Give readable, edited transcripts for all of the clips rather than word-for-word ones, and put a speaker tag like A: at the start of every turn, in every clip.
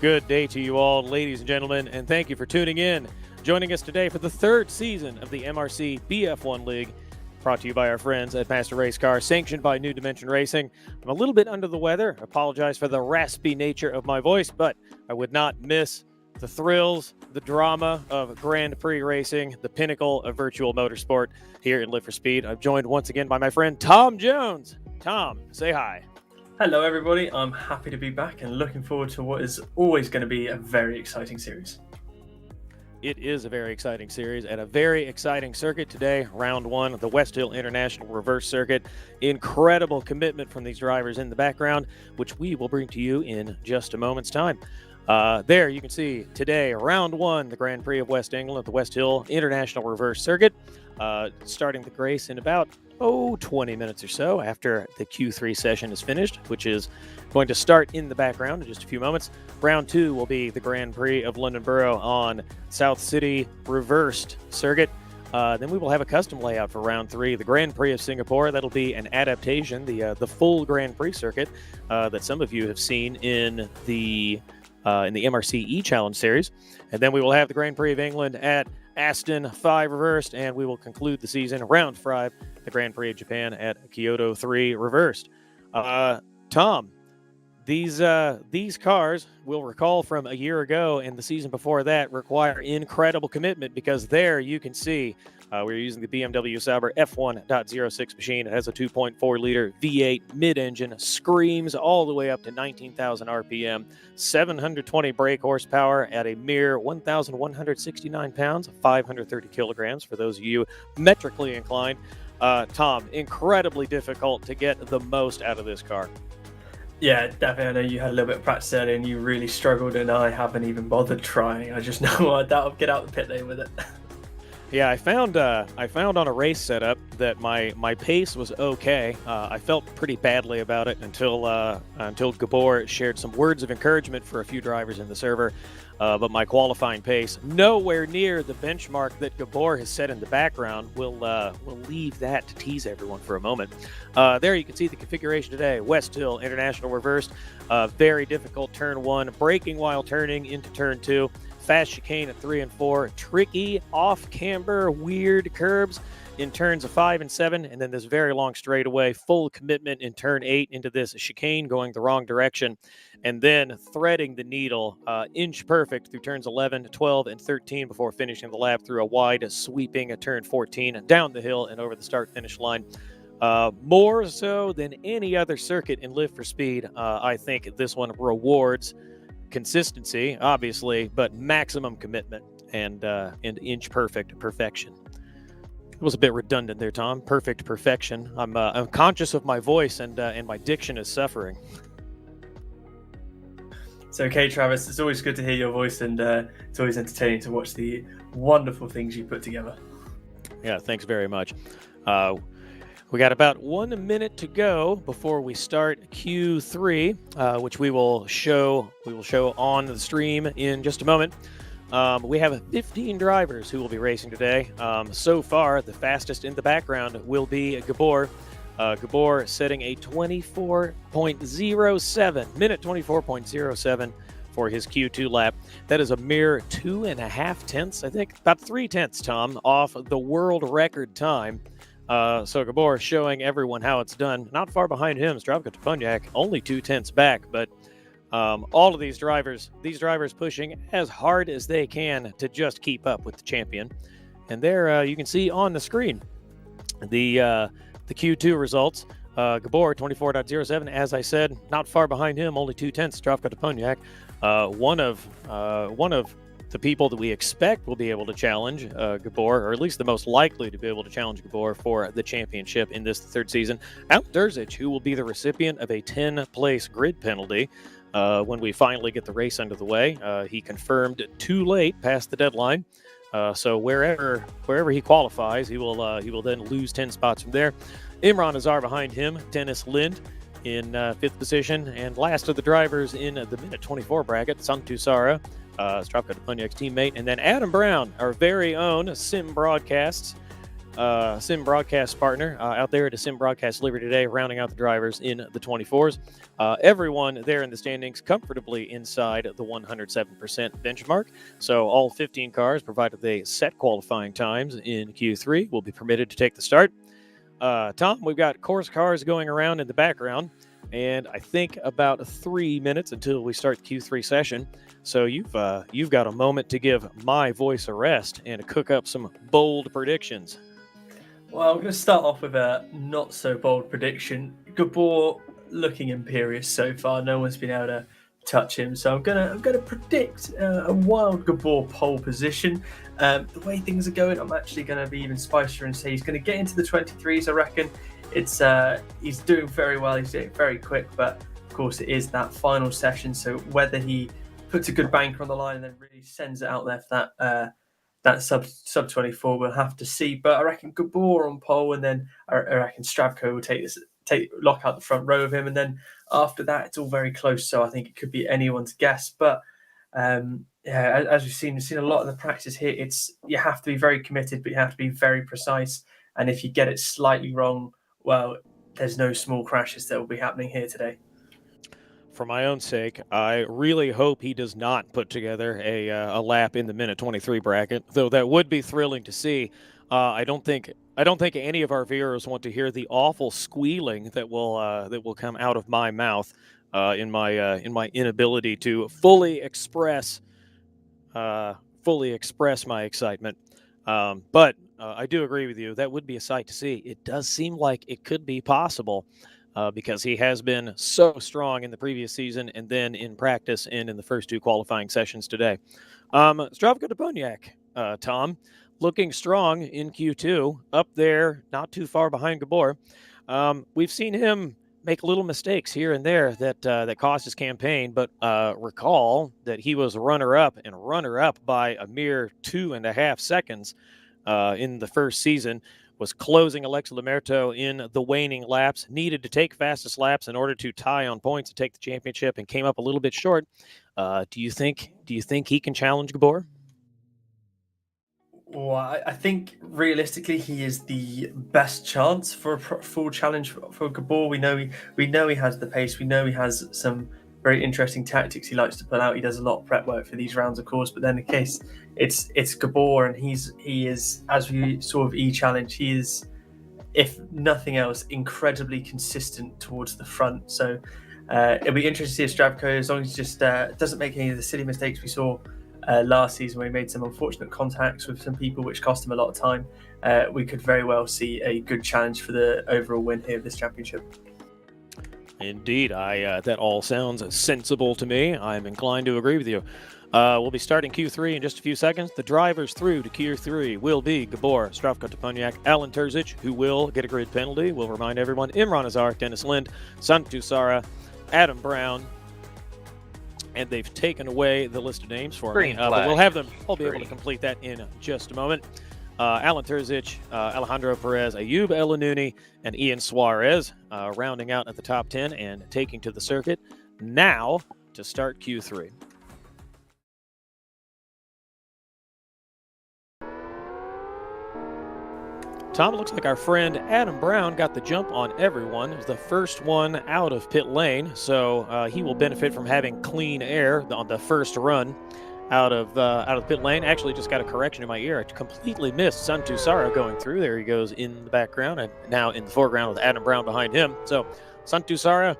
A: Good day to you all, ladies and gentlemen, and thank you for tuning in. Joining us today for the third season of the MRC BF1 League, brought to you by our friends at Master Race Car, sanctioned by New Dimension Racing. I'm a little bit under the weather. Apologize for the raspy nature of my voice, but I would not miss the thrills, the drama of Grand Prix racing, the pinnacle of virtual motorsport here in Live for Speed. I'm joined once again by my friend Tom Jones. Tom, say hi.
B: Hello everybody, I'm happy to be back and looking forward to what is always going to be a very exciting series.
A: It is a very exciting series and a very exciting circuit today. Round one of the Westhill International Reversed circuit. Incredible commitment from these drivers in the background, which we will bring to you in just a moment's time. There you can see today, round one, the Grand Prix of West England at the Westhill International Reversed circuit. Starting the race in about 20 minutes or so after the Q3 session is finished, which is going to start in the background in just a few moments. Round two will be the Grand Prix of London Borough on South City Reversed circuit. Then we will have a custom layout for round three, the Grand Prix of Singapore. That'll be an adaptation, the full Grand Prix circuit that some of you have seen in the MRC E-Challenge series. And then we will have the Grand Prix of England at Aston 5 Reversed, and we will conclude the season round 5, the Grand Prix of Japan at Kyoto 3 Reversed. Tom, these cars, we'll recall from a year ago and the season before that, require incredible commitment, because there you can see we're using the BMW Sauber F1.06 machine. It has a 2.4-liter V8 mid-engine, screams all the way up to 19,000 RPM, 720 brake horsepower at a mere 1,169 pounds, 530 kilograms for those of you metrically inclined. Tom, incredibly difficult to get the most out of this car.
B: Yeah, definitely. I know you had a little bit of practice earlier and you really struggled, and I haven't even bothered trying. I just know I doubt I'll get out the pit lane with it.
A: Yeah, I found on a race setup that my pace was okay. I felt pretty badly about it until Gabor shared some words of encouragement for a few drivers in the server. But my qualifying pace, nowhere near the benchmark that Gabor has set in the background. We'll leave that to tease everyone for a moment. There you can see the configuration today. Westhill International Reversed, very difficult turn 1, braking while turning into turn 2. Fast chicane at 3 and 4, tricky off-camber, weird curbs in turns of 5 and 7, and then this very long straightaway, full commitment in turn 8 into this chicane going the wrong direction, and then threading the needle inch perfect through turns 11, 12, and 13 before finishing the lap through a wide sweeping at turn 14, down the hill and over the start-finish line. More so than any other circuit in Live for Speed, I think this one rewards consistency, obviously, but maximum commitment and inch perfect perfection. It was a bit redundant there, Tom. Perfect perfection. I'm conscious of my voice and my diction is suffering.
B: It's okay, Travis. It's always good to hear your voice, and it's always entertaining to watch the wonderful things you put together.
A: Yeah, thanks very much. We got about 1 minute to go before we start Q3, which we will show on the stream in just a moment. We have 15 drivers who will be racing today. So far, the fastest in the background will be Gabor. Gabor setting a 24.07, minute 24.07 for his Q2 lap. That is a mere 2.5 tenths, I think, about 3 tenths, Tom, off the world record time. So Gabor showing everyone how it's done. Not far behind him is Zdravko Topunjak, only 2 tenths back, but all of these drivers pushing as hard as they can to just keep up with the champion. And there you can see on the screen the Q2 results. Gabor 24.07, as I said, not far behind him, only 2 tenths. Zdravko Topunjak, one of the people that we expect will be able to challenge Gabor, or at least the most likely to be able to challenge Gabor for the championship in this third season. Out Durzic, who will be the recipient of a 10-place grid penalty when we finally get the race under the way. He confirmed too late past the deadline. So wherever he qualifies, he will then lose 10 spots from there. Imran Azar behind him, Dennis Lind in 5th position, and last of the drivers in the minute 24 bracket, Santu Sara, Zdravko Topunjak's teammate, and then Adam Brown, our very own Sim Broadcasts sim broadcast partner out there at a sim broadcast delivery today, rounding out the drivers in the 24s. Everyone there in the standings comfortably inside the 107% benchmark. So all 15 cars, provided they set qualifying times in Q3, will be permitted to take the start. Tom, we've got course cars going around in the background, and I think about 3 minutes until we start the Q3 session. So you've got a moment to give my voice a rest and to cook up some bold predictions.
B: Well, I'm going to start off with a not so bold prediction. Gabor looking imperious so far. No one's been able to touch him, so I'm gonna predict a wild Gabor pole position. The way things are going, I'm actually going to be even spicier and say he's going to get into the 23s. I reckon he's doing very well. He's doing very quick, but of course it is that final session. So whether he puts a good banker on the line and then really sends it out there for that sub 24, we'll have to see. But I reckon Gabor on pole, and then I reckon Stravko will lock out the front row of him, and then after that it's all very close. So I think it could be anyone's guess. But as we've seen a lot of the practice here. You have to be very committed, but you have to be very precise. And if you get it slightly wrong, well, there's no small crashes that will be happening here today.
A: For my own sake, I really hope he does not put together a lap in the minute 23 bracket, though that would be thrilling to see. I don't think any of our viewers want to hear the awful squealing that will come out of my mouth in my inability to fully express my excitement. But I do agree with you. That would be a sight to see. It does seem like it could be possible. Because he has been so strong in the previous season and then in practice and in the first two qualifying sessions today. Zdravko Deponiak, Tom, looking strong in Q2, up there, not too far behind Gabor. We've seen him make little mistakes here and there that cost his campaign, but recall that he was runner-up by a mere 2.5 seconds in the first season. Was closing Alexa Lamerto in the waning laps, needed to take fastest laps in order to tie on points and take the championship, and came up a little bit short. Do you think he can challenge Gabor?
B: Well, I think realistically he is the best chance for a full challenge for Gabor. We know he has the pace. We know he has some very interesting tactics he likes to pull out. He does a lot of prep work for these rounds, of course. But then the case, it's Gabor, and he is, as we saw with E-Challenge, he is, if nothing else, incredibly consistent towards the front. So it'll be interesting to see if Stravko, as long as he just doesn't make any of the silly mistakes we saw last season, where he made some unfortunate contacts with some people, which cost him a lot of time. We could very well see a good challenge for the overall win here of this championship.
A: Indeed, that all sounds sensible to me. I'm inclined to agree with you. We'll be starting Q3 in just a few seconds. The drivers through to Q3 will be Gabor, Zdravko Deponiak, Alan Terzic, who will get a grid penalty. We'll remind everyone, Imran Azar, Dennis Lind, Santu Sara, Adam Brown, and they've taken away the list of names for me. But we'll have them. I'll be able to complete that in just a moment. Alan Terzic, Alejandro Perez, Ayub El-Anouni, and Ian Suarez rounding out at the top 10 and taking to the circuit now to start Q3. Tom, it looks like our friend Adam Brown got the jump on everyone. It was the first one out of pit lane, so he will benefit from having clean air on the first run out of the pit lane. Actually, just got a correction in my ear. I completely missed Santu Sara going through. There he goes in the background, and now in the foreground with Adam Brown behind him. So Santu Sara,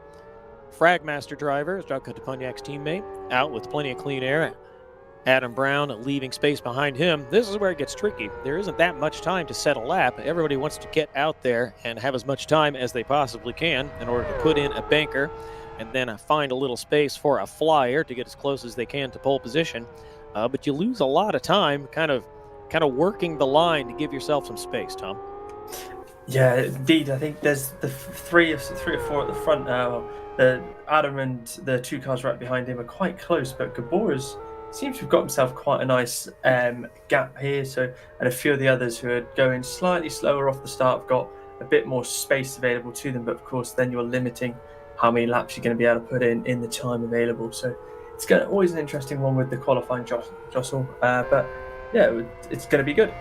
A: Fragmaster driver, Zdravko Deponiak's teammate, out with plenty of clean air. Adam Brown leaving space behind him. This is where it gets tricky. There isn't that much time to set a lap. Everybody wants to get out there and have as much time as they possibly can in order to put in a banker and then find a little space for a flyer to get as close as they can to pole position. But you lose a lot of time kind of working the line to give yourself some space, Tom.
B: Yeah, indeed. I think there's the three or four at the front. Adam and the two cars right behind him are quite close, but Gabor seems to have got himself quite a nice gap here. So, and a few of the others who are going slightly slower off the start have got a bit more space available to them. But of course, then you're limiting how many laps you're going to be able to put in the time available. So it's always an interesting one with the qualifying jostle. But yeah, it's going to be good.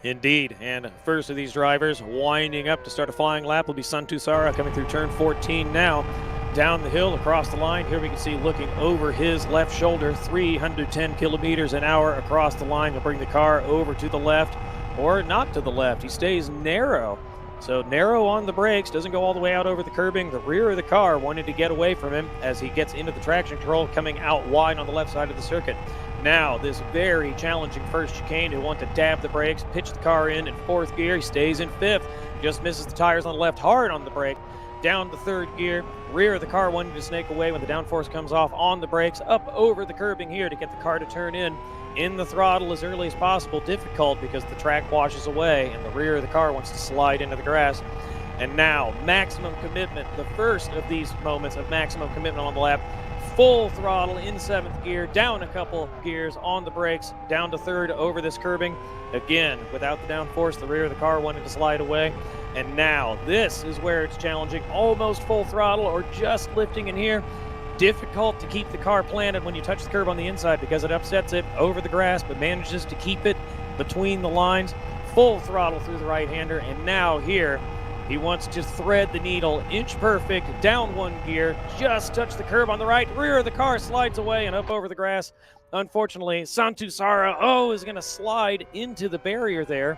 A: Indeed, and first of these drivers winding up to start a flying lap will be Santusara coming through turn 14 now. Down the hill, across the line, here we can see looking over his left shoulder, 310 kilometers an hour across the line. He'll bring the car over to the left, or not to the left. He stays narrow. So narrow on the brakes, doesn't go all the way out over the curbing. The rear of the car wanted to get away from him as he gets into the traction control, coming out wide on the left side of the circuit. Now, this very challenging first chicane, he'll want to dab the brakes, pitch the car in fourth gear. He stays in fifth, just misses the tires on the left, hard on the brake. Down to third gear, rear of the car wanting to snake away when the downforce comes off on the brakes, up over the curbing here to get the car to turn in the throttle as early as possible. Difficult because the track washes away and the rear of the car wants to slide into the grass. And now, maximum commitment, the first of these moments of maximum commitment on the lap. Full throttle in seventh gear, down a couple gears on the brakes, down to third over this curbing. Again, without the downforce, the rear of the car wanted to slide away. And now, this is where it's challenging. Almost full throttle or just lifting in here. Difficult to keep the car planted when you touch the curb on the inside because it upsets it over the grass, but manages to keep it between the lines. Full throttle through the right-hander, and now here, he wants to thread the needle, inch perfect, down one gear, just touch the curb on the right. Rear of the car slides away and up over the grass. Unfortunately, Santusara, is going to slide into the barrier there.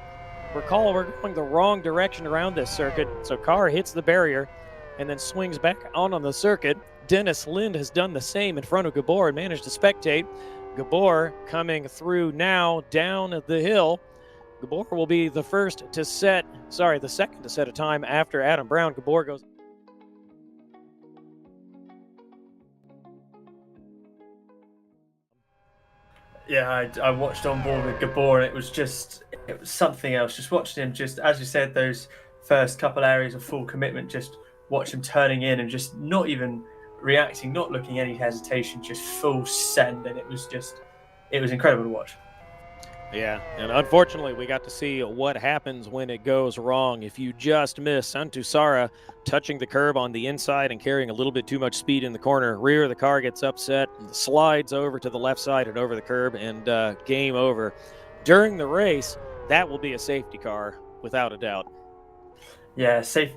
A: Recall, we're going the wrong direction around this circuit, so car hits the barrier and then swings back on the circuit. Dennis Lind has done the same in front of Gabor and managed to spectate. Gabor coming through now down the hill. Gabor will be the second to set a time after Adam Brown. Gabor goes.
B: Yeah, I watched on board with Gabor, and it was something else. Just watching him, just as you said, those first couple areas of full commitment, just watch him turning in and just not even reacting, not looking any hesitation, just full send, and it was incredible to watch.
A: Yeah, and unfortunately, we got to see what happens when it goes wrong. If you just miss Santusara touching the curb on the inside and carrying a little bit too much speed in the corner, rear of the car gets upset, slides over to the left side and over the curb, and game over. During the race, that will be a safety car, without a doubt.
B: Yeah, safety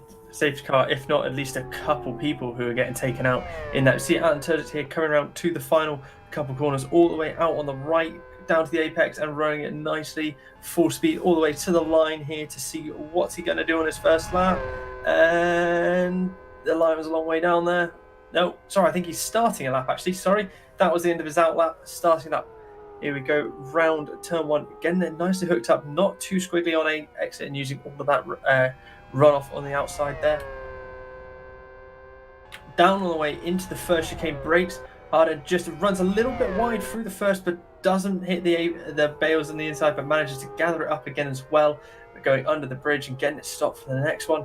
B: car, if not at least a couple people who are getting taken out in that. See Alan Turgis here coming around to the final couple corners, all the way out on the right, down to the apex and running it nicely, full speed all the way to the line here to see what's he going to do on his first lap. And the line was a long way down there. No, sorry, I think he's starting a lap actually. Sorry, that was the end of his out lap, starting lap. Here we go, round turn one, getting it nicely hooked up, not too squiggly on a exit and using all of that runoff on the outside there. Down all the way into the first chicane, brakes hard and just runs a little bit wide through the first, but doesn't hit the bales on the inside, but manages to gather it up again as well, going under the bridge and getting it stopped for the next one.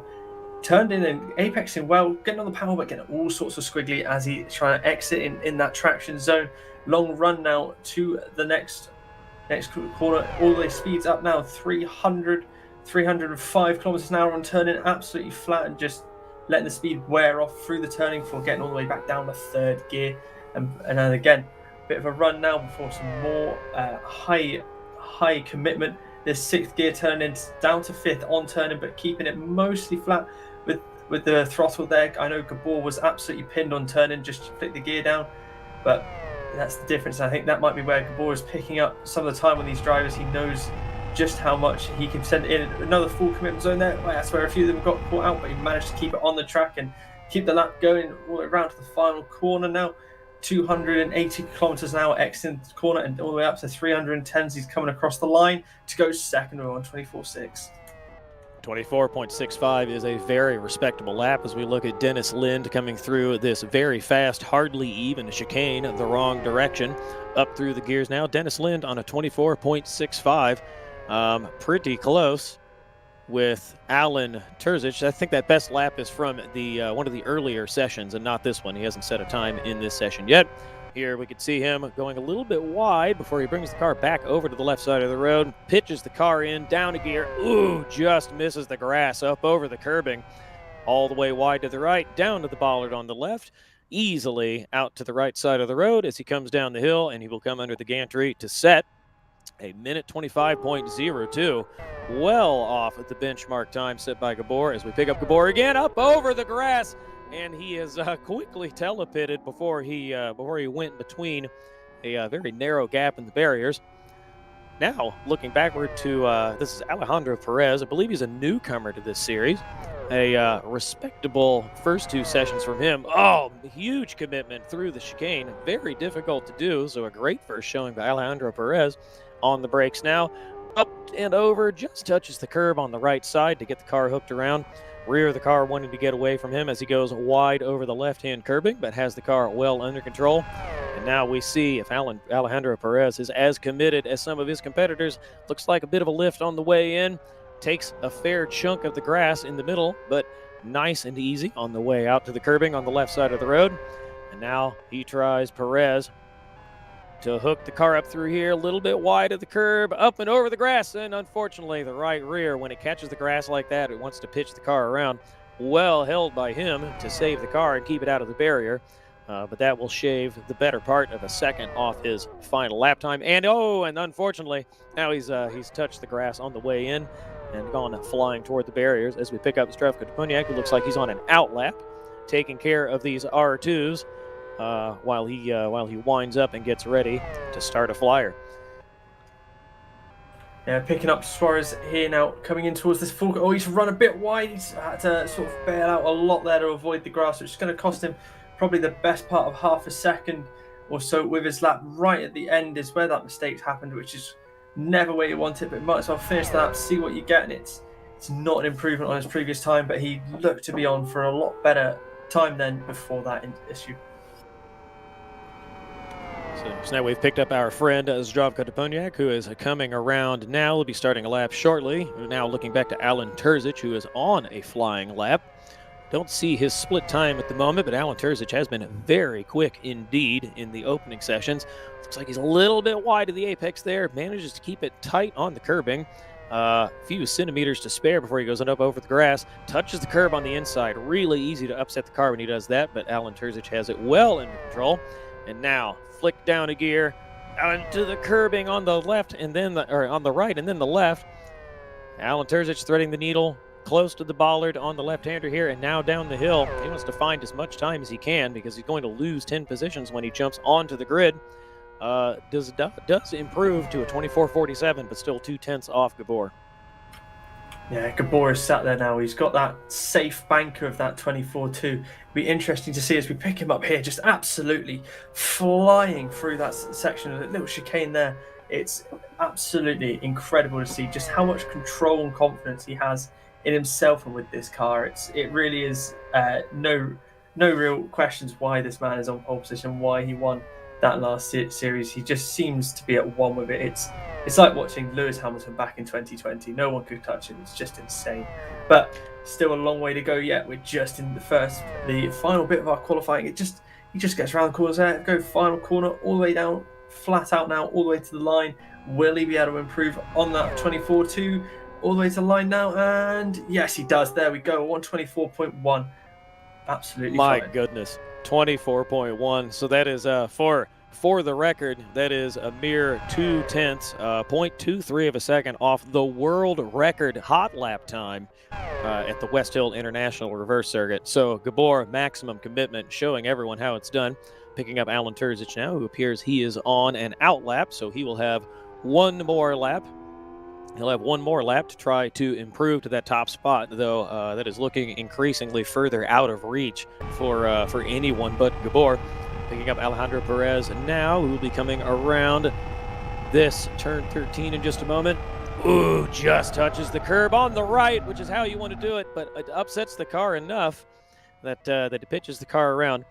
B: Turned in and apexing well, getting on the power, but getting all sorts of squiggly as he's trying to exit in that traction zone. Long run now to the next corner. All the way speeds up now, 305 kilometers an hour on turning, absolutely flat and just letting the speed wear off through the turning before getting all the way back down to third gear. And then again, bit of a run now before some more high commitment. This sixth gear turning down to fifth on turning, but keeping it mostly flat with the throttle there. I know Gabor was absolutely pinned on turning, just flick the gear down, but that's the difference. I think that might be where Gabor is picking up some of the time on these drivers. He knows just how much he can send in. Another full commitment zone there. That's where a few of them got caught out, but he managed to keep it on the track and keep the lap going all the way around to the final corner now. 280 kilometers an hour exiting the corner and all the way up to 310 as he's coming across the line to go second on 24.6.
A: 24.65 is a very respectable lap as we look at Dennis Lind coming through this very fast, hardly even chicane the wrong direction. Up through the gears now. Dennis Lind on a 24.65. Pretty close with Alan Turgis. I think that best lap is from the one of the earlier sessions and not this one. He hasn't set a time in this session yet. Here we can see him going a little bit wide before he brings the car back over to the left side of the road, pitches the car in, down a gear. Ooh, just misses the grass up over the curbing. All the way wide to the right, down to the bollard on the left, easily out to the right side of the road as he comes down the hill, and he will come under the gantry to set. A minute 25.02, well off at the benchmark time set by Gabor as we pick up Gabor again up over the grass, and he is quickly telepitted before he went between a very narrow gap in the barriers. Now, looking backward to this is Alejandro Perez. I believe he's a newcomer to this series. A respectable first two sessions from him. Oh, huge commitment through the chicane. Very difficult to do. So a great first showing by Alejandro Perez. On the brakes now. Up and over. Just touches the curb on the right side to get the car hooked around. Rear of the car wanting to get away from him as he goes wide over the left-hand curbing, but has the car well under control. And now we see if Alejandro Perez is as committed as some of his competitors. Looks like a bit of a lift on the way in. Takes a fair chunk of the grass in the middle, but nice and easy on the way out to the curbing on the left side of the road. And now he tries Perez to hook the car up through here, a little bit wide of the curb, up and over the grass, and unfortunately the right rear, when it catches the grass like that, it wants to pitch the car around. Well held by him to save the car and keep it out of the barrier, but that will shave the better part of a second off his final lap time. And unfortunately, now he's touched the grass on the way in and gone flying toward the barriers as we pick up Zdravko Duponiak, who looks like he's on an out lap, taking care of these R2s. While he winds up and gets ready to start a flyer.
B: Yeah, picking up Suarez here now, coming in towards this full. Oh, he's run a bit wide. He's had to sort of bail out a lot there to avoid the grass, which is going to cost him probably the best part of half a second or so with his lap. Right at the end is where that mistake happened, which is never where you want it, but might as well finish the lap, see what you get, and it's not an improvement on his previous time, but he looked to be on for a lot better time than before that issue.
A: So now we've picked up our friend Zdravko Duponiak, who is coming around now. Will be starting a lap shortly. We're now looking back to Alan Terzic, who is on a flying lap. Don't see his split time at the moment, but Alan Terzic has been very quick indeed in the opening sessions. Looks like he's a little bit wide of the apex there. Manages to keep it tight on the curbing. A few centimeters to spare before he goes up over the grass. Touches the curb on the inside. Really easy to upset the car when he does that, but Alan Terzic has it well under control. And now flick down a gear onto the curbing on the left and then on the right and then the left. Alan Terzic threading the needle close to the bollard on the left-hander here, and now down the hill. He wants to find as much time as he can because he's going to lose 10 positions when he jumps onto the grid. Does improve to a 24.47, but still 2/10 off Gabor.
B: Yeah, Gabor is sat there now. He's got that safe banker of that 24.2. It'll be interesting to see as we pick him up here, just absolutely flying through that section of the little chicane there. It's absolutely incredible to see just how much control and confidence he has in himself and with this car. It really is no real questions why this man is on pole position, why he won that last series. He just seems to be at one with it. It's like watching Lewis Hamilton back in 2020. No one could touch him. It's just insane. But still a long way to go yet. We're just in the final bit of our qualifying. He just gets around the corners there. Go final corner all the way down, flat out now, all the way to the line. Will he be able to improve on that 24.2 all the way to the line now? And yes, he does. There we go. 124.1. Absolutely.
A: My
B: fine.
A: Goodness. 24.1. So that is for the record, that is a mere 2/10, 0.23 of a second off the world record hot lap time at the Westhill International Reversed circuit. So Gabor, maximum commitment, showing everyone how it's done. Picking up Alan Terzic now, who appears he is on an out lap, so he will have one more lap. He'll have one more lap to try to improve to that top spot, though that is looking increasingly further out of reach for anyone but Gabor. Picking up Alejandro Perez now, who will be coming around this turn 13 in just a moment. Ooh, just touches the curb on the right, which is how you want to do it, but it upsets the car enough that it pitches the car around.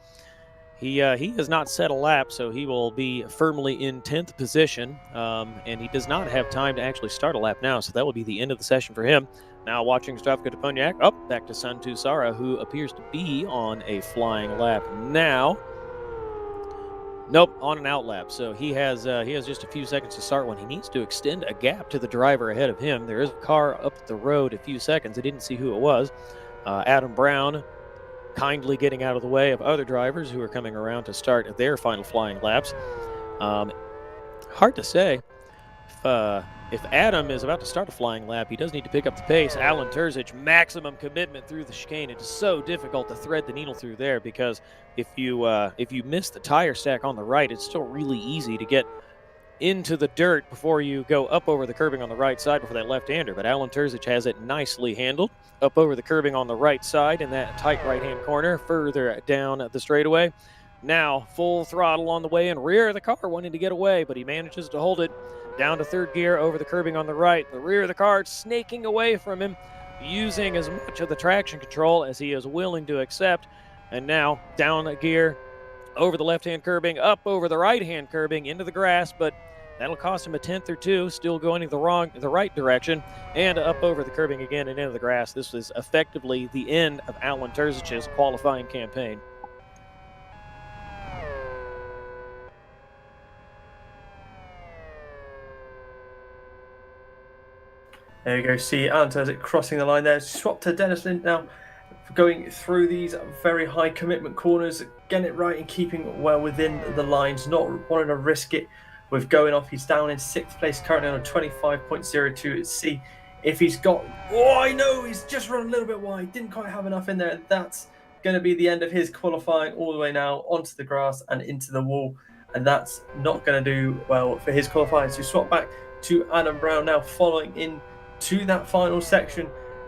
A: He has not set a lap, so he will be firmly in 10th position, and he does not have time to actually start a lap now, so that will be the end of the session for him. Now watching Zdravko Duponiak up back to Santu Sara, who appears to be on a flying lap now. Nope, on an out lap, so he has just a few seconds to start one. He needs to extend a gap to the driver ahead of him. There is a car up the road a few seconds. I didn't see who it was. Adam Brown kindly getting out of the way of other drivers who are coming around to start their final flying laps. Hard to say If Adam is about to start a flying lap, he does need to pick up the pace. Alan Terzic, maximum commitment through the chicane. It is so difficult to thread the needle through there because if you miss the tire stack on the right, it's still really easy to get into the dirt before you go up over the curbing on the right side before that left-hander. But Alan Terzic has it nicely handled up over the curbing on the right side in that tight right-hand corner, further down the straightaway. Now full throttle on the way in, rear of the car wanting to get away, but he manages to hold it down to third gear over the curbing on the right. The rear of the car snaking away from him, using as much of the traction control as he is willing to accept. And now down a gear over the left-hand curbing, up over the right-hand curbing into the grass, but that'll cost him a tenth or two, still going the right direction, and up over the curbing again and into the grass. This is effectively the end of Alan Terzic's qualifying campaign.
B: There you go. See Alan Terzic crossing the line there. Swap to Dennis Lind now, going through these very high commitment corners, getting it right and keeping well within the lines, not wanting to risk it with going off. He's down in 6th place currently on a 25.02. Let's see if he's got... Oh, I know, he's just run a little bit wide. Didn't quite have enough in there. That's going to be the end of his qualifying, all the way now onto the grass and into the wall. And that's not going to do well for his qualifying. So swap back to Adam Brown now, following in to that final section,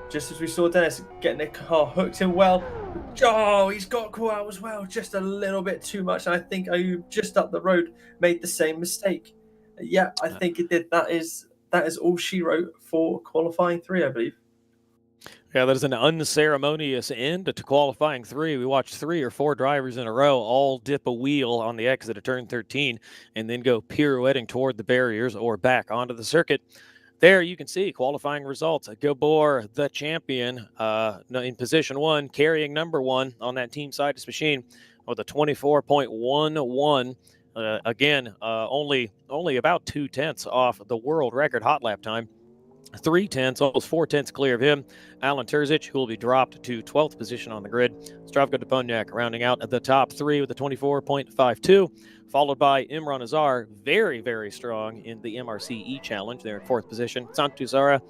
B: just as we saw Dennis getting the car hooked in well. Oh, he's got caught out as well, just a little bit too much. And I think Ayub just up the road made the same mistake. Yeah, I think it did. That is all she wrote for qualifying 3, I believe.
A: Yeah, that is an unceremonious end to qualifying 3. We watched 3 or 4 drivers in a row all dip a wheel on the exit of turn 13 and then go pirouetting toward the barriers or back onto the circuit. There you can see qualifying results. Gabor, the champion, in position 1, carrying number 1 on that team side of machine with a 24.11. Again, only about 2/10 off the world record hot lap time. 3/10, almost 4/10 clear of him. Alan Terzic, who will be dropped to 12th position on the grid. Zdravko Deponiak rounding out the top 3 with a 24.52, followed by Imran Azar, very, very strong in the MRCE challenge. They're in 4th position. Santu Zara,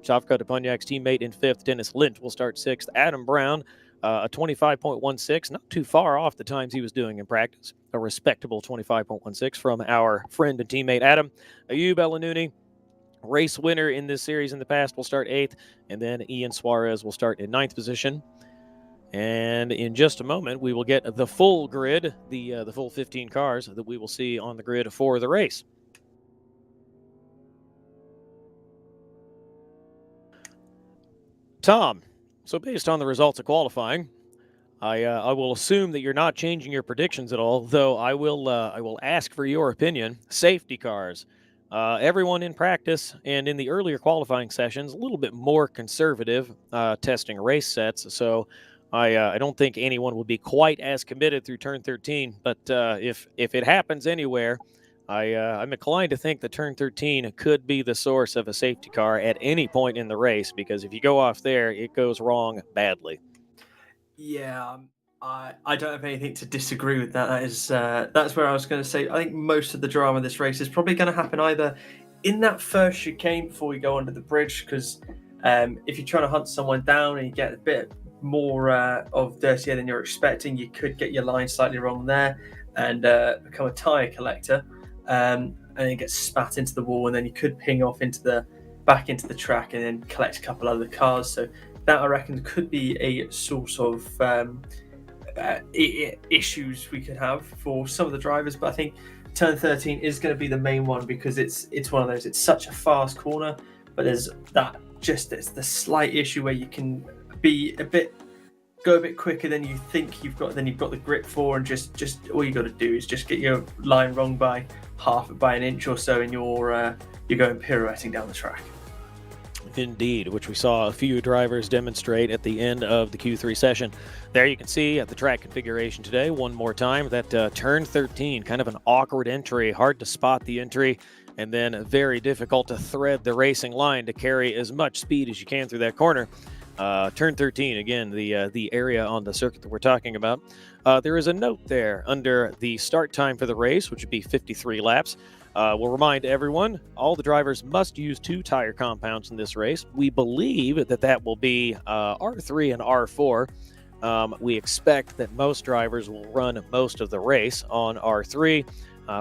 A: Zdravko Deponiak's teammate, in 5th. Dennis Lint will start 6th. Adam Brown, a 25.16, not too far off the times he was doing in practice. A respectable 25.16 from our friend and teammate Adam. Ayub Elanouni, race winner in this series in the past, will start 8th, and then Ian Suarez will start in 9th position. And in just a moment, we will get the full grid, the full 15 cars that we will see on the grid for the race. Tom, so based on the results of qualifying, I will assume that you're not changing your predictions at all, though I will ask for your opinion. Safety cars. Everyone in practice and in the earlier qualifying sessions, a little bit more conservative testing race sets. So I don't think anyone will be quite as committed through turn 13. But if it happens anywhere, I'm inclined to think that turn 13 could be the source of a safety car at any point in the race, because if you go off there, it goes wrong badly.
B: Yeah, I don't have anything to disagree with that. That's where I was going to say. I think most of the drama of this race is probably going to happen either in that first chicane before we go under the bridge, because if you're trying to hunt someone down and you get a bit more of dirty air than you're expecting, you could get your line slightly wrong there and become a tyre collector, and then get spat into the wall, and then you could ping off back into the track and then collect a couple other cars. So that, I reckon, could be a source of issues we could have for some of the drivers. But I think turn 13 is going to be the main one, because it's one of those, it's such a fast corner, but there's it's the slight issue where you can go a bit quicker than you think you've got the grip for, and just all you got to do is just get your line wrong by an inch or so, and you're going pirouetting down the track.
A: Indeed, which we saw a few drivers demonstrate at the end of the Q3 session. There you can see at the track configuration today, one more time, that turn 13, kind of an awkward entry, hard to spot the entry, and then very difficult to thread the racing line to carry as much speed as you can through that corner. Turn 13, again, the area on the circuit that we're talking about. There is a note there under the start time for the race, which would be 53 laps. We'll remind everyone, all the drivers must use 2 tire compounds in this race. We believe that will be R3 and R4. We expect that most drivers will run most of the race on R3.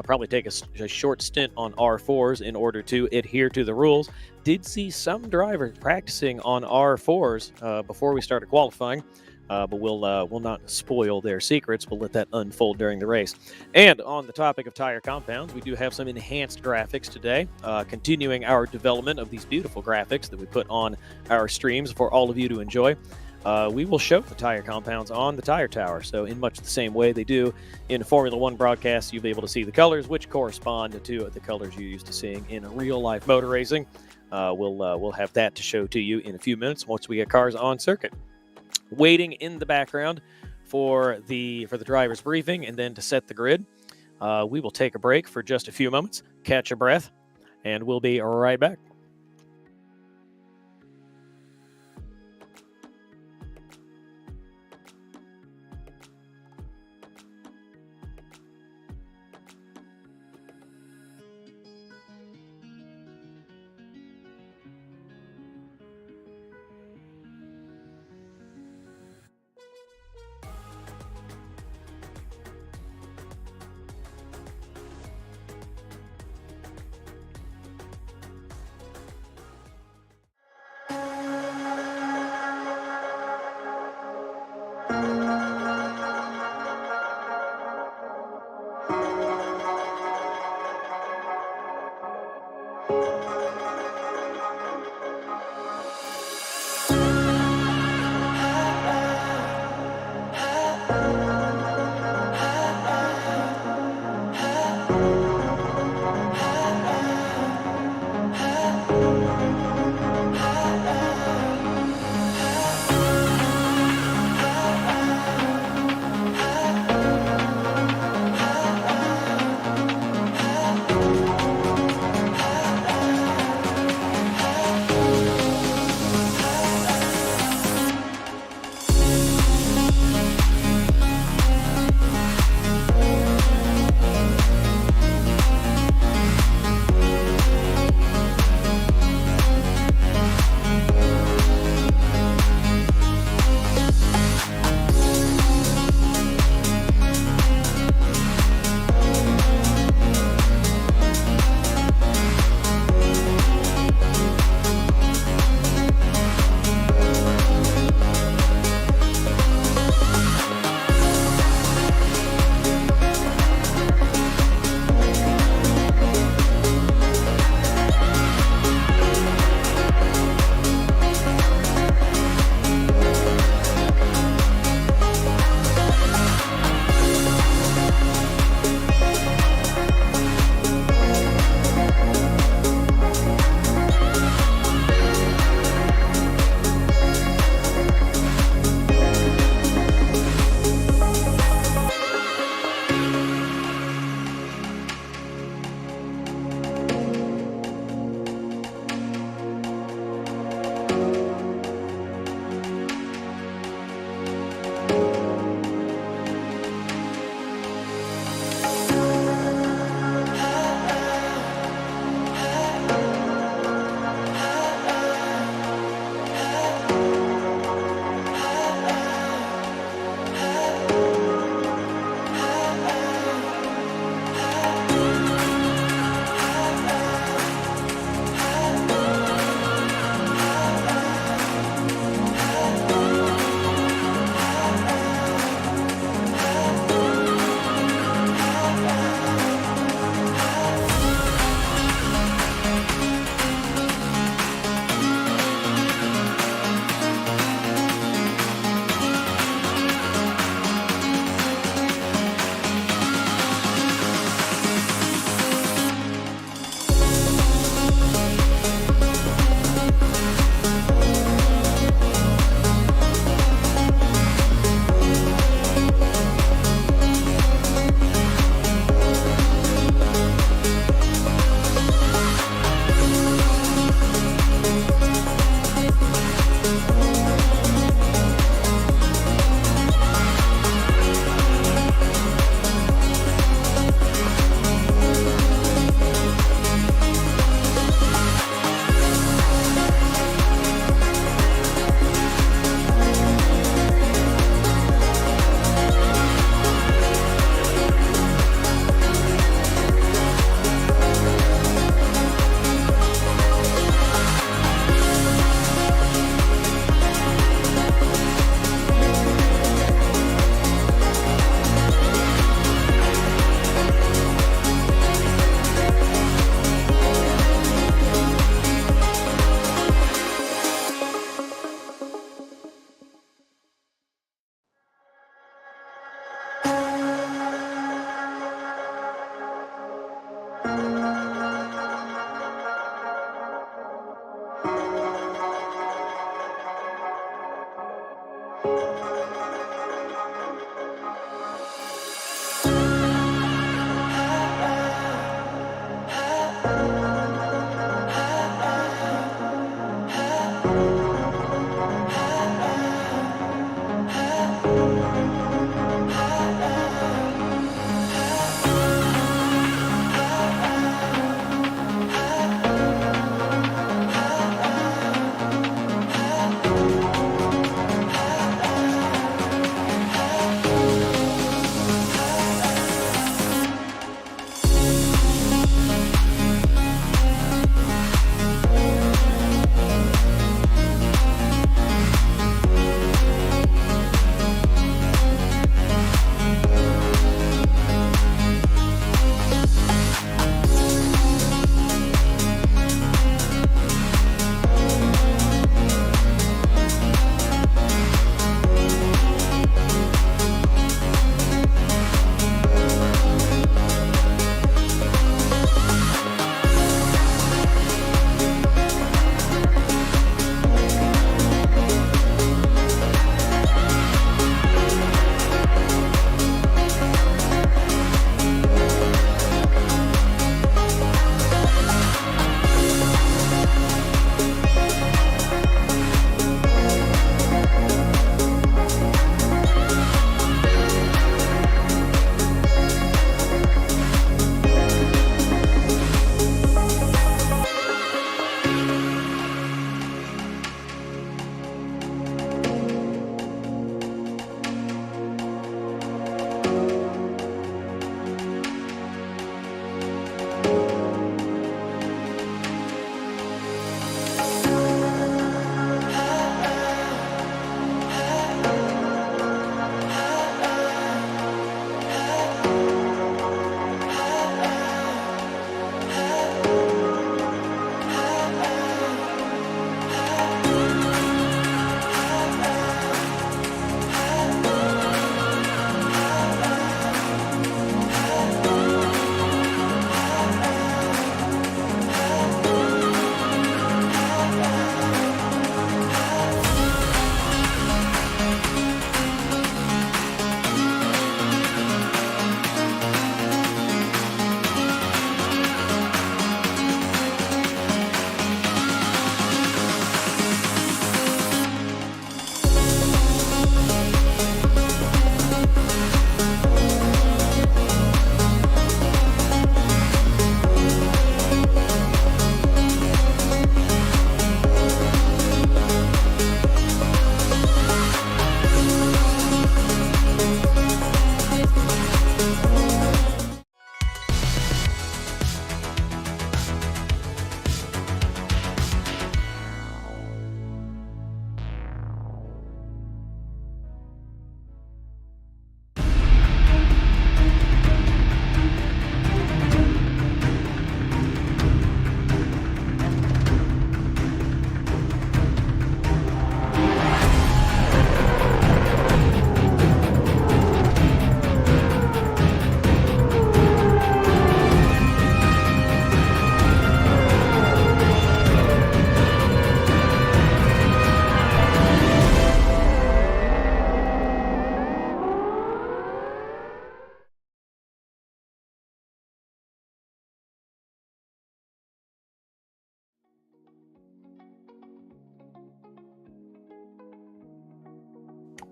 A: Probably take a short stint on R4s in order to adhere to the rules. Did see some drivers practicing on R4s before we started qualifying, but we'll not spoil their secrets. We'll let that unfold during the race. And on the topic of tire compounds, we do have some enhanced graphics today, continuing our development of these beautiful graphics that we put on our streams for all of you to enjoy. We will show the tire compounds on the tire tower. So in much the same way they do in Formula One broadcasts, you'll be able to see the colors which correspond to the colors you're used to seeing in real life motor racing. We'll have that to show to you in a few minutes once we get cars on circuit. Waiting in the background for the driver's briefing and then to set the grid. We will take a break for just a few moments, catch a breath, and we'll be right back.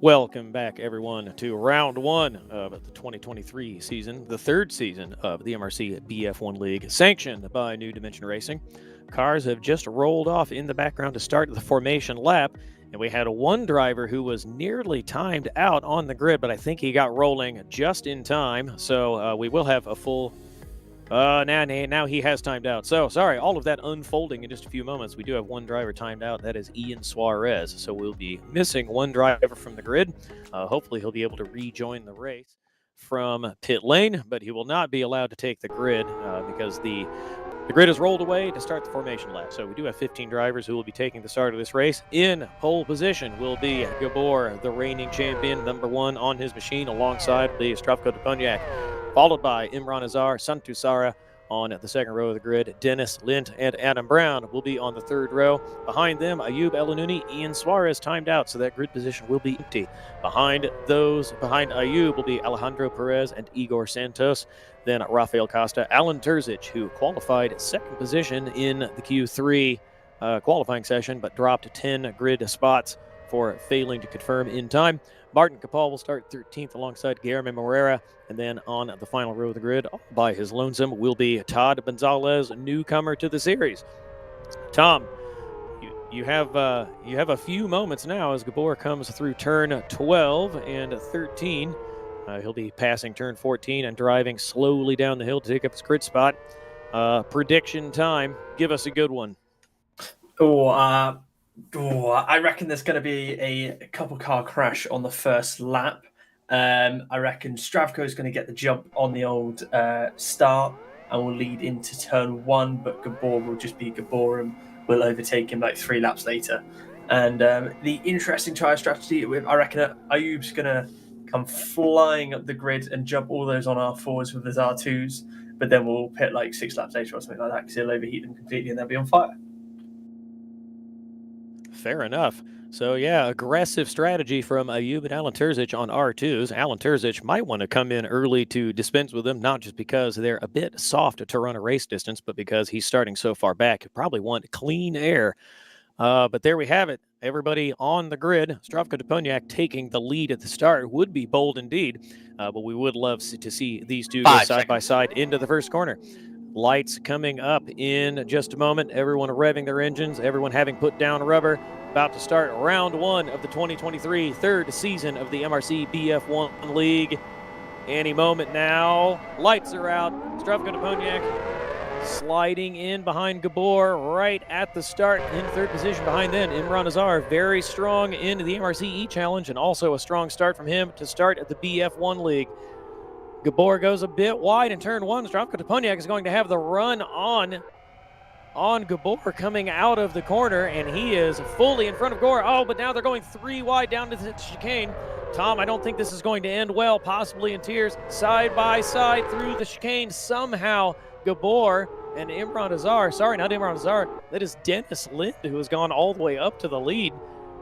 A: Welcome back, everyone, to round one of the 2023 season, the third season of the MRC BF1 League, sanctioned by New Dimension Racing. Cars have just rolled off in the background to start the formation lap, and we had one driver who was nearly timed out on the grid, but I think he got rolling just in time, so we will have a full... now he has timed out. So, sorry, all of that unfolding in just a few moments. We do have one driver timed out. That is Ian Suarez. So we'll be missing one driver from the grid. Hopefully he'll be able to rejoin the race from pit lane, but he will not be allowed to take the grid because the grid is rolled away to start the formation lap. So we do have 15 drivers who will be taking the start of this race. In pole position will be Gabor, the reigning champion, #1 on his machine, alongside the Stravko de Pognac, followed by Imran Azar, Santu Sara, on the second row of the grid. Dennis Lind and Adam Brown will be on the third row. Behind them, Ayub El-Anouni, Ian Suarez timed out, so that grid position will be empty. Behind Ayub will be Alejandro Perez and Igor Santos. Then Rafael Costa, Alan Terzic, who qualified second position in the Q3 qualifying session, but dropped 10 grid spots for failing to confirm in time. Martin Capal will start 13th alongside Guillermo Morera. And then on the final row of the grid, all by his lonesome, will be Todd Gonzalez, newcomer to the series. Tom, you have a few moments now as Gabor comes through turn 12 and 13. He'll be passing turn 14 and driving slowly down the hill to take up his grid spot. Prediction time. Give us a good one.
B: I reckon there's going to be a couple car crash on the first lap. I reckon Stravko is going to get the jump on the old start and will lead into turn 1, but Gabor will just be Gabor and will overtake him like 3 laps later. And the interesting tyre strategy, I reckon Ayub's going to come flying up the grid and jump all those on R4s with his R2s, but then we'll pit like 6 laps later or something like that because he'll overheat them completely and they'll be on fire.
A: Fair enough. So, yeah, aggressive strategy from Ayub and Alan Terzic on R2s. Alan Terzic might want to come in early to dispense with them, not just because they're a bit soft to run a race distance, but because he's starting so far back. He'll probably want clean air. But there we have it. Everybody on the grid. Stravko Deponiak taking the lead at the start would be bold indeed. But we would love to see these two go side by side into the first corner. Lights coming up in just a moment. Everyone revving their engines. Everyone having put down rubber. About to start round 1 of the 2023 third season of the MRC BF1 League. Any moment now. Lights are out. Stravko Deponiak sliding in behind Gabor right at the start in third position. Behind then, Imran Azar, very strong in the MRC E-Challenge, and also a strong start from him to start at the BF1 League. Gabor goes a bit wide in turn 1. Stravko Deponiak is going to have the run on Gabor coming out of the corner, and he is fully in front of Gabor. Oh, but now they're going 3 wide down to the chicane. Tom, I don't think this is going to end well, possibly in tears. Side by side through the chicane. Somehow Gabor and Imran Azar, sorry, not Imran Azar, that is Dennis Lind, who has gone all the way up to the lead.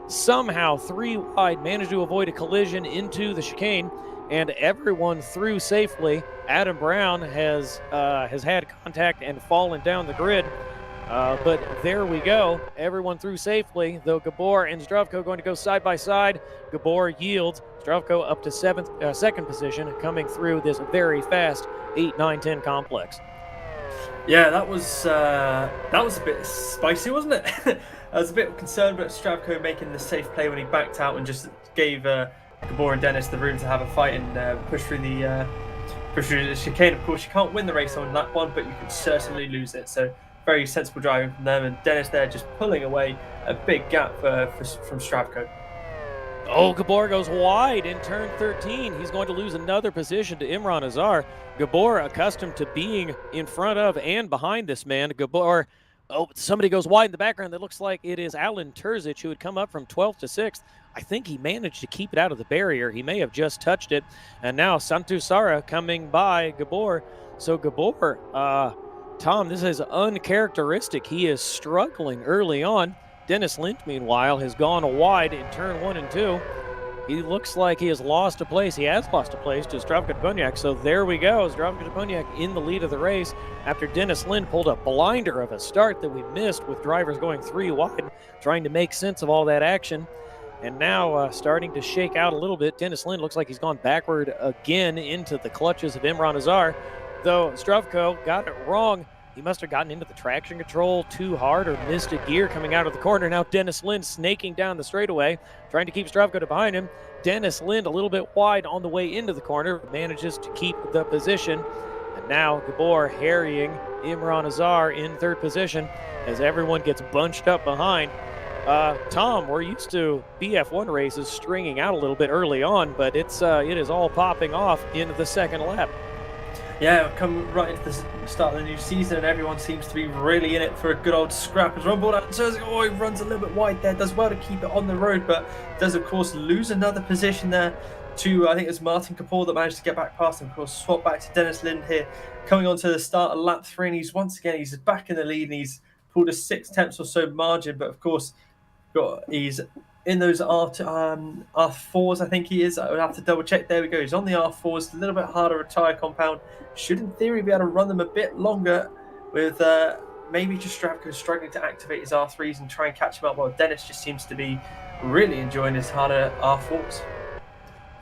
A: Somehow 3 wide managed to avoid a collision into the chicane, and everyone through safely. Adam Brown has had contact and fallen down the grid. But there we go. Everyone through safely, though Gabor and Stravko going to go side by side. Gabor yields. Stravko up to second position, coming through this very fast 8, 9, 10 complex.
B: Yeah, that was a bit spicy, wasn't it? I was a bit concerned about Stravko making the safe play when he backed out and just gave Gabor and Dennis the room to have a fight and push through the chicane. Of course, you can't win the race on that one, but you can certainly lose it. So very sensible driving from them, and Dennis there just pulling away a big gap from Stravko.
A: Oh, Gabor goes wide in turn 13. He's going to lose another position to Imran Azar. Gabor, accustomed to being in front of and behind this man. Gabor, somebody goes wide in the background. That looks like it is Alan Terzic, who had come up from 12th to 6th. I think he managed to keep it out of the barrier. He may have just touched it. And now Santu Sara coming by Gabor. So Gabor, Tom, this is uncharacteristic. He is struggling early on. Dennis Lind, meanwhile, has gone wide in turn 1 and 2. He looks like he has lost a place. He has lost a place to Stravko Deponiak. So there we go. Stravko Deponiak in the lead of the race after Dennis Lind pulled a blinder of a start that we missed with drivers going 3 wide, trying to make sense of all that action. And now starting to shake out a little bit. Dennis Lind looks like he's gone backward again into the clutches of Imran Azar. Though Stravko got it wrong. He must have gotten into the traction control too hard or missed a gear coming out of the corner. Now Dennis Lind snaking down the straightaway, trying to keep Stravko behind him. Dennis Lind a little bit wide on the way into the corner, manages to keep the position. And now Gabor harrying Imran Azar in third position as everyone gets bunched up behind. Tom, we're used to BF1 races stringing out a little bit early on, but it is all popping off into the second lap.
B: Yeah, come right into the start of the new season, and everyone seems to be really in it for a good old scrap. As Rumble out, he runs a little bit wide there, does well to keep it on the road, but does of course lose another position there to, I think it was Martin Kapoor that managed to get back past him. Of course, swap back to Dennis Lind here, coming on to the start of lap 3, and he's back in the lead, and he's pulled a 6/10 or so margin, but of course, he's in those R4s, I think he is. I would have to double check. There we go. He's on the R4s, a little bit harder a tyre compound. Should, in theory, be able to run them a bit longer with maybe just Stravko struggling to activate his R3s and try and catch him up, while Dennis just seems to be really enjoying his harder R4s.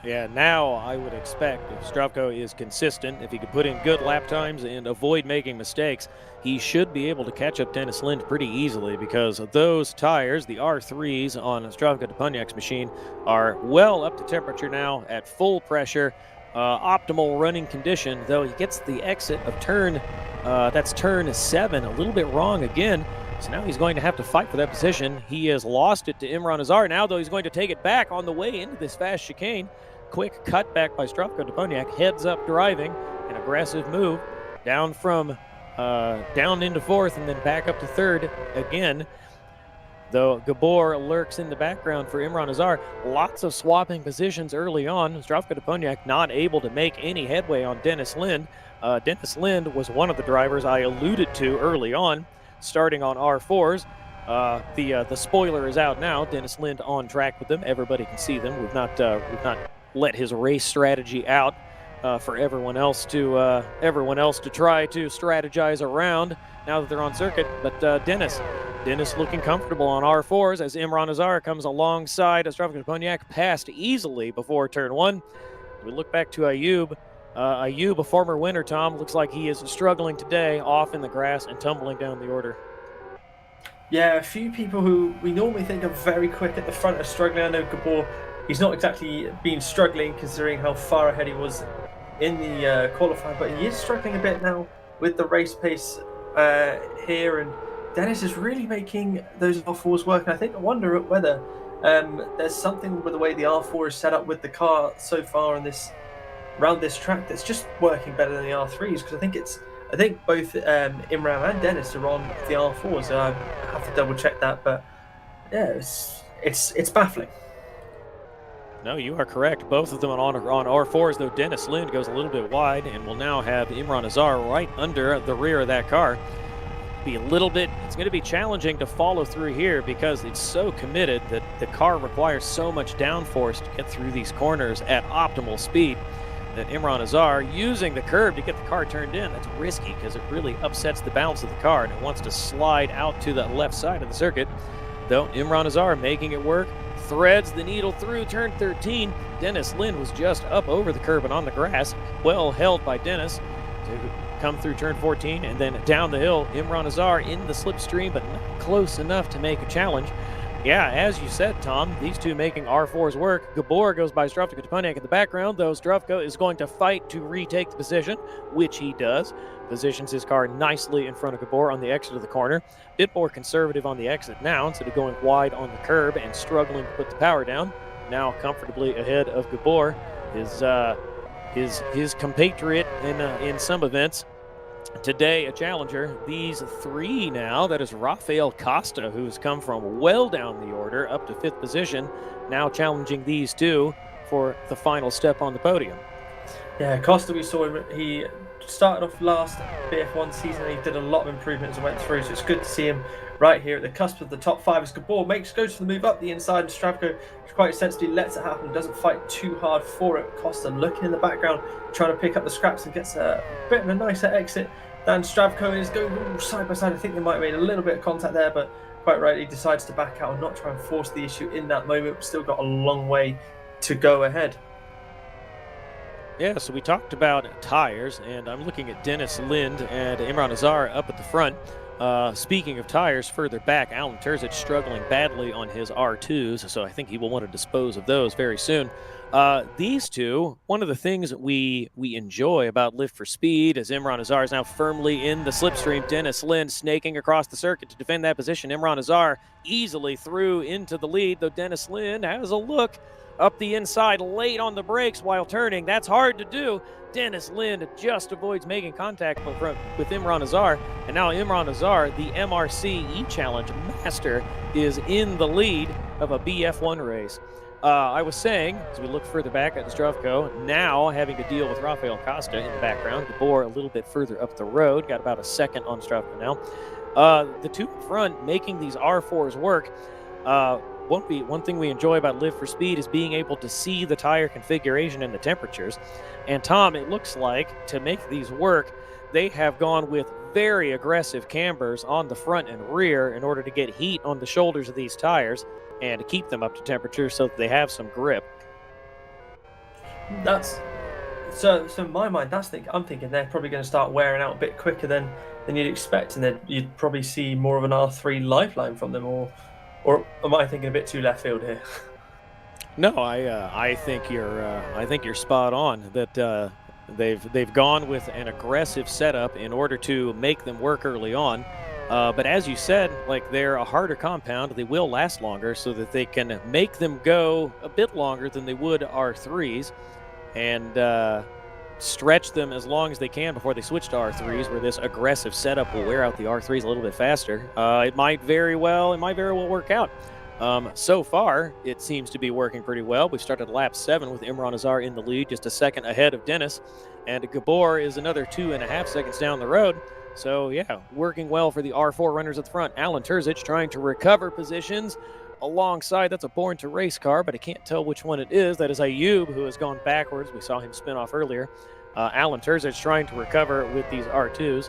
A: Yeah, now I would expect if Stravko is consistent, if he could put in good lap times and avoid making mistakes, he should be able to catch up Dennis Lind pretty easily, because those tires, the R3s on Stravko Duponiak's machine, are well up to temperature now at full pressure, optimal running condition, though he gets the exit of that's turn 7, a little bit wrong again. So now he's going to have to fight for that position. He has lost it to Imran Azar. Now, though, he's going to take it back on the way into this fast chicane. Quick cutback by Stravko Duponiak, heads up driving, an aggressive move down from down into 4th and then back up to 3rd again. Though Gabor lurks in the background for Imran Azar. Lots of swapping positions early on. Stravko Duponiak not able to make any headway on Dennis Lind. Dennis Lind was one of the drivers I alluded to early on, starting on R4s. The spoiler is out now. Dennis Lind on track with them. Everybody can see them. We've not let his race strategy out for everyone else to try to strategize around now that they're on circuit. But Dennis looking comfortable on R4s as Imran Azar comes alongside Stravko Duponiak, passed easily before turn 1. We look back to Ayub. Ayub, a former winner, Tom, looks like he is struggling today, off in the grass and tumbling down the order.
B: Yeah, a few people who we normally think are very quick at the front are struggling. I know Gabor, he's not exactly been struggling considering how far ahead he was in the qualifying, but he is struggling a bit now with the race pace here, and Dennis is really making those R4s work. And I wonder whether there's something with the way the R4 is set up with the car so far on around this track that's just working better than the R3s, because I think both Imran and Dennis are on the R4s. So I have to double check that, but yeah, it's baffling.
A: No, you are correct. Both of them on R4s, though Dennis Lind goes a little bit wide and will now have Imran Azar right under the rear of that car. It's going to be challenging to follow through here because it's so committed that the car requires so much downforce to get through these corners at optimal speed that Imran Azar, using the curb to get the car turned in, that's risky because it really upsets the balance of the car and it wants to slide out to the left side of the circuit. Though Imran Azar making it work, threads the needle through turn 13. Dennis Lind was just up over the curb and on the grass, well held by Dennis to come through turn 14 and then down the hill. Imran Azar in the slipstream, but not close enough to make a challenge. Yeah, as you said, Tom, these two making R4s work. Gabor goes by Stravko Duponiak in the background, though Stravko is going to fight to retake the position, which he does. Positions his car nicely in front of Gabor on the exit of the corner. Bit more conservative on the exit now, instead of going wide on the curb and struggling to put the power down. Now comfortably ahead of Gabor, his compatriot in some events. Today, a challenger. These three now, that is Rafael Costa, who's come from well down the order up to 5th position, now challenging these two for the final step on the podium.
B: Yeah, Costa, we saw him, he started off last BF1 season and he did a lot of improvements and went through, so it's good to see him right here at the cusp of the top 5 as Gabor goes for the move up the inside, and Stravko quite sensibly lets it happen, doesn't fight too hard for it. Costa looking in the background, trying to pick up the scraps and gets a bit of a nicer exit than Stravko is going side by side. I think they might have made a little bit of contact there, but quite right, he decides to back out and not try and force the issue in that moment. We've still got a long way to go ahead.
A: Yeah, so we talked about tires, and I'm looking at Dennis Lind and Imran Azar up at the front. Speaking of tires, further back, Alan Terzic struggling badly on his R2s, so I think he will want to dispose of those very soon. These two, one of the things that we enjoy about Lift for Speed is Imran Azar is now firmly in the slipstream. Dennis Lind snaking across the circuit to defend that position. Imran Azar easily through into the lead, though Dennis Lind has a look up the inside late on the brakes while turning. That's hard to do. Dennis Lind just avoids making contact with Imran Azar. And now Imran Azar, the MRC E-Challenge master, is in the lead of a BF1 race. I was saying, as we look further back at the Stravko, now having to deal with Rafael Costa in the background. Gabor a little bit further up the road, got about a second on Stravko now. The two in front making these R4s work. One thing we enjoy about Live for Speed is being able to see the tire configuration and the temperatures. And Tom, it looks like to make these work, they have gone with very aggressive cambers on the front and rear in order to get heat on the shoulders of these tires and to keep them up to temperature so that they have some grip.
B: That's so in my mind, I'm thinking they're probably going to start wearing out a bit quicker than you'd expect, and then you'd probably see more of an R3 lifeline from them, or am I thinking a bit too left field here?
A: No, I think you're spot on that they've gone with an aggressive setup in order to make them work early on. But as you said, like they're a harder compound, they will last longer so that they can make them go a bit longer than they would R3s and stretch them as long as they can before they switch to R3s, where this aggressive setup will wear out the R3s a little bit faster. It might very well work out. So far, it seems to be working pretty well. We started lap 7 with Imran Azar in the lead, just a second ahead of Dennis, and Gabor is another 2.5 seconds down the road. So yeah, working well for the R4 runners at the front. Alan Terzic trying to recover positions alongside. That's a Born to Race car, but I can't tell which one it is. That is Ayub, who has gone backwards. We saw him spin off earlier. Alan Terzic trying to recover with these R2s.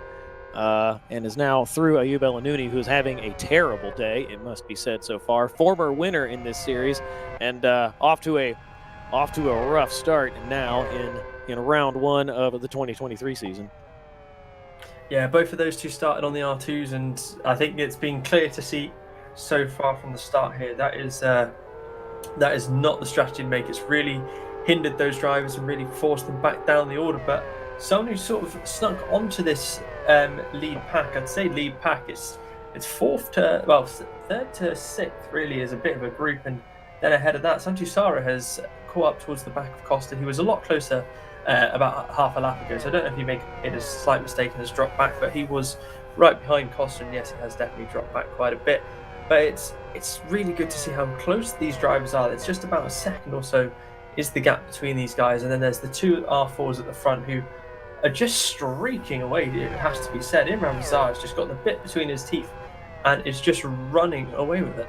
A: And is now through Ayub El-Anouni, who's having a terrible day, it must be said so far. Former winner in this series, and off to a rough start now in round 1 of the 2023 season.
B: Yeah, both of those two started on the R2s, and I think it's been clear to see so far from the start here that is not the strategy to make. It's really hindered those drivers and really forced them back down the order. But someone who sort of snuck onto this lead pack, I'd say lead pack, it's third to 6th really is a bit of a group, and then ahead of that, Santu Sara has caught up towards the back of Costa, who was a lot closer about half a lap ago. So I don't know if he made a slight mistake and has dropped back, but he was right behind Costa, and yes, he has definitely dropped back quite a bit. But it's really good to see how close these drivers are. It's just about a second or so is the gap between these guys, and then there's the two R4s at the front who are just streaking away, it has to be said. Imran Razar has just got the bit between his teeth and is just running away with it.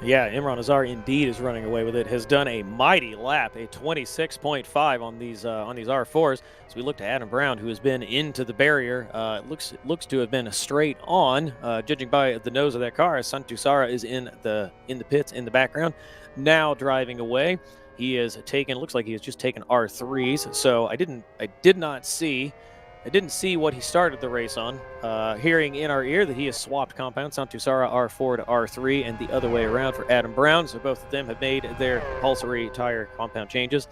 A: Yeah, Imran Azar indeed is running away with it. Has done a mighty lap, a 26.5 on these R4s. So we look to Adam Brown, who has been into the barrier. It looks to have been straight on, judging by the nose of that car. Santu Sara is in the pits in the background, now driving away. He has taken. Looks like he has just taken R3s. So I didn't see what he started the race on. Hearing in our ear that he has swapped compounds, Santu Sara R4 to R3, and the other way around for Adam Brown. So both of them have made their compulsory tire compound changes.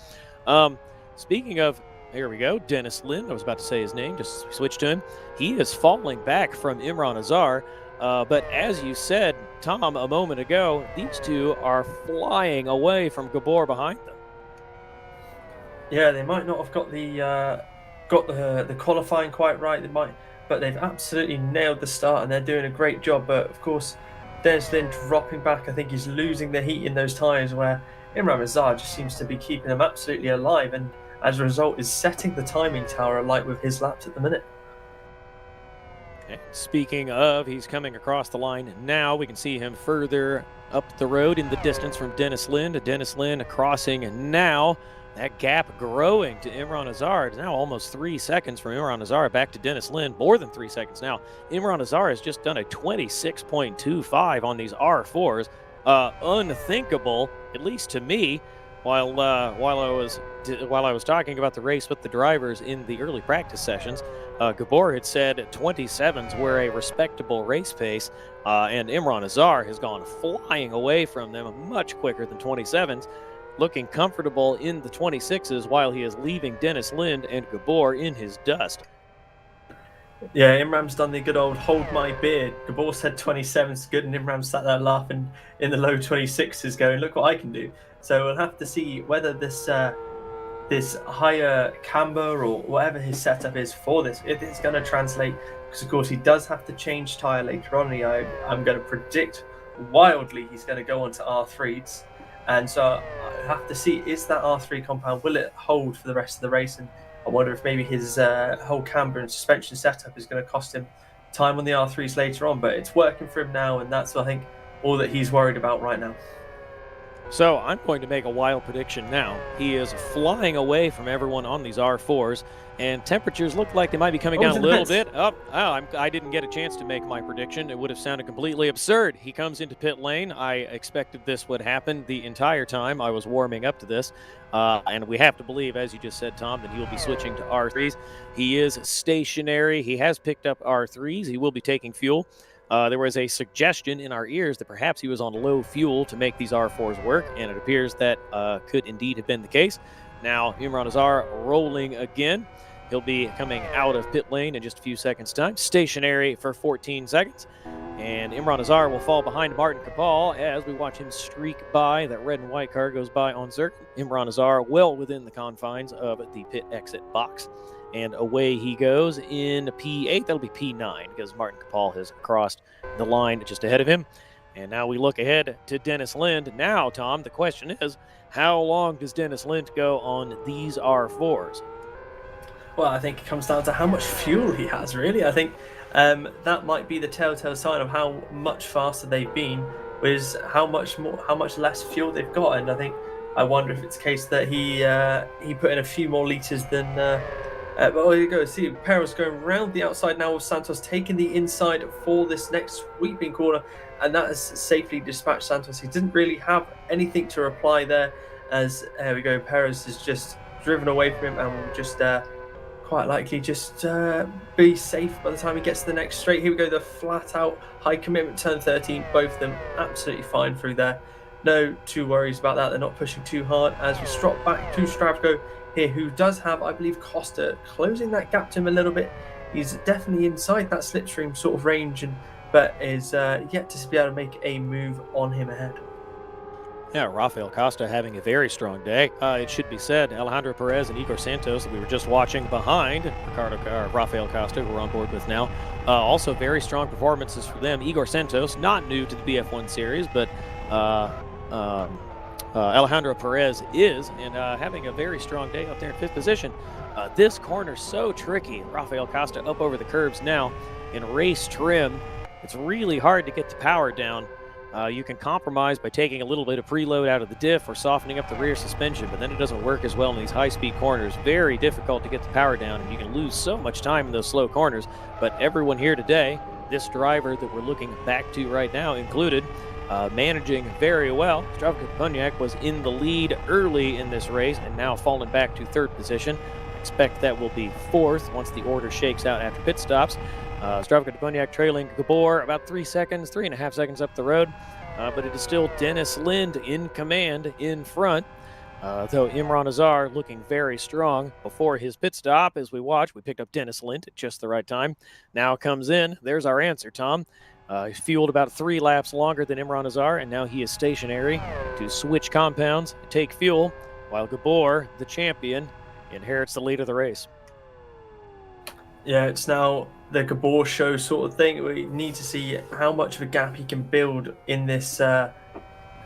A: Speaking of, here we go, Dennis Lind. I was about to say his name, just switch to him. He is falling back from Imran Azar. But as you said, Tom, a moment ago, these two are flying away from Gabor behind them.
B: Yeah, they might not have got the qualifying quite right. They might, but they've absolutely nailed the start, and they're doing a great job. But of course, Dennis Lind dropping back. I think he's losing the heat in those tyres, where Imran Azar just seems to be keeping them absolutely alive, and as a result is setting the timing tower alight with his laps at the minute.
A: Speaking of, he's coming across the line now. We can see him further up the road in the distance from Dennis Lind. Dennis Lind crossing now. That gap growing to Imran Azar. It's now almost 3 seconds from Imran Azar back to Dennis Lind. More than 3 seconds now. Imran Azar has just done a 26.25 on these R4s. Unthinkable, at least to me. While I was talking about the race with the drivers in the early practice sessions, Gabor had said 27s were a respectable race pace, and Imran Azar has gone flying away from them much quicker than 27s, looking comfortable in the 26s while he is leaving Dennis Lind and Gabor in his dust.
B: Yeah, Imran's done the good old hold my beer. Gabor said 27's good, and Imran sat there laughing in the low 26s going, look what I can do. So we'll have to see whether this higher camber or whatever his setup is for this, if it's going to translate, because of course he does have to change tyre later on. I'm going to predict wildly he's going to go on to R3s, And so I have to see, is that R3 compound, will it hold for the rest of the race? And I wonder if maybe his whole camber and suspension setup is going to cost him time on the R3s later on. But it's working for him now, and that's, I think, all that he's worried about right now.
A: So I'm going to make a wild prediction now. He is flying away from everyone on these R4s, and temperatures look like they might be coming down a little bit. I didn't get a chance to make my prediction. It would have sounded completely absurd. He comes into pit lane. I expected this would happen the entire time I was warming up to this. And we have to believe, as you just said, Tom, that he will be switching to R3s. He is stationary. He has picked up R3s. He will be taking fuel. There was a suggestion in our ears that perhaps he was on low fuel to make these R4s work, and it appears that could indeed have been the case. Now, Imran Azar rolling again. He'll be coming out of pit lane in just a few seconds' time, stationary for 14 seconds. And Imran Azar will fall behind Martin Kapal as we watch him streak by. That red and white car goes by on circuit. Imran Azar well within the confines of the pit exit box. And away he goes in P8. That'll be P9 because Martin Kapal has crossed the line just ahead of him. And now we look ahead to Dennis Lind. Now, Tom, the question is, how long does Dennis Lind go on these R4s?
B: Well, I think it comes down to how much fuel he has, really. I think that might be the telltale sign of how much faster they've been, is how much less fuel they've got. And I wonder if it's a case that he put in a few more liters than. Well, you go see Perez going around the outside now with Santos taking the inside for this next sweeping corner, and that has safely dispatched Santos. He didn't really have anything to reply there, as there we go. Perez is just driven away from him and will just quite likely just be safe by the time he gets to the next straight. Here we go, the flat out high commitment turn 13, both of them absolutely fine through there. No two worries about that. They're not pushing too hard as we strop back to Stravko here, who does have, I believe, Costa closing that gap to him a little bit. He's definitely inside that slipstream sort of range, but is yet to be able to make a move on him ahead.
A: Yeah, Rafael Costa having a very strong day. It should be said, Alejandro Perez and Igor Santos, that we were just watching behind Rafael Costa, who we're on board with now. Also very strong performances for them. Igor Santos, not new to the BF1 series, but Alejandro Perez is, and having a very strong day up there in 5th position. This corner so tricky. Rafael Costa up over the curbs now in race trim. It's really hard to get the power down. You can compromise by taking a little bit of preload out of the diff or softening up the rear suspension, but then it doesn't work as well in these high-speed corners. Very difficult to get the power down, and you can lose so much time in those slow corners. But everyone here today, this driver that we're looking back to right now included, managing very well. Zdravko Punyak was in the lead early in this race and now fallen back to 3rd position. Expect that will be 4th once the order shakes out after pit stops. Zdravko Punyak trailing Gabor about 3.5 seconds up the road. But it is still Dennis Lind in command in front. Though Imran Azar looking very strong before his pit stop. As we watch, we picked up Dennis Lind at just the right time. Now comes in. There's our answer, Tom. He's fueled about 3 laps longer than Imran Azar, and now he is stationary to switch compounds, take fuel, while Gabor, the champion, inherits the lead of the race.
B: Yeah, it's now the Gabor show sort of thing. We need to see how much of a gap he can build in this,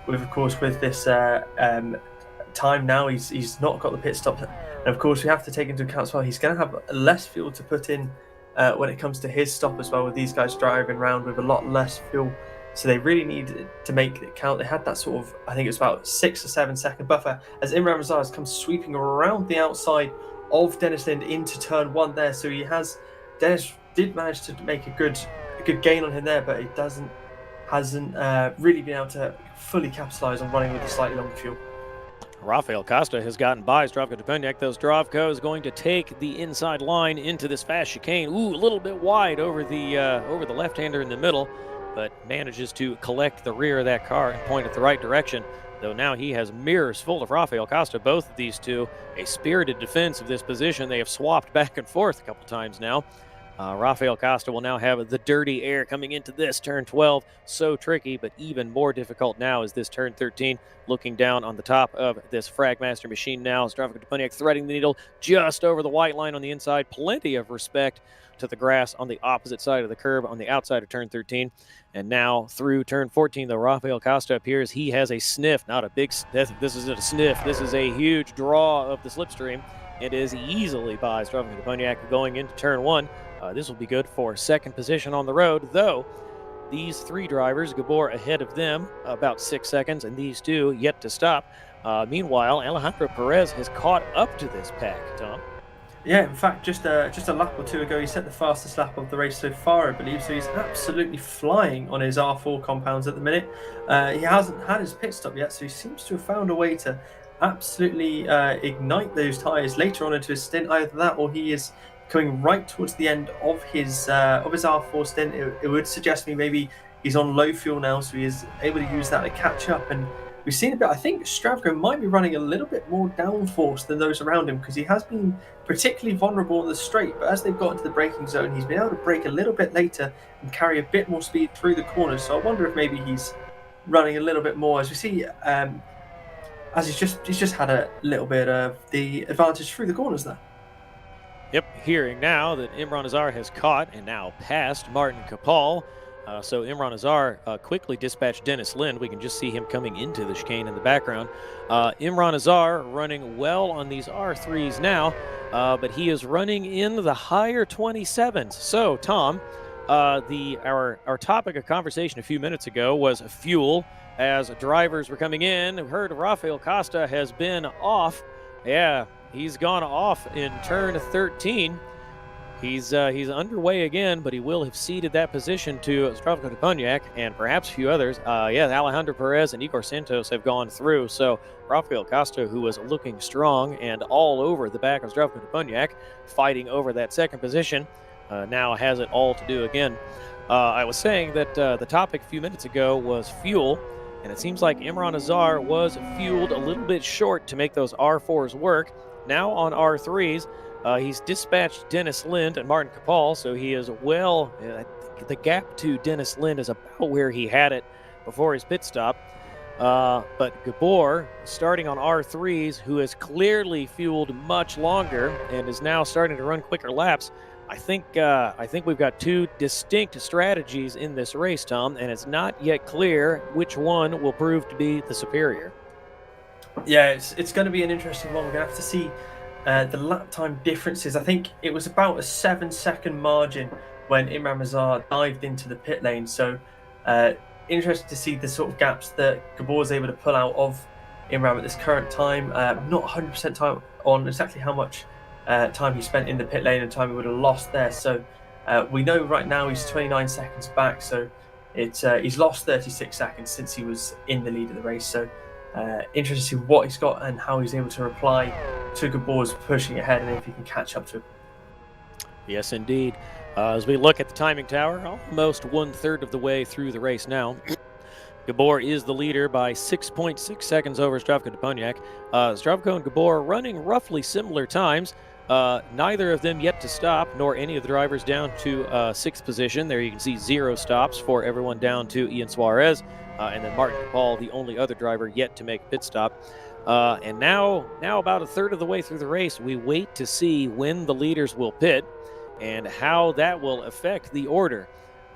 B: with this time now. He's not got the pit stop. And of course, we have to take into account as well, he's going to have less fuel to put in when it comes to his stop as well, with these guys driving around with a lot less fuel. So they really need to make it count. They had that sort of, I think it was about 6 or 7 second buffer as Imran Azar has come sweeping around the outside of Dennis Lind into turn 1 there. So Dennis did manage to make a good gain on him there, but it hasn't really been able to fully capitalize on running with a slightly longer fuel.
A: Rafael Costa has gotten by Zdravko Punyak, though Zdravko is going to take the inside line into this fast chicane. Ooh, a little bit wide over the left-hander in the middle, but manages to collect the rear of that car and point it the right direction. Though now he has mirrors full of Rafael Costa. Both of these two, a spirited defense of this position. They have swapped back and forth a couple times now. Rafael Costa will now have the dirty air coming into this turn 12. So tricky, but even more difficult now is this turn 13. Looking down on the top of this Fragmaster machine now. Zdravko Duponiak threading the needle just over the white line on the inside. Plenty of respect to the grass on the opposite side of the curb on the outside of turn 13. And now through turn 14, though, Rafael Costa appears he has a sniff, not a big sniff. This isn't a sniff. This is a huge draw of the slipstream. It is easily by Zdravko Duponiak going into turn 1. This will be good for second position on the road, though these three drivers, Gabor ahead of them about 6 seconds, and these two yet to stop. Meanwhile, Alejandro Perez has caught up to this pack, Tom.
B: Yeah, in fact, just a lap or two ago, he set the fastest lap of the race so far, I believe. So he's absolutely flying on his R4 compounds at the minute. He hasn't had his pit stop yet, so he seems to have found a way to absolutely ignite those tyres later on into his stint. Either that, or he is coming right towards the end of his R4 stint. It would suggest me maybe he's on low fuel now, so he is able to use that to catch up. And we've seen a bit. I think Zdravko might be running a little bit more downforce than those around him, because he has been particularly vulnerable on the straight. But as they've got into the braking zone, he's been able to brake a little bit later and carry a bit more speed through the corners. So I wonder if maybe he's running a little bit more, as we see, as he's just had a little bit of the advantage through the corners there.
A: Yep, hearing now that Imran Azar has caught and now passed Martin Kapal. So Imran Azar quickly dispatched Dennis Lind. We can just see him coming into the chicane in the background. Imran Azar running well on these R3s now, but he is running in the higher 27s. So, Tom, our topic of conversation a few minutes ago was fuel as drivers were coming in. We heard Rafael Costa has been off. Yeah, he's gone off in turn 13. He's underway again, but he will have ceded that position to Zdravko Duponiak and perhaps a few others. Alejandro Perez and Igor Santos have gone through. So Rafael Costa, who was looking strong and all over the back of Zdravko Duponiak, fighting over that second position, now has it all to do again. I was saying that the topic a few minutes ago was fuel, and it seems like Imran Azar was fueled a little bit short to make those R4s work. Now on R3s, he's dispatched Dennis Lind and Martin Kapal, so he is well. The gap to Dennis Lind is about where he had it before his pit stop. But Gabor, starting on R3s, who has clearly fueled much longer and is now starting to run quicker laps. I think we've got two distinct strategies in this race, Tom, and it's not yet clear which one will prove to be the superior.
B: Yeah, it's going to be an interesting one. We're going to have to see the lap time differences. I think it was about a 7-second margin when Imran Azar dived into the pit lane. So interested to see the sort of gaps that Gabor is able to pull out of Imran at this current time. Not 100% time on exactly how much time he spent in the pit lane and time he would have lost there. So we know right now he's 29 seconds back. So he's lost 36 seconds since he was in the lead of the race. So interested to see what he's got and how he's able to reply to Gabor's pushing ahead and if he can catch up to him.
A: Yes, indeed. As we look at the timing tower, almost 1/3 of the way through the race now. Gabor is the leader by 6.6 seconds over Zdravko Duponiak. Zdravko and Gabor running roughly similar times. Neither of them yet to stop, nor any of the drivers down to sixth position. There you can see 0 stops for everyone down to Ian Suarez. And then Martin Kapal, the only other driver yet to make a pit stop. And now about 1/3 of the way through the race, we wait to see when the leaders will pit and how that will affect the order.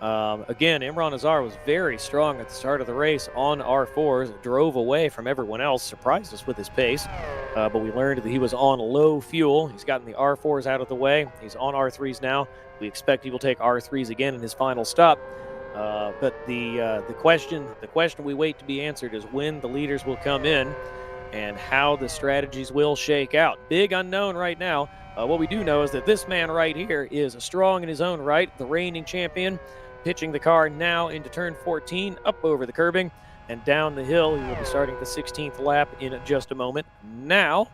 A: Again, Imran Azar was very strong at the start of the race on R4s, drove away from everyone else, surprised us with his pace. But we learned that he was on low fuel. He's gotten the R4s out of the way. He's on R3s now. We expect he will take R3s again in his final stop. But the question we wait to be answered is when the leaders will come in and how the strategies will shake out. Big unknown right now. What we do know is that this man right here is strong in his own right, the reigning champion, pitching the car now into turn 14, up over the curbing and down the hill. He will be starting the 16th lap in just a moment. Now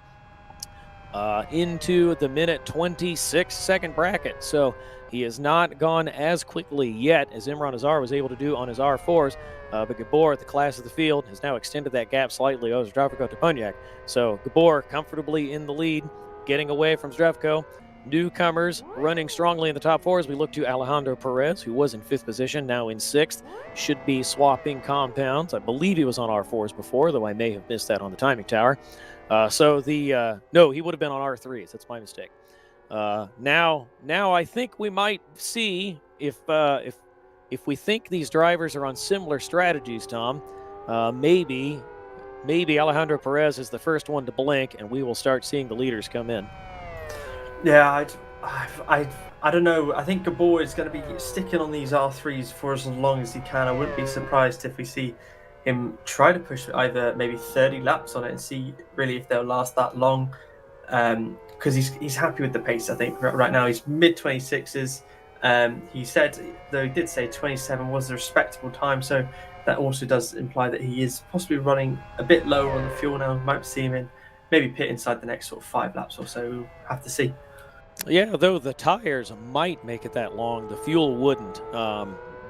A: into the minute 26-second bracket. So he has not gone as quickly yet as Imran Azar was able to do on his R4s. But Gabor, at the class of the field, has now extended that gap slightly over Zdravko Duponiak. So Gabor comfortably in the lead, getting away from Zdravko. newcomers running strongly in the top four as we look to Alejandro Perez, who was in 5th position, now in 6th. Should be swapping compounds. I believe he was on R4s before, though I may have missed that on the timing tower. No, he would have been on R3s. That's my mistake. Now I think we might see if we think these drivers are on similar strategies, Tom, maybe Alejandro Perez is the first one to blink, and we will start seeing the leaders come in.
B: Yeah, I don't know. I think Gabor is going to be sticking on these R3s for as long as he can. I wouldn't be surprised if we see him try to push either maybe 30 laps on it and see really if they'll last that long. Because he's happy with the pace. I think right now he's mid 26s. He said, though he did say 27 was a respectable time, so that also does imply that he is possibly running a bit lower on the fuel now. Might see him in maybe pit inside the next sort of 5 laps or so. We'll have to see.
A: Yeah, though the tires might make it that long, the fuel wouldn't.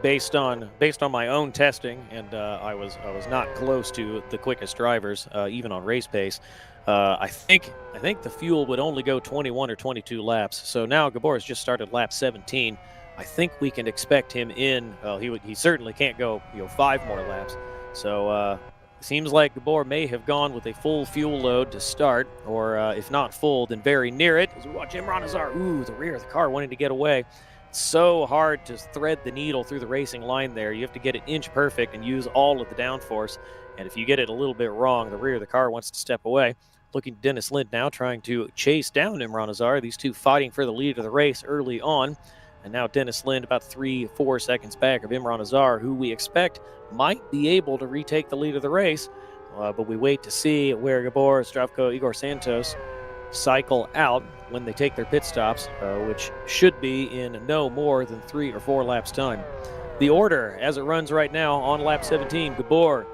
A: Based on my own testing, and I was not close to the quickest drivers, even on race pace. I think the fuel would only go 21 or 22 laps. So now Gabor has just started lap 17. I think we can expect him in. Well, he certainly can't go 5 more laps. So seems like Gabor may have gone with a full fuel load to start, or if not full, then very near it. As we watch Imran Azar, the rear of the car wanting to get away. It's so hard to thread the needle through the racing line there. You have to get it inch perfect and use all of the downforce. And if you get it a little bit wrong, the rear of the car wants to step away. Looking at Dennis Lind now, trying to chase down Imran Azar. These two fighting for the lead of the race early on. And now Dennis Lind about 3-4 seconds back of Imran Azar, who we expect might be able to retake the lead of the race. But we wait to see where Gabor, Zdravko, Igor Santos cycle out when they take their pit stops, which should be in no more than 3 or 4 laps time. The order as it runs right now on lap 17, Gabor,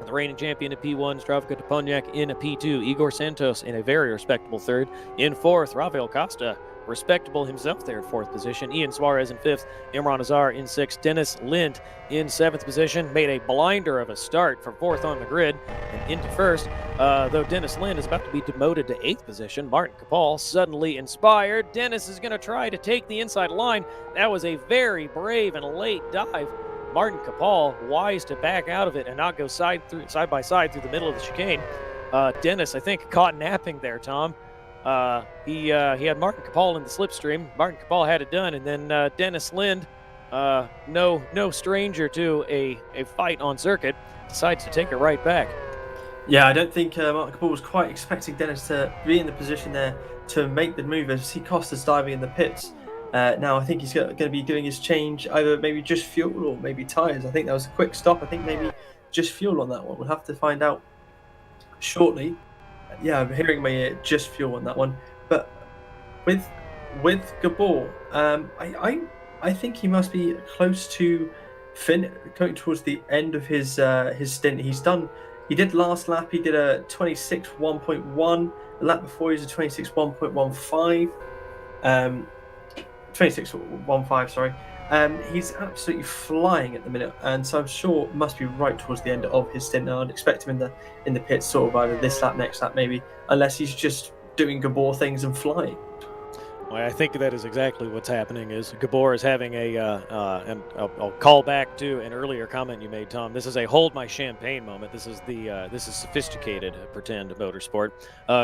A: the reigning champion in P1, Zdravko Toponiak in a P2, Igor Santos in a very respectable 3rd. In 4th, Rafael Costa, respectable himself there at 4th position. Ian Suarez in 5th, Imran Azar in 6th. Dennis Lind in 7th position, made a blinder of a start from 4th on the grid and into 1st. Though Dennis Lind is about to be demoted to 8th position, Martin Capal suddenly inspired. Dennis is going to try to take the inside line. That was a very brave and late dive. Martin Capal wise to back out of it and not go side by side through the middle of the chicane. Dennis, I think, caught napping there, Tom. He had Martin Capal in the slipstream. Martin Capal had it done, and then Dennis Lind, no stranger to a fight on circuit, decides to take it right back.
B: Yeah, I don't think Martin Capal was quite expecting Dennis to be in the position there to make the move as he Costa's diving in the pits. Now I think he's going to be doing his change, either maybe just fuel or maybe tyres. I think that was a quick stop. I think maybe just fuel on that one. We'll have to find out shortly. Yeah, I'm hearing my ear, just fuel on that one. But with Gabor, I think he must be close to going towards the end of his stint. He did last lap. He did a 26.1.1. The lap before he was a 26.1.15. 26.15, sorry. He's absolutely flying at the minute, and so I'm sure must be right towards the end of his stint now. I'd expect him in the pits sort of either this lap, next lap maybe, unless he's just doing Gabor things and flying.
A: Well, I think that is exactly what's happening. Is Gabor is having and I'll call back to an earlier comment you made, Tom. This is a hold my champagne moment. This is sophisticated pretend motorsport.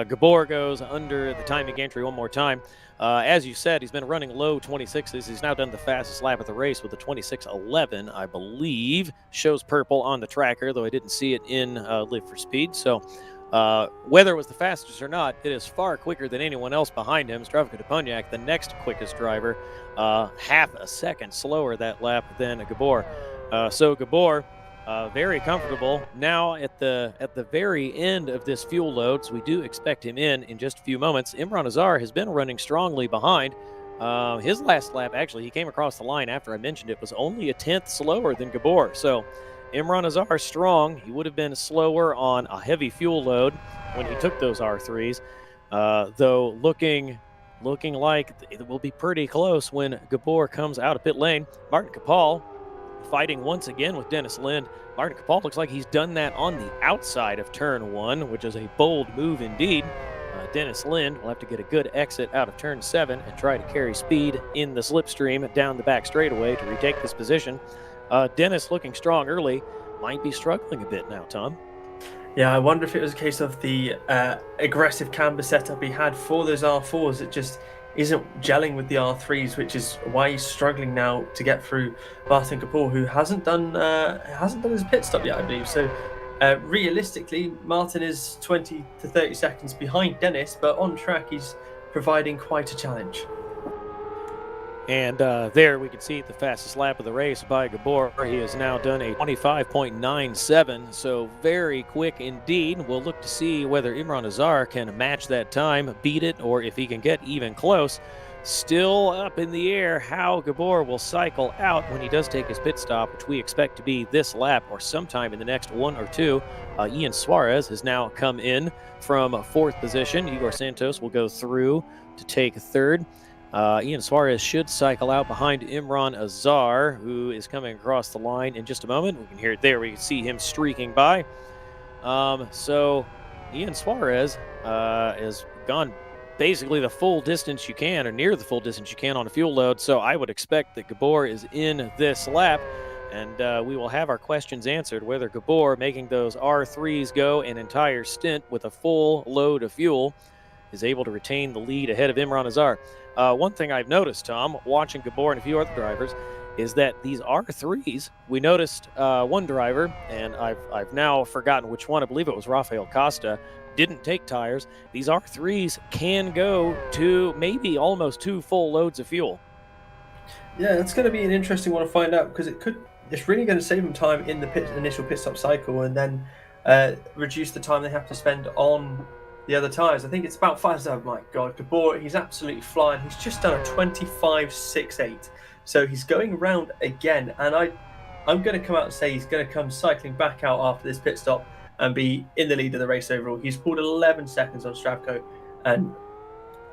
A: Gabor goes under the timing gantry one more time. As you said, he's been running low 26s. He's now done the fastest lap of the race with a 26.11, I believe. Shows purple on the tracker, though I didn't see it in Live for Speed. So whether it was the fastest or not, it is far quicker than anyone else behind him. Zdravko Toponiak, the next quickest driver, half a second slower that lap than Gabor. So Gabor, very comfortable now at the very end of this fuel load. So we do expect him in just a few moments. Imran Azar has been running strongly behind. His last lap, actually, he came across the line after I mentioned it, was only a 10th slower than Gabor. So Imran Azar strong. He would have been slower on a heavy fuel load when he took those R3s, though looking like it will be pretty close when Gabor comes out of pit lane. Martin Capal fighting once again with Dennis Lind. Martin Capal looks like he's done that on the outside of turn 1, which is a bold move indeed. Dennis Lind will have to get a good exit out of turn 7 and try to carry speed in the slipstream down the back straightaway to retake this position. Dennis looking strong early, might be struggling a bit now, Tom.
B: Yeah, I wonder if it was a case of the aggressive camber setup he had for those R4s. It just isn't gelling with the R3s, which is why he's struggling now to get through Martin Kapoor, who hasn't done his pit stop yet, I believe. So realistically, Martin is 20 to 30 seconds behind Dennis, but on track he's providing quite a challenge.
A: And there we can see the fastest lap of the race by Gabor. He has now done a 25.97, so very quick indeed. We'll look to see whether Imran Azar can match that time, beat it, or if he can get even close. Still up in the air how Gabor will cycle out when he does take his pit stop, which we expect to be this lap or sometime in the next one or two. Ian Suarez has now come in from fourth position. Igor Santos will go through to take third. Ian Suarez should cycle out behind Imran Azar, who is coming across the line in just a moment. We can hear it there. We can see him streaking by. So Ian Suarez has gone basically the full distance you can, or near the full distance you can on a fuel load. So I would expect that Gabor is in this lap, and we will have our questions answered whether Gabor, making those R3s go an entire stint with a full load of fuel, is able to retain the lead ahead of Imran Azar. One thing I've noticed, Tom, watching Gabor and a few other drivers, is that these R3s, we noticed one driver, and I've now forgotten which one, I believe it was Rafael Costa, didn't take tires. These R3s can go to maybe almost 2 full loads of fuel.
B: Yeah, it's going to be an interesting one to find out, because it's really going to save them time in the initial pit stop cycle, and then reduce the time they have to spend on the other tires. I think it's about 5. Oh my God, Gabor, he's absolutely flying. He's just done a 25.68, so he's going around again. And I'm going to come out and say he's going to come cycling back out after this pit stop and be in the lead of the race overall. He's pulled 11 seconds on Stravko, and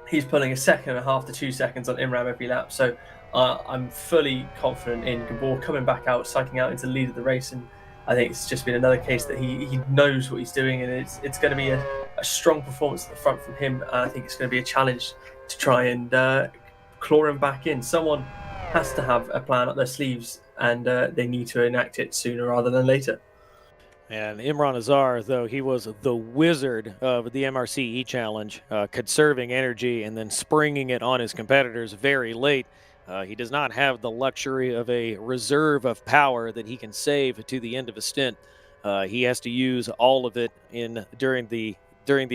B: he's pulling 1.5 to 2 seconds on Imram every lap. So I'm fully confident in Gabor coming back out, cycling out into the lead of the race. And I think it's just been another case that he knows what he's doing, and it's going to be a strong performance at the front from him. And I think it's going to be a challenge to try and claw him back in. Someone has to have a plan up their sleeves, and they need to enact it sooner rather than later.
A: And Imran Azar, though, he was the wizard of the MRCE challenge, conserving energy and then springing it on his competitors very late. He does not have the luxury of a reserve of power that he can save to the end of a stint. He has to use all of it during the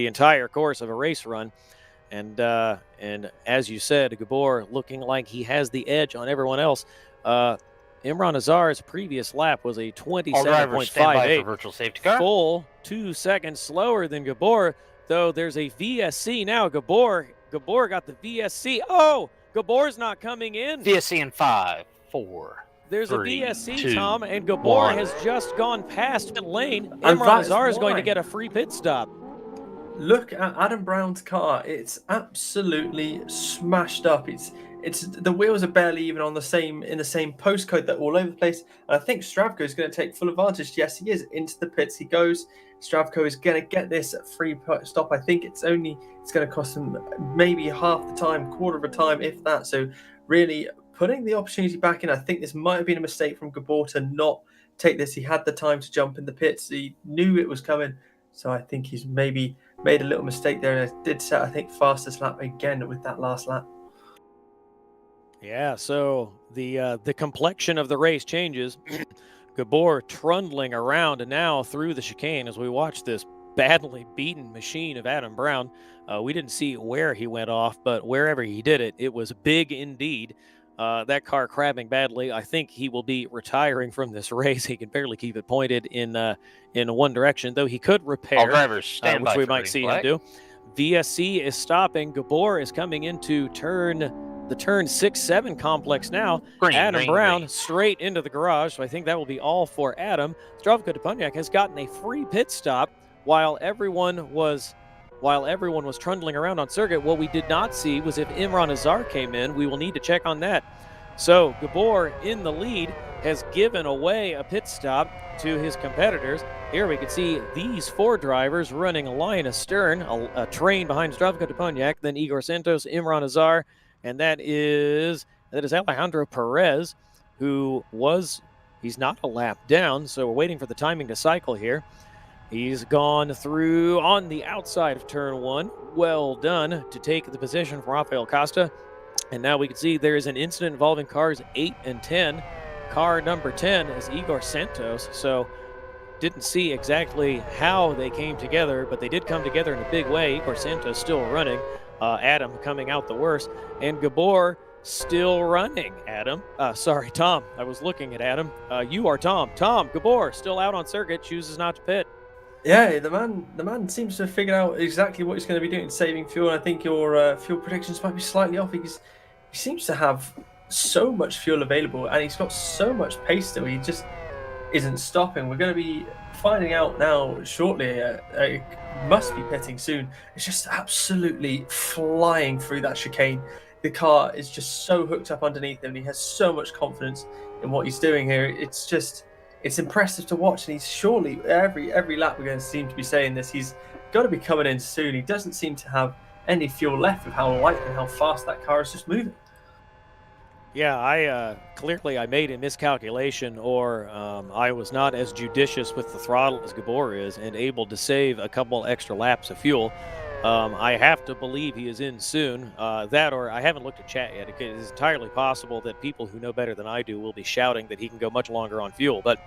A: entire course of a race run. And as you said, Gabor looking like he has the edge on everyone else. Imran Azar's previous lap was a 27.58,
C: virtual safety car.
A: Full 2 seconds slower than Gabor, though there's a VSC now. Gabor got the VSC. Oh, Gabor's not coming in.
C: VSC in 5, 4.
A: There's
C: 3,
A: a VSC,
C: 2,
A: Tom, and Gabor
C: 1.
A: has just gone past pit lane.
B: And
A: Imran Azar is going to get a free pit stop.
B: Look at Adam Brown's car. It's absolutely smashed up. It's the wheels are barely even in the same postcode. They're all over the place. And I think Stravko is going to take full advantage. Yes, he is. Into the pits he goes. Stravko is going to get this free stop. I think it's going to cost him maybe half the time, quarter of a time, if that. So really putting the opportunity back in. I think this might have been a mistake from Gabor to not take this. He had the time to jump in the pits. He knew it was coming. So I think he's maybe made a little mistake there. And I did set, I think, fastest lap again with that last lap.
A: Yeah, so the complexion of the race changes. Gabor trundling around and now through the chicane as we watch this badly beaten machine of Adam Brown. We didn't see where he went off, but wherever he did it, it was big indeed. That car crabbing badly. I think he will be retiring from this race. He can barely keep it pointed in one direction, though he could repair.
C: All drivers stand
A: which
C: by
A: we
C: for
A: might see
C: green
A: him do. VSC is stopping. Gabor is coming into the turn 6-7 complex now. Adam Brown straight into the garage. So I think that will be all for Adam. Zdravko Deponiak has gotten a free pit stop while everyone was trundling around on circuit. What we did not see was if Imran Azar came in. We will need to check on that. So Gabor in the lead. has given away a pit stop to his competitors. Here we can see these 4 drivers running a line astern, a train behind Zdravko Deponiak, then Igor Santos, Imran Azar, and that is Alejandro Perez, he's not a lap down, so we're waiting for the timing to cycle here. He's gone through on the outside of turn 1. Well done to take the position from Rafael Costa. And now we can see there is an incident involving cars 8 and 10. Car number 10 is Igor Santos. So didn't see exactly how they came together, but they did come together in a big way. Igor Santos still running. Adam coming out the worst. And Gabor still running, Tom. I was looking at Adam. You are Tom. Tom, Gabor, still out on circuit, chooses not to pit.
B: Yeah, the man seems to have figured out exactly what he's going to be doing, saving fuel. And I think your fuel predictions might be slightly off because he seems to have so much fuel available and he's got so much pace still. He just isn't stopping. We're going to be finding out now shortly. Must be pitting soon. It's just absolutely flying through that chicane. The car is just so hooked up underneath him and he has so much confidence in what he's doing here. It's impressive to watch, and he's surely every lap we're going to seem to be saying this. He's got to be coming in soon. He doesn't seem to have any fuel left with how light and how fast that car is just moving.
A: Yeah, I made a miscalculation, or I was not as judicious with the throttle as Gabor is, and able to save a couple extra laps of fuel. I have to believe he is in soon. That, or I haven't looked at chat yet. It is entirely possible that people who know better than I do will be shouting that he can go much longer on fuel. But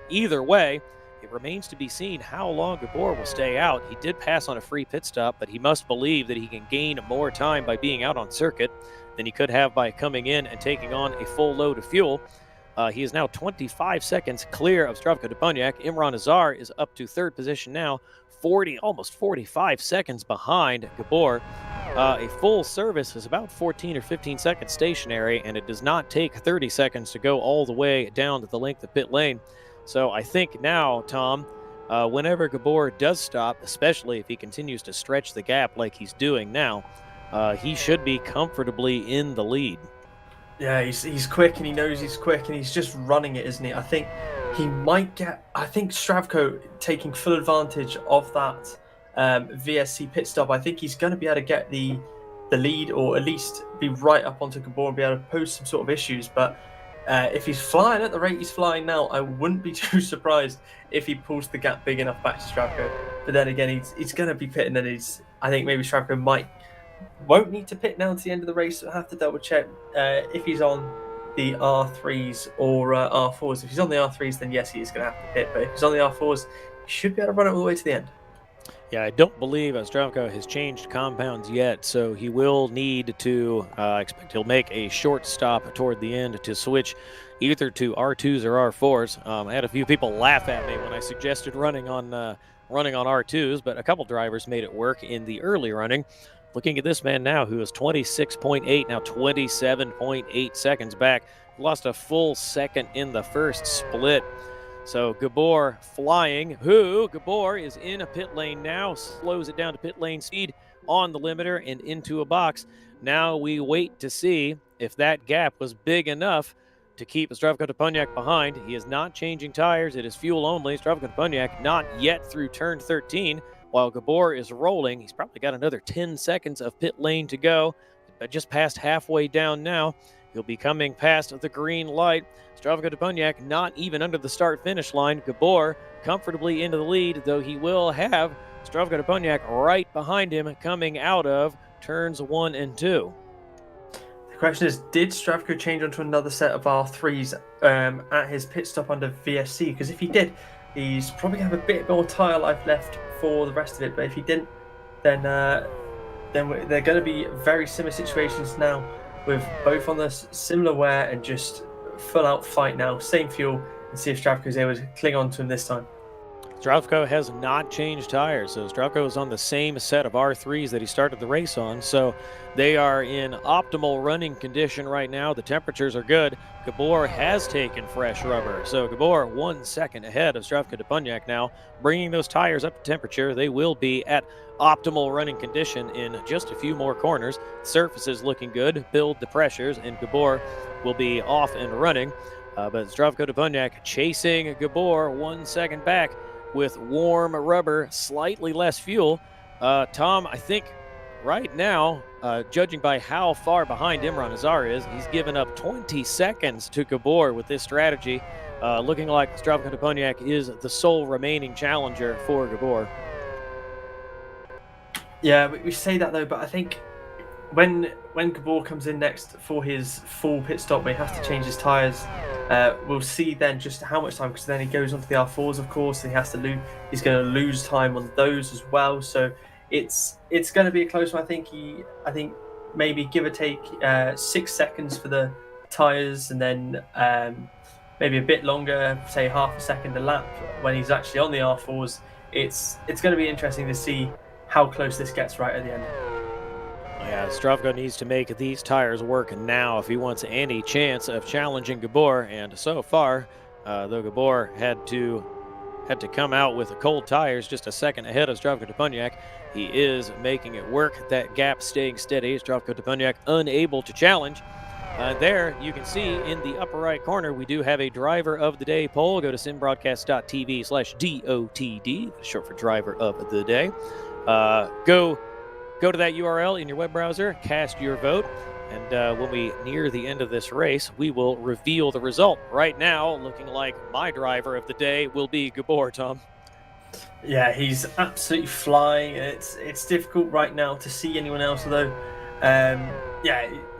A: either way, it remains to be seen how long Gabor will stay out. He did pass on a free pit stop, but he must believe that he can gain more time by being out on circuit than he could have by coming in and taking on a full load of fuel. He is now 25 seconds clear of Zdravko Deponiak. Imran Azar is up to 3rd position now, almost 45 seconds behind Gabor. A full service is about 14 or 15 seconds stationary, and it does not take 30 seconds to go all the way down to the length of pit lane. So I think now, Tom, whenever Gabor does stop, especially if he continues to stretch the gap like he's doing now, he should be comfortably in the lead.
B: Yeah, he's quick, and he knows he's quick, and he's just running it, isn't he? I think he might get. I think Zdravko taking full advantage of that VSC pit stop. I think he's going to be able to get the lead, or at least be right up onto Gabor and be able to pose some sort of issues. But if he's flying at the rate he's flying now, I wouldn't be too surprised if he pulls the gap big enough back to Zdravko. But then again, he's going to be pitting, and I think maybe Zdravko won't need to pit now to the end of the race. I'll have to double check if he's on the R3s or R4s. If he's on the R3s, then yes, he is going to have to pit. But if he's on the R4s, he should be able to run it all the way to the end.
A: Yeah, I don't believe Zdravko has changed compounds yet, so he will need to expect he'll make a short stop toward the end to switch either to R2s or R4s. I had a few people laugh at me when I suggested running on R2s, but a couple drivers made it work in the early running. Looking at this man now, who is 26.8, now 27.8 seconds back. Lost a full second in the first split. So Gabor flying. Gabor is in a pit lane now, slows it down to pit lane speed on the limiter and into a box. Now we wait to see if that gap was big enough to keep Zdravko Deponiak behind. He is not changing tires. It is fuel only. Zdravko Deponiak not yet through turn 13. While Gabor is rolling, he's probably got another 10 seconds of pit lane to go. Just past halfway down now. He'll be coming past the green light. Zdravko Deponiak not even under the start-finish line. Gabor comfortably into the lead, though he will have Zdravko Deponiak right behind him coming out of turns 1 and 2.
B: The question is, did Zdravko change onto another set of R3s at his pit stop under VSC? Because if he did, he's probably going to have a bit more tyre life left for the rest of it. But if he didn't, then they're going to be very similar situations now, with both on the similar wear and just full out fight now. Same fuel, and see if Zdravko is able to cling on to him this time.
A: Zdravko has not changed tires, so Zdravko is on the same set of R3s that he started the race on, so they are in optimal running condition right now. The temperatures are good. Gabor has taken fresh rubber, so Gabor 1 second ahead of Zdravko Deponiak now, bringing those tires up to temperature. They will be at optimal running condition in just a few more corners. The surface is looking good. Build the pressures, and Gabor will be off and running. But Zdravko Dubonyak chasing Gabor 1 second back with warm rubber, slightly less fuel. Tom, I think right now, judging by how far behind Imran Azar is, he's given up 20 seconds to Gabor with this strategy. Looking like Zdravko Dubonyak is the sole remaining challenger for Gabor.
B: Yeah, we say that though, but I think when Gabor comes in next for his full pit stop, where he has to change his tyres, we'll see then just how much time, because then he goes onto the R4s, of course, and he's going to lose time on those as well. So it's going to be a close one. I think maybe give or take 6 seconds for the tyres, and then maybe a bit longer, say half a second a lap when he's actually on the R4s. It's going to be interesting to see how close this gets right at the end.
A: Yeah, Zdravko needs to make these tires work now if he wants any chance of challenging Gabor. And so far, though Gabor had to come out with cold tires just a second ahead of Zdravko Dubonyak, he is making it work. That gap staying steady. Zdravko Dubonyak unable to challenge. There you can see in the upper right corner, we do have a driver of the day poll. Go to simbroadcast.tv/DOTD, short for driver of the day. Go to that URL in your web browser, cast your vote, and when we near the end of this race, we will reveal the result. Right now, looking like my driver of the day will be Gabor, Tom.
B: Yeah, he's absolutely flying. It's difficult right now to see anyone else, although,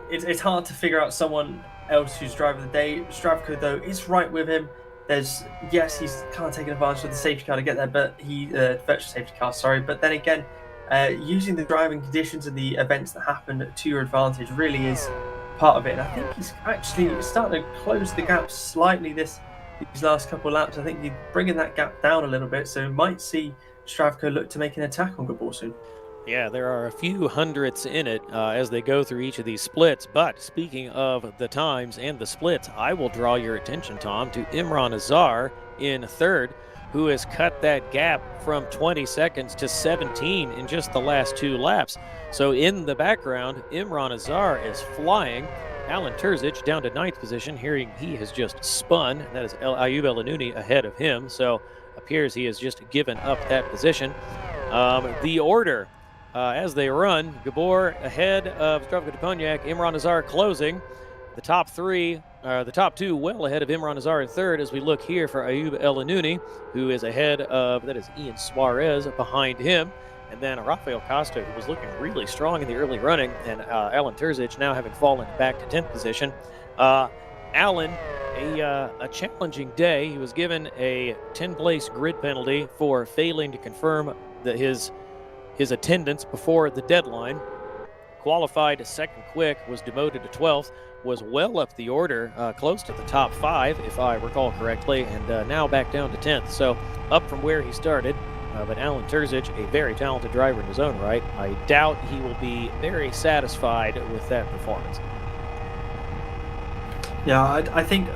B: it's hard to figure out someone else who's driver of the day. Zdravko, though, is right with him. He's kind of taking advantage of the safety car to get there, but virtual safety car, sorry. But then again, using the driving conditions and the events that happen to your advantage really is part of it. And I think he's actually starting to close the gap slightly these last couple of laps. I think he's bringing that gap down a little bit, so we might see Zdravko look to make an attack on Gabor soon.
A: Yeah, there are a few hundredths in it as they go through each of these splits. But speaking of the times and the splits, I will draw your attention, Tom, to Imran Azar in third, who has cut that gap from 20 seconds to 17 in just the last 2 laps. So in the background, Imran Azar is flying. Alan Terzic down to 9th position. Hearing he has just spun. That is Ayub El-Anouni ahead of him. So appears he has just given up that position. The order as they run, Gabor ahead of Zdravko Dubonyak, Imran Azar closing. The top 2 well ahead of Imran Azar in third as we look here for Ayub El-Anouni, who is ahead of, that is Ian Suarez behind him. And then Rafael Costa, who was looking really strong in the early running, and Alan Terzic now having fallen back to 10th position. Alan, a challenging day. He was given a 10-place grid penalty for failing to confirm his attendance before the deadline. Qualified second quick, was demoted to 12th, was well up the order, close to the top 5, if I recall correctly, and now back down to 10th. So up from where he started. But Alan Terzic, a very talented driver in his own right, I doubt he will be very satisfied with that performance.
B: Yeah, I think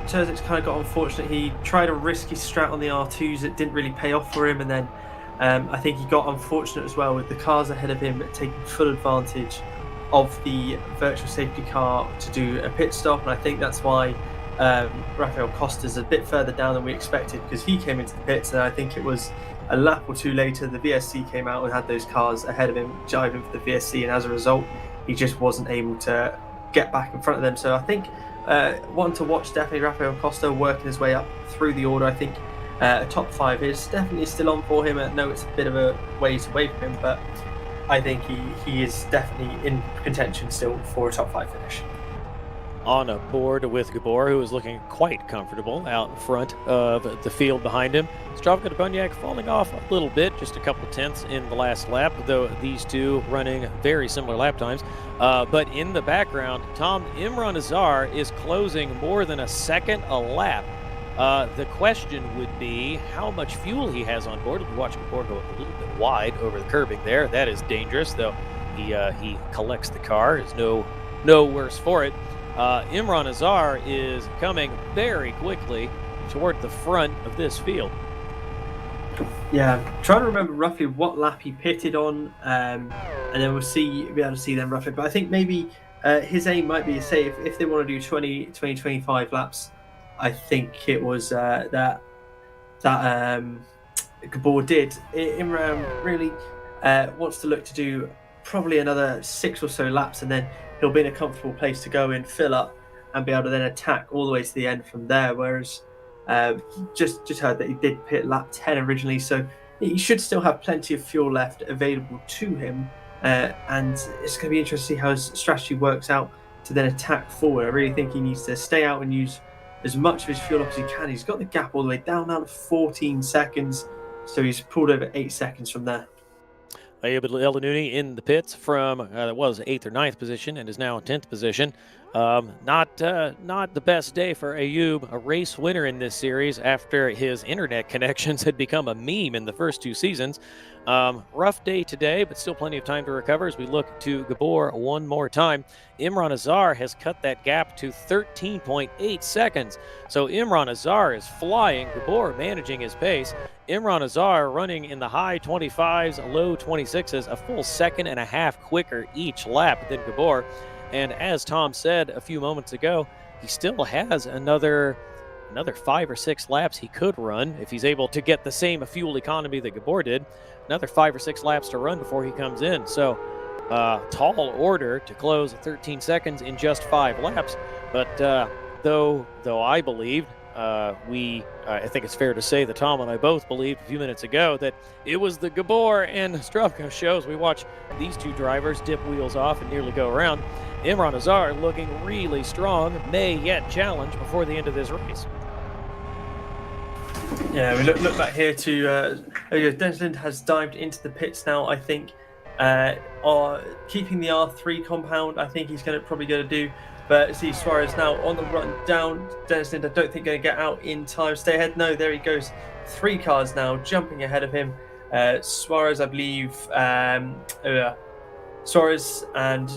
B: Terzic kind of got unfortunate. He tried a risky strat on the R2s. It didn't really pay off for him, and then I think he got unfortunate as well with the cars ahead of him taking full advantage of the virtual safety car to do a pit stop. And I think that's why Rafael Costa's a bit further down than we expected, because he came into the pits, and I think it was a lap or 2 later the VSC came out and had those cars ahead of him jiving for the VSC, and as a result he just wasn't able to get back in front of them. So I think one to watch, definitely Rafael Costa working his way up through the order. I think a top 5 is definitely still on for him. I know it's a bit of a ways away from him, but I think he is definitely in contention still for a top 5 finish.
A: On a board with Gabor, who is looking quite comfortable out in front of the field behind him. Zdravko Dubonyak falling off a little bit, just a couple tenths in the last lap, though these two running very similar lap times. But in the background, Tom, Imran Azar is closing more than a second a lap. The question would be how much fuel he has on board. We'll watch Gabor go a little bit wide over the curbing there. That is dangerous, though he collects the car. Is no worse for it. Imran Azar is coming very quickly toward the front of this field.
B: Yeah, I'm trying to remember roughly what lap he pitted on, and then we'll be able to see them roughly. But I think maybe his aim might be to say if they want to do 20, 25 laps I think it was that Gabor did. Imran really wants to look to do probably another 6 or so laps, and then he'll be in a comfortable place to go in, fill up, and be able to then attack all the way to the end from there. Whereas just heard that he did pit lap 10 originally, so he should still have plenty of fuel left available to him. And it's going to be interesting to see how his strategy works out to then attack forward. I really think he needs to stay out and use as much of his fuel up as he can. He's got the gap all the way down now to 14 seconds, so he's pulled over 8 seconds from there.
A: Ayub El-Anouni in the pits from that was 8th or 9th position and is now in 10th position. Not the best day for Ayub, a race winner in this series after his internet connections had become a meme in the first 2 seasons. Rough day today, but still plenty of time to recover as we look to Gabor one more time. Imran Azar has cut that gap to 13.8 seconds. So Imran Azar is flying, Gabor managing his pace. Imran Azar running in the high 25s, low 26s, a full 1.5 seconds quicker each lap than Gabor. And as Tom said a few moments ago, he still has another 5 or 6 laps he could run if he's able to get the same fuel economy that Gabor did. Another 5 or 6 laps to run before he comes in. So tall order to close 13 seconds in just 5 laps. But though I believed, I think it's fair to say that Tom and I both believed a few minutes ago that it was the Gabor and Stravko show as we watch these 2 drivers dip wheels off and nearly go around. Imran Azar looking really strong, may yet challenge before the end of this race.
B: Yeah, we look back here to Dennis Lind has dived into the pits now. I think keeping the R3 compound, I think he's probably going to do. But see Suarez now on the run down. Dennis Lind, I don't think going to get out in time. Stay ahead. No, there he goes. 3 cars now jumping ahead of him. Suarez, I believe, Suarez and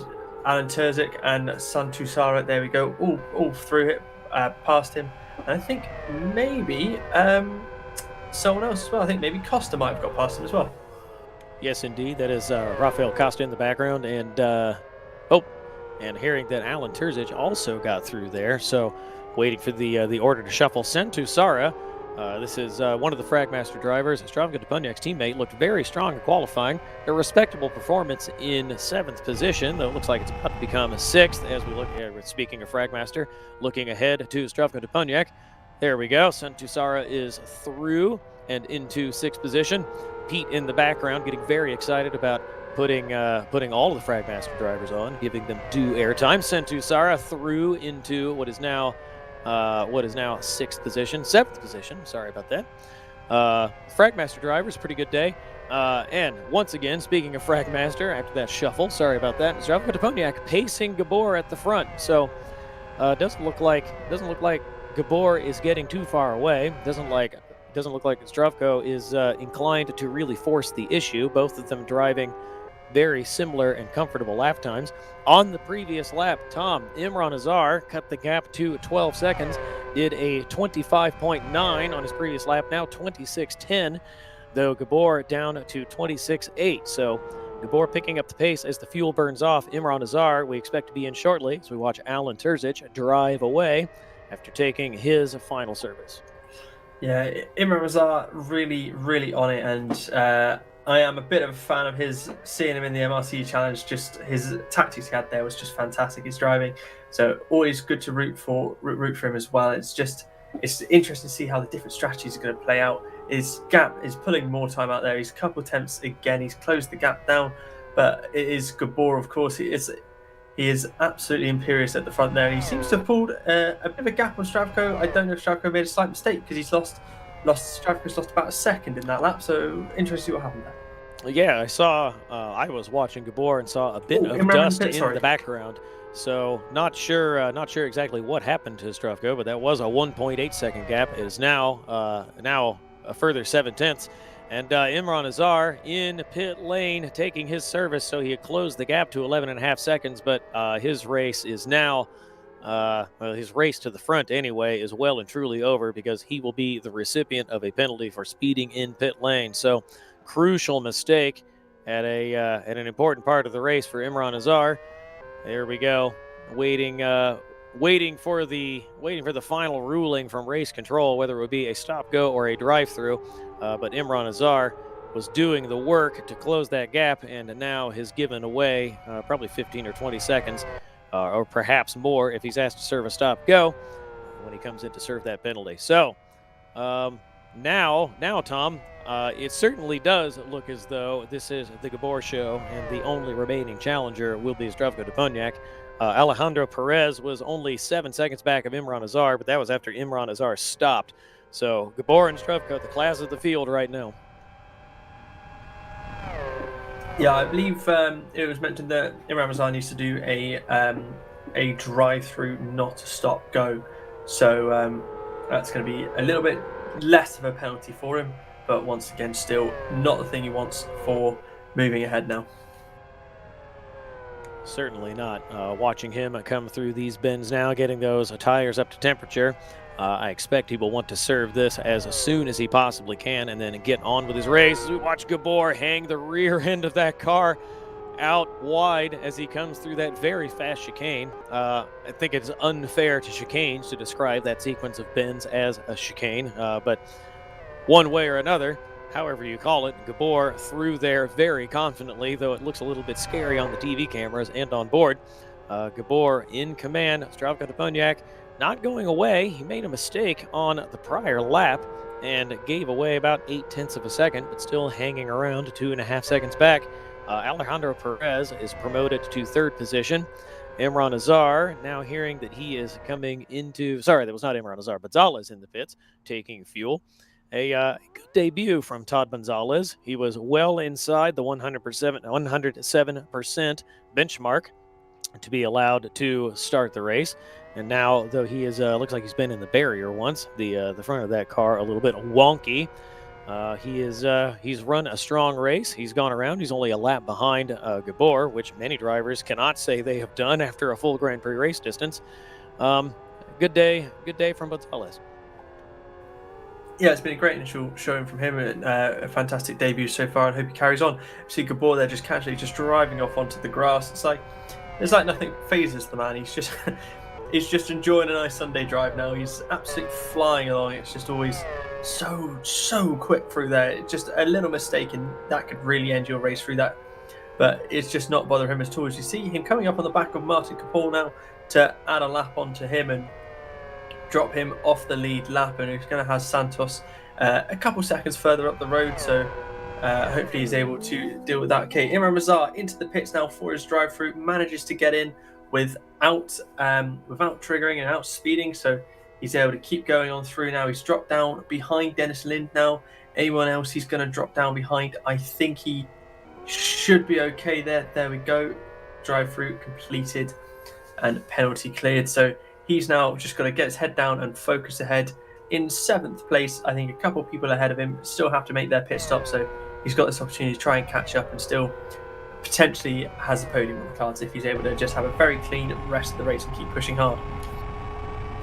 B: Alan Terzic and Santu Sara. There we go. All through it, past him. And I think maybe someone else as well. I think maybe Costa might have got past him as well.
A: Yes, indeed. That is Rafael Costa in the background. And and hearing that Alan Terzic also got through there. So waiting for the order to shuffle. Santu Sara, this is one of the Fragmaster drivers. Stravko Duponiak's teammate looked very strong in qualifying. A respectable performance in 7th position, though it looks like it's about to become a 6th as we look at, speaking of Fragmaster, looking ahead to Stravko Duponiak. There we go. Santu Sara is through and into 6th position. Pete in the background getting very excited about putting all of the Fragmaster drivers on, giving them due airtime. Santu Sara through into what is now 6th position, 7th position. Sorry about that. Fragmaster drivers, pretty good day. And once again, speaking of Fragmaster, after that shuffle, sorry about that, Stravko Duponiak pacing Gabor at the front. So doesn't look like Gabor is getting too far away. Doesn't look like Stravko is inclined to really force the issue. Both of them driving very similar and comfortable lap times. On the previous lap, Imran Azar cut the gap to 12 seconds, did a 25.9 on his previous lap, now 26.10, though Gabor down to 26.8. So Gabor picking up the pace as the fuel burns off. Imran Azar, we expect to be in shortly as we watch Alan Terzic drive away after taking his final service.
B: Yeah, Imran Azar really, really on it, and I am a bit of a fan of his. Seeing him in the MRC Challenge, just his tactics he had there was just fantastic. His driving, so always good to root for him as well. It's interesting to see how the different strategies are going to play out. His gap is pulling more time out there. He's a couple attempts again. He's closed the gap down, but it is Gabor, of course. He is absolutely imperious at the front there. And he seems to have pulled a bit of a gap on Stravko. I don't know if Stravko made a slight mistake because he's Stravko's lost about a second in that lap. So interesting to see what happened there.
A: Yeah, I saw. I was watching Gabor and saw a bit of dust in the background. So not sure exactly what happened to Stravko, but that was a 1.8 second gap. It is now a further 7/10. And Imran Azar in pit lane taking his service, so he had closed the gap to 11.5 seconds, but his race is now, his race to the front anyway, is well and truly over because he will be the recipient of a penalty for speeding in pit lane. So crucial mistake at an important part of the race for Imran Azar. There we go, waiting waiting for the final ruling from race control, whether it would be a stop-go or a drive-through. But Imran Azar was doing the work to close that gap, and now has given away probably 15 or 20 seconds, or perhaps more if he's asked to serve a stop-go when he comes in to serve that penalty. So now, Tom, it certainly does look as though this is the Gabor show, and the only remaining challenger will be Zdravko Deponiak. Alejandro Perez was only 7 seconds back of Imran Azar, but that was after Imran Azar stopped. So Gabor and Zdravko, the class of the field right now.
B: Yeah, I believe it was mentioned that Imran Azar needs to do a drive-through, not a stop-go. So that's going to be a little bit less of a penalty for him, but once again, still not the thing he wants for moving ahead now.
A: Certainly not. Watching him come through these bends now, getting those tires up to temperature, I expect he will want to serve this as soon as he possibly can and then get on with his race. As we watch Gabor hang the rear end of that car out wide as he comes through that very fast chicane. I think it's unfair to chicanes to describe that sequence of bends as a chicane, but one way or another, however you call it, Gabor through there very confidently, though it looks a little bit scary on the TV cameras and on board. Gabor in command. Zdravko Deponiak not going away. He made a mistake on the prior lap and gave away about 0.8 of a second, but still hanging around 2.5 seconds back. Alejandro Perez is promoted to third position. Imran Azar, now hearing that he is coming into... Sorry, that was not Imran Azar, but Gonzalez in the pits, taking fuel. A good debut from Todd Gonzalez. He was well inside the 107% benchmark to be allowed to start the race. And now, though he is looks like he's been in the barrier once, the front of that car a little bit wonky. He's run a strong race. He's gone around. He's only a lap behind Gabor, which many drivers cannot say they have done after a full Grand Prix race distance. Good day from Gonzalez.
B: Yeah, it's been a great initial showing from him, and a fantastic debut so far, and hope he carries on. See Gabor there just casually just driving off onto the grass. It's like nothing phases the man. He's just he's just enjoying a nice Sunday drive now. He's absolutely flying along. It's just always so quick through there. Just a little mistake and that could really end your race through that. But it's just not bothering him at all. As you see him coming up on the back of Martin Kapol now to add a lap onto him and drop him off the lead lap, and he's going to have Santos a couple seconds further up the road, so hopefully he's able to deal with that. Okay, Imran Azar into the pits now for his drive-through, manages to get in without triggering and out speeding, so he's able to keep going on through now. He's dropped down behind Dennis Lind now. Anyone else he's going to drop down behind? I think he should be okay there. There we go. Drive-through completed and penalty cleared, so he's now just got to get his head down and focus ahead. In 7th place, I think a couple of people ahead of him still have to make their pit stop, so he's got this opportunity to try and catch up and still potentially has a podium on the cards if he's able to just have a very clean rest of the race and keep pushing hard.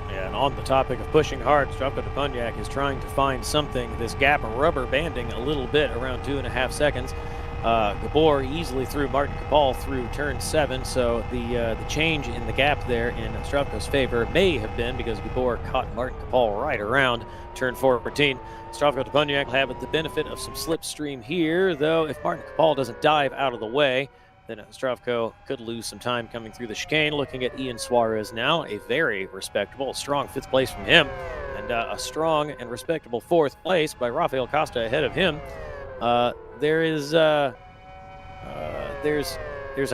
A: Yeah, and on the topic of pushing hard, Zdravko Deponiak is trying to find something. This gap rubber banding a little bit around 2.5 seconds. Gabor easily threw Martin Kapal through turn 7, so the change in the gap there in Zdravko's favor may have been because Gabor caught Martin Kapal right around turn 14. Zdravko Deponiak will have the benefit of some slipstream here, though if Martin Kapal doesn't dive out of the way, then Zdravko could lose some time coming through the chicane. Looking at Ian Suarez now, a very respectable, strong 5th place from him, and a strong and respectable 4th place by Rafael Costa ahead of him. There's a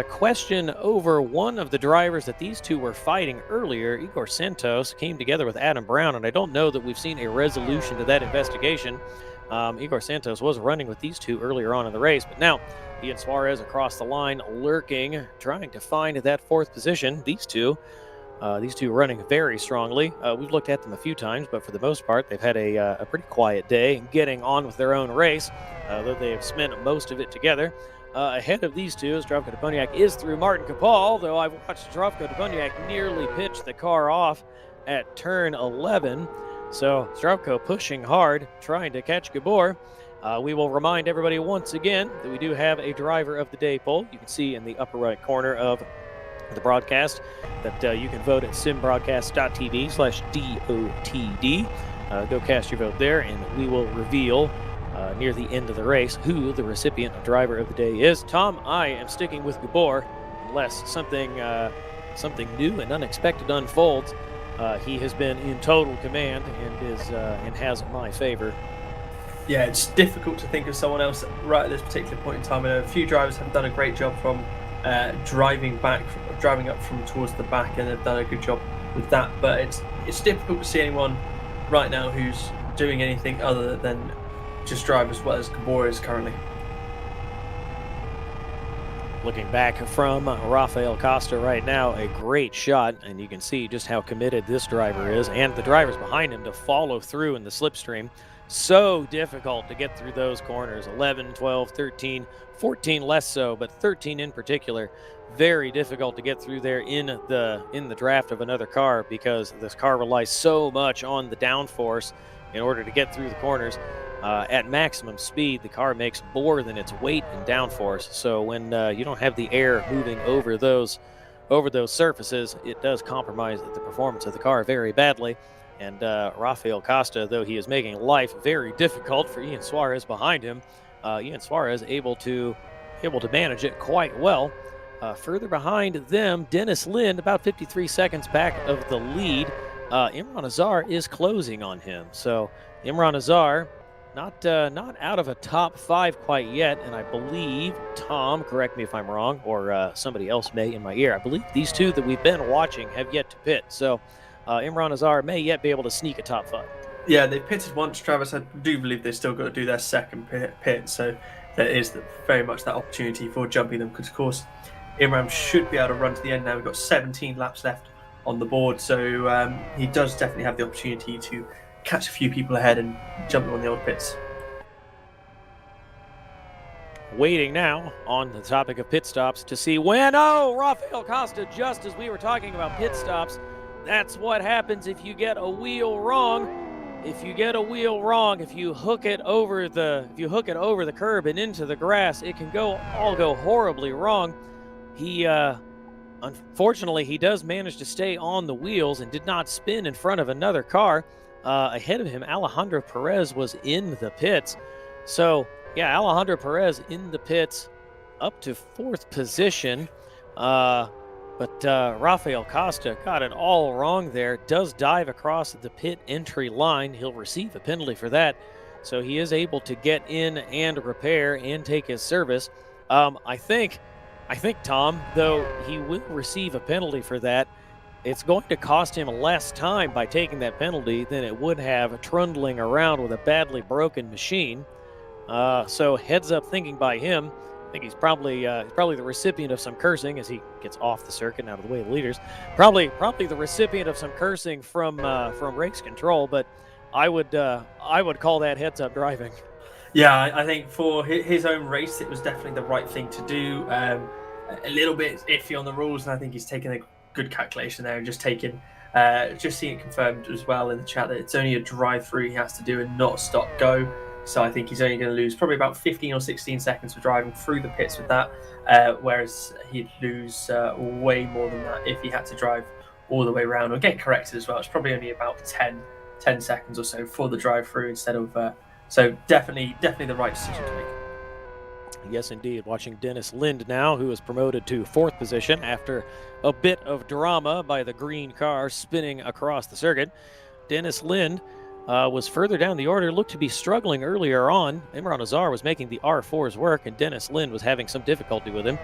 A: question over one of the drivers that these two were fighting earlier. Igor Santos came together with Adam Brown, and I don't know that we've seen a resolution to that investigation. Igor Santos was running with these two earlier on in the race, but now Ian Suarez across the line, lurking, trying to find that 4th position. These two running very strongly. We've looked at them a few times, but for the most part, they've had a pretty quiet day getting on with their own race, though they have spent most of it together. Ahead of these two, Zdravko Deponiak is through Martin Kapal, though I've watched Zdravko Deponiak nearly pitch the car off at turn 11. So Zdravko pushing hard, trying to catch Gabor. We will remind everybody once again that we do have a driver of the day poll. You can see in the upper right corner of the broadcast that you can vote at simbroadcast.tv/DOTD. Go cast your vote there, and we will reveal near the end of the race who the recipient driver of the day is. Tom, I am sticking with Gabor unless something new and unexpected unfolds. He has been in total command and has my favor.
B: Yeah, it's difficult to think of someone else right at this particular point in time. I know a few drivers have done a great job from driving up from towards the back, and have done a good job with that. But it's difficult to see anyone right now who's doing anything other than just drive as well as Gabor is currently.
A: Looking back from Rafael Costa right now, a great shot, and you can see just how committed this driver is, and the drivers behind him to follow through in the slipstream. So difficult to get through those corners. 11, 12, 13, 14 less so, but 13 in particular, very difficult to get through there in the draft of another car, because this car relies so much on the downforce in order to get through the corners. At maximum speed, the car makes more than its weight in downforce. So when you don't have the air moving over those surfaces, it does compromise the performance of the car very badly. And Rafael Costa, though he is making life very difficult for Ian Suarez behind him, Ian Suarez able to manage it quite well. Further behind them, Dennis Lind, about 53 seconds back of the lead. Imran Azar is closing on him. So Imran Azar, not out of a top 5 quite yet, and I believe, Tom, correct me if I'm wrong, or somebody else may in my ear, I believe these two that we've been watching have yet to pit. So Imran Azar may yet be able to sneak a top 5.
B: Yeah, they pitted once, Travis. I do believe they've still got to do their second pit, so there is very much that opportunity for jumping them, because, of course, Imran should be able to run to the end now. We've got 17 laps left on the board, so he does definitely have the opportunity to catch a few people ahead and jump them on the old pits.
A: Waiting now on the topic of pit stops to see when, Rafael Costa, just as we were talking about pit stops, that's what happens if you get a wheel wrong. If you hook it over the curb and into the grass, it can all go horribly wrong. He unfortunately, he does manage to stay on the wheels and did not spin in front of another car. Ahead of him, Alejandro Perez was in the pits. So, yeah, Alejandro Perez in the pits up to 4th position. But Rafael Costa got it all wrong there. Does dive across the pit entry line. He'll receive a penalty for that. So he is able to get in and repair and take his service. I think, Tom, though he will receive a penalty for that, it's going to cost him less time by taking that penalty than it would have trundling around with a badly broken machine. So heads up thinking by him. I think he's probably the recipient of some cursing as he gets off the circuit and out of the way of the leaders. Probably the recipient of some cursing from race control, but I would call that heads up driving.
B: Yeah, I think for his own race, it was definitely the right thing to do. A little bit iffy on the rules, and I think he's taken a good calculation there and just seeing it confirmed as well in the chat that it's only a drive-through he has to do and not stop-go. So I think he's only going to lose probably about 15 or 16 seconds for driving through the pits with that, whereas he'd lose way more than that if he had to drive all the way around or get corrected as well. It's probably only about 10 seconds or so for the drive-through instead of... so definitely the right decision to make.
A: Yes, indeed. Watching Dennis Lind now, who is promoted to 4th position after a bit of drama by the green car spinning across the circuit. Dennis Lind was further down the order, looked to be struggling earlier on. Imran Azar was making the R4s work, and Dennis Lind was having some difficulty with him.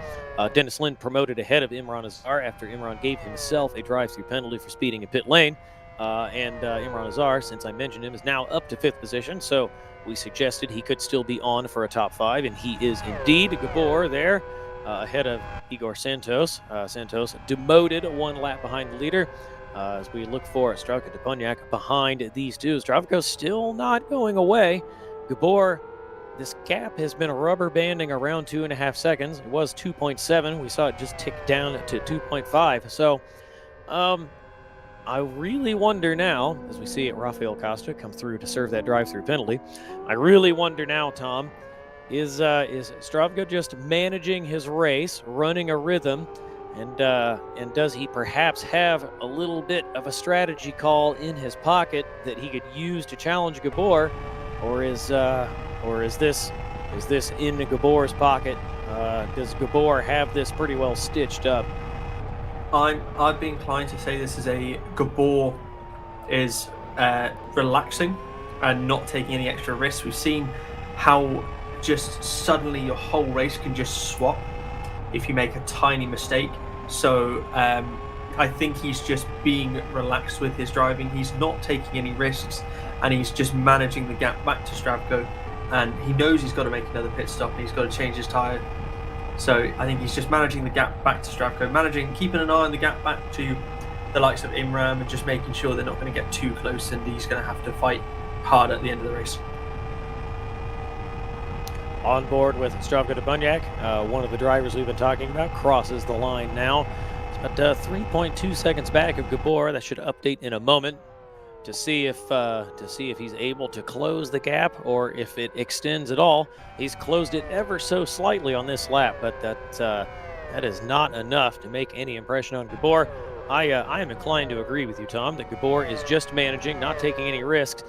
A: Dennis Lind promoted ahead of Imran Azar after Imran gave himself a drive-through penalty for speeding in pit lane. And Imran Azar, since I mentioned him, is now up to 5th position, so we suggested he could still be on for a top 5, and he is indeed. Gabor there ahead of Igor Santos. Santos demoted 1 lap behind the leader. As we look for Zdravko Deponiak behind these two. Zdravko's still not going away. Gabor, this gap has been rubber banding around 2.5 seconds. It was 2.7. We saw it just tick down to 2.5. So I really wonder now, as we see Rafael Costa come through to serve that drive-through penalty, I really wonder now, Tom, is Zdravko just managing his race, running a rhythm, And does he perhaps have a little bit of a strategy call in his pocket that he could use to challenge Gabor, or is this in Gabor's pocket? Does Gabor have this pretty well stitched up?
B: I'd be inclined to say this is a Gabor is relaxing and not taking any extra risks. We've seen how just suddenly your whole race can just swap if you make a tiny mistake. So I think he's just being relaxed with his driving. He's not taking any risks, and he's just managing the gap back to Stravko. And he knows he's got to make another pit stop, and he's got to change his tyre. So I think he's just managing the gap back to Stravko, keeping an eye on the gap back to the likes of Imran, and just making sure they're not going to get too close, and he's going to have to fight hard at the end of the race.
A: On board with Stravko Dubunyak, one of the drivers we've been talking about, crosses the line now. It's about 3.2 seconds back of Gabor. That should update in a moment to see if he's able to close the gap or if it extends at all. He's closed it ever so slightly on this lap, but that is not enough to make any impression on Gabor. I am inclined to agree with you, Tom, that Gabor is just managing, not taking any risks.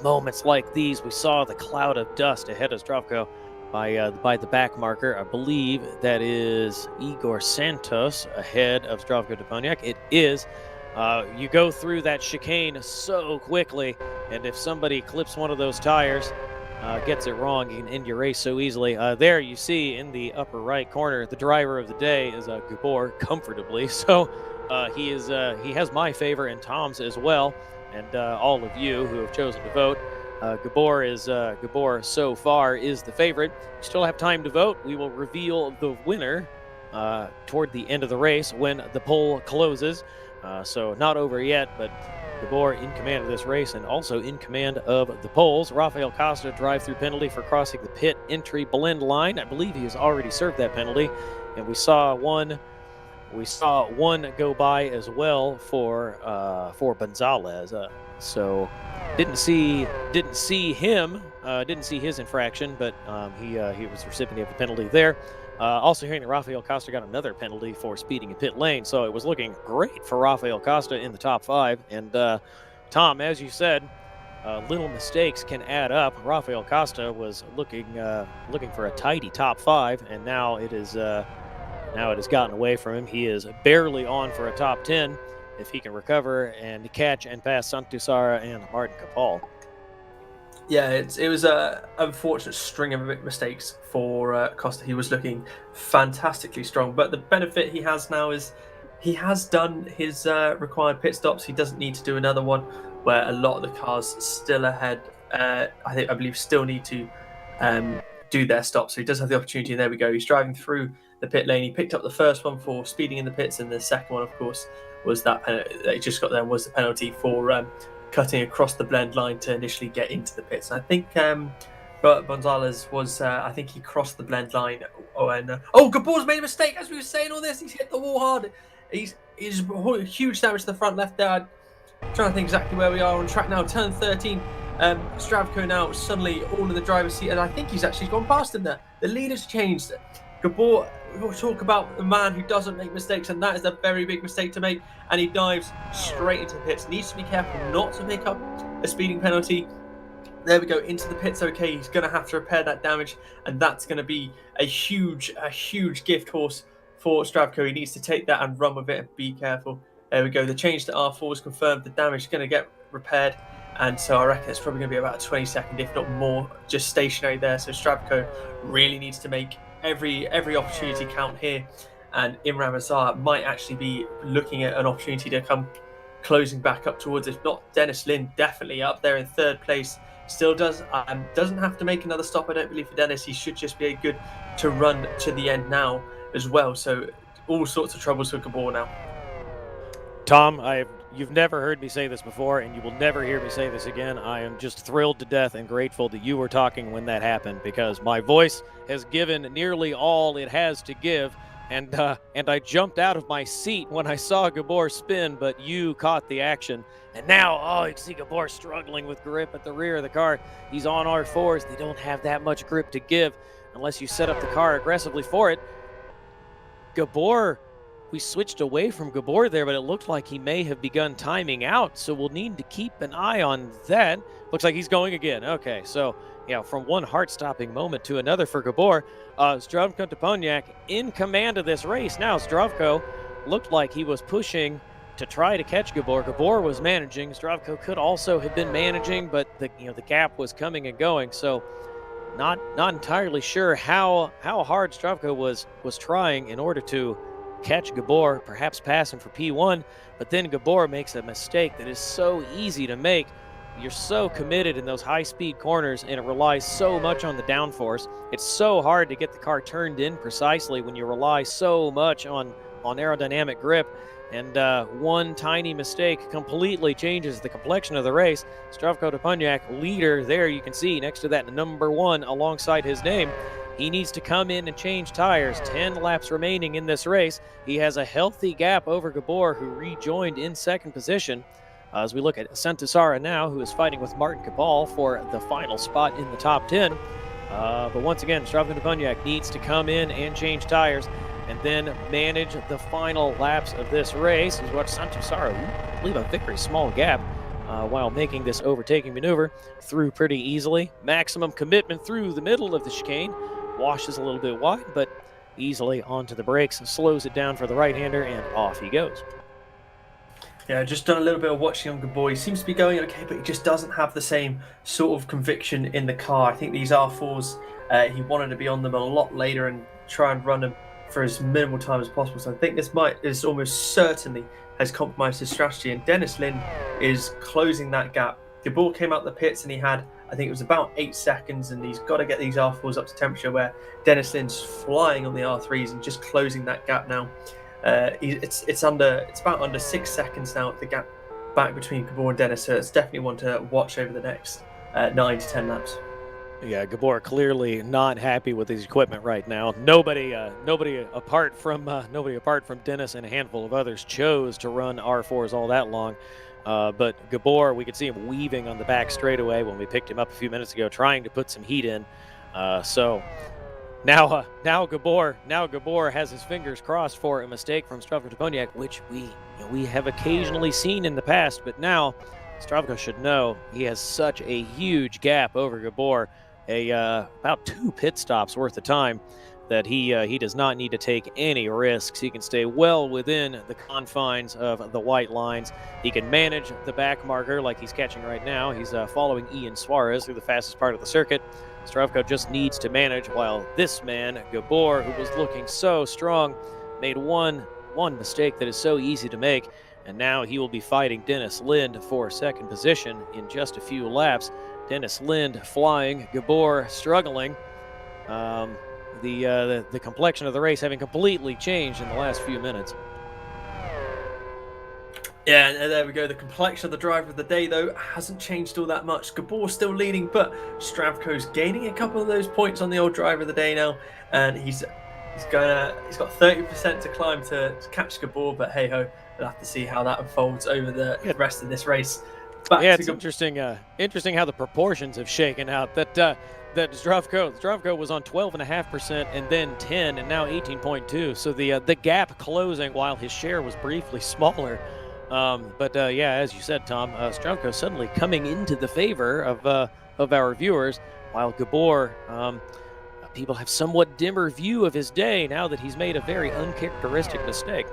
A: Moments like these, we saw the cloud of dust ahead of Stravko by the back marker. I believe that is Igor Santos ahead of Stravko Dubunyak. It is. You go through that chicane so quickly, and if somebody clips one of those tires, gets it wrong, you can end your race so easily. There you see in the upper right corner, the driver of the day is Gabor, comfortably. So he has my favor and Tom's as well, and all of you who have chosen to vote. Gabor so far is the favorite. You still have time to vote. We will reveal the winner toward the end of the race when the poll closes. So not over yet, but Gabor in command of this race and also in command of the polls. Rafael Costa drive-through penalty for crossing the pit entry blend line. I believe he has already served that penalty, and we saw one go by as well for Gonzalez. So didn't see his infraction, but he was recipient of the penalty there. Also hearing that Rafael Costa got another penalty for speeding in pit lane, so it was looking great for Rafael Costa in the top 5. And Tom, as you said, little mistakes can add up. Rafael Costa was looking for a tidy top 5, and now it has gotten away from him. He is barely on for a top 10 if he can recover and catch and pass Santusara and Martin Capal.
B: Yeah, it was a unfortunate string of mistakes for Costa. He was looking fantastically strong, but the benefit he has now is he has done his required pit stops. He doesn't need to do another one, where a lot of the cars still ahead, I believe, still need to do their stops. So he does have the opportunity, and there we go. He's driving through the pit lane. He picked up the first one for speeding in the pits, and the second one, of course, was that penalty that he just got there, was the penalty for cutting across the blend line to initially get into the pits. And I think Gonzalez was, I think he crossed the blend line. Gabor's made a mistake as we were saying all this. He's hit the wall hard. He's huge damage to the front left there. I'm trying to think exactly where we are on track now. Turn 13. Stravko now suddenly all in the driver's seat, and I think he's actually gone past him there. The leader's changed. Gabor, we'll talk about the man who doesn't make mistakes, and that is a very big mistake to make, and he dives straight into the pits. Needs to be careful not to pick up a speeding penalty. There we go, into the pits. Okay, he's going to have to repair that damage, and that's going to be a huge gift horse for Stravko. He needs to take that and run with it and be careful. There we go, the change to R4 is confirmed. The damage is going to get repaired, and so I reckon it's probably going to be about a 20-second, if not more, just stationary there. So Stravko really needs to make every opportunity count here, and Imran Mazar might actually be looking at an opportunity to come closing back up towards, if not Dennis Lynn, definitely up there in third place. Still doesn't have to make another stop, I don't believe, for Dennis. He should just be good to run to the end now as well. So all sorts of troubles for Gabor now.
A: Tom, you've never heard me say this before, and you will never hear me say this again. I am just thrilled to death and grateful that you were talking when that happened, because my voice has given nearly all it has to give, and I jumped out of my seat when I saw Gabor spin, but you caught the action. And now, you can see Gabor struggling with grip at the rear of the car. He's on R4s. They don't have that much grip to give unless you set up the car aggressively for it. Gabor we switched away from Gabor there, but it looked like he may have begun timing out. So we'll need to keep an eye on that. Looks like he's going again. Okay, so yeah, from one heart-stopping moment to another for Gabor. Zdravko Toponiak in command of this race. Now Zdravko looked like he was pushing to try to catch Gabor. Gabor was managing. Zdravko could also have been managing, but the gap was coming and going. So not entirely sure how hard Zdravko was trying in order to catch Gabor, perhaps passing for P1, but then Gabor makes a mistake that is so easy to make. You're so committed in those high-speed corners, and it relies so much on the downforce. It's so hard to get the car turned in precisely when you rely so much on aerodynamic grip. And one tiny mistake completely changes the complexion of the race. Zdravko Toponiak, leader there, you can see next to that number 1 alongside his name. He needs to come in and change tires. 10 laps remaining in this race. He has a healthy gap over Gabor, who rejoined in second position. As we look at Santusara now, who is fighting with Martin Cabal for the final spot in the top 10. But once again, Zdravko Toponiak needs to come in and change tires and then manage the final laps of this race. As we watch Santusara leave a very small gap while making this overtaking maneuver through pretty easily. Maximum commitment through the middle of the chicane. Washes a little bit wide, but easily onto the brakes, slows it down for the right-hander, and off he goes.
B: Yeah, just done a little bit of watching on Gabor. He seems to be going okay, but he just doesn't have the same sort of conviction in the car. I think these R4s, he wanted to be on them a lot later and try and run them for as minimal time as possible. So I think this almost certainly has compromised his strategy. And Dennis Lind is closing that gap. Gabor came out the pits and he had, I think it was about 8 seconds, and he's got to get these R4s up to temperature, where Dennis Lind's flying on the R3s and just closing that gap now. It's about under 6 seconds now, the gap back between Gabor and Dennis, so it's definitely one to watch over the next 9 to 10 laps.
A: Yeah, Gabor clearly not happy with his equipment right now. Nobody apart from Dennis and a handful of others chose to run R4s all that long. But Gabor, we could see him weaving on the back straightaway when we picked him up a few minutes ago, trying to put some heat in. So now Gabor has his fingers crossed for a mistake from Zdravko Toponiak, which we have occasionally seen in the past. But now Zdravko should know he has such a huge gap over Gabor, about 2 pit stops worth of time, that he does not need to take any risks. He can stay well within the confines of the white lines. He can manage the back marker like he's catching right now. He's following Ian Suarez through the fastest part of the circuit. Zdravko just needs to manage, while this man, Gabor, who was looking so strong, made one mistake that is so easy to make, and now he will be fighting Dennis Lind for second position in just a few laps. Dennis Lind flying, Gabor struggling. The complexion of the race having completely changed in the last few minutes.
B: Yeah, and there we go. The complexion of the driver of the day, though, hasn't changed all that much. Gabor's still leading, but Zdravko's gaining a couple of those points on the old driver of the day now, and he's got 30% to climb to catch Gabor. But hey ho, we'll have to see how that unfolds over the rest of this race.
A: It's interesting how the proportions have shaken out. That Zdravko was on 12.5% and then 10 and now 18.2. So the gap closing while his share was briefly smaller. As you said, Tom, Zdravko suddenly coming into the favor of our viewers, while Gabor, people have somewhat dimmer view of his day now that he's made a very uncharacteristic mistake.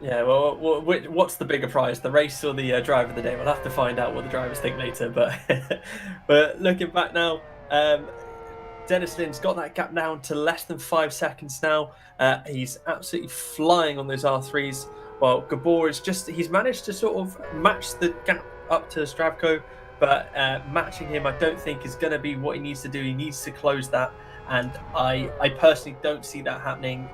B: Yeah, well, what's the bigger prize, the race or the driver of the day? We'll have to find out what the drivers think later. But looking back now, Dennis Lind's got that gap down to less than 5 seconds now. He's absolutely flying on those R3s. Well, Gabor he's managed to sort of match the gap up to Zdravko, but matching him I don't think is going to be what he needs to do. He needs to close that, and I personally don't see that happening.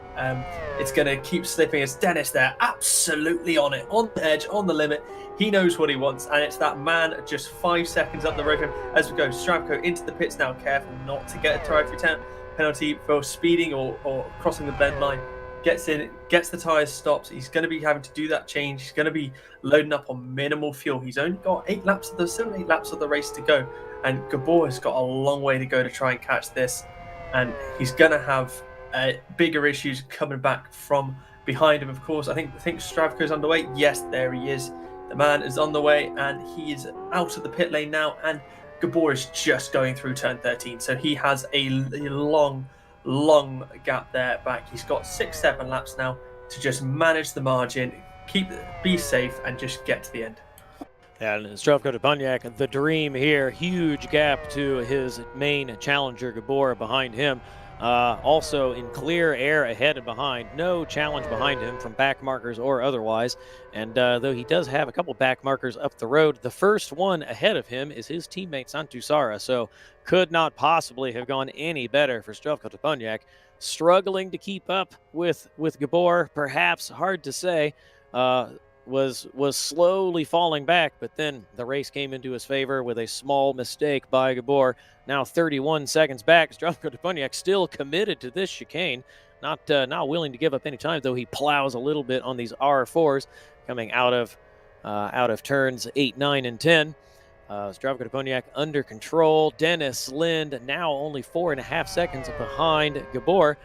B: It's going to keep slipping as Dennis there, absolutely on it, on the edge, on the limit. He knows what he wants, and it's that man just 5 seconds up the road from him as we go. Zdravko into the pits now, careful not to get a tyre penalty for speeding or crossing the blend line. Gets in, gets the tyres stopped. He's going to be having to do that change. He's going to be loading up on minimal fuel. He's only got 8 laps of the race to go, and Gabor has got a long way to go to try and catch this, and he's going to have bigger issues coming back from behind him, of course. I think Stravko's on the way. Yes, there he is. The man is on the way, and he is out of the pit lane now, and Gabor is just going through turn 13, so he has a long gap there back. He's got 6-7 laps now to just manage the margin, be safe, and just get to the end.
A: And Zdravko Dubonyak, the dream here, huge gap to his main challenger Gabor behind him. Also in clear air ahead and behind, no challenge behind him from back markers or otherwise. And though he does have a couple back markers up the road, the first one ahead of him is his teammate Santusara, so could not possibly have gone any better for Zdravko Dubonyak. Struggling to keep up with Gabor, perhaps, hard to say. Was slowly falling back, but then the race came into his favor with a small mistake by Gabor. Now 31 seconds back. Zdravko Dubonyak still committed to this chicane, not willing to give up any time, though he plows a little bit on these R4s coming out of turns 8, 9, and 10. Zdravko Dubonyak under control. Dennis Lind now only 4.5 seconds behind Gabor.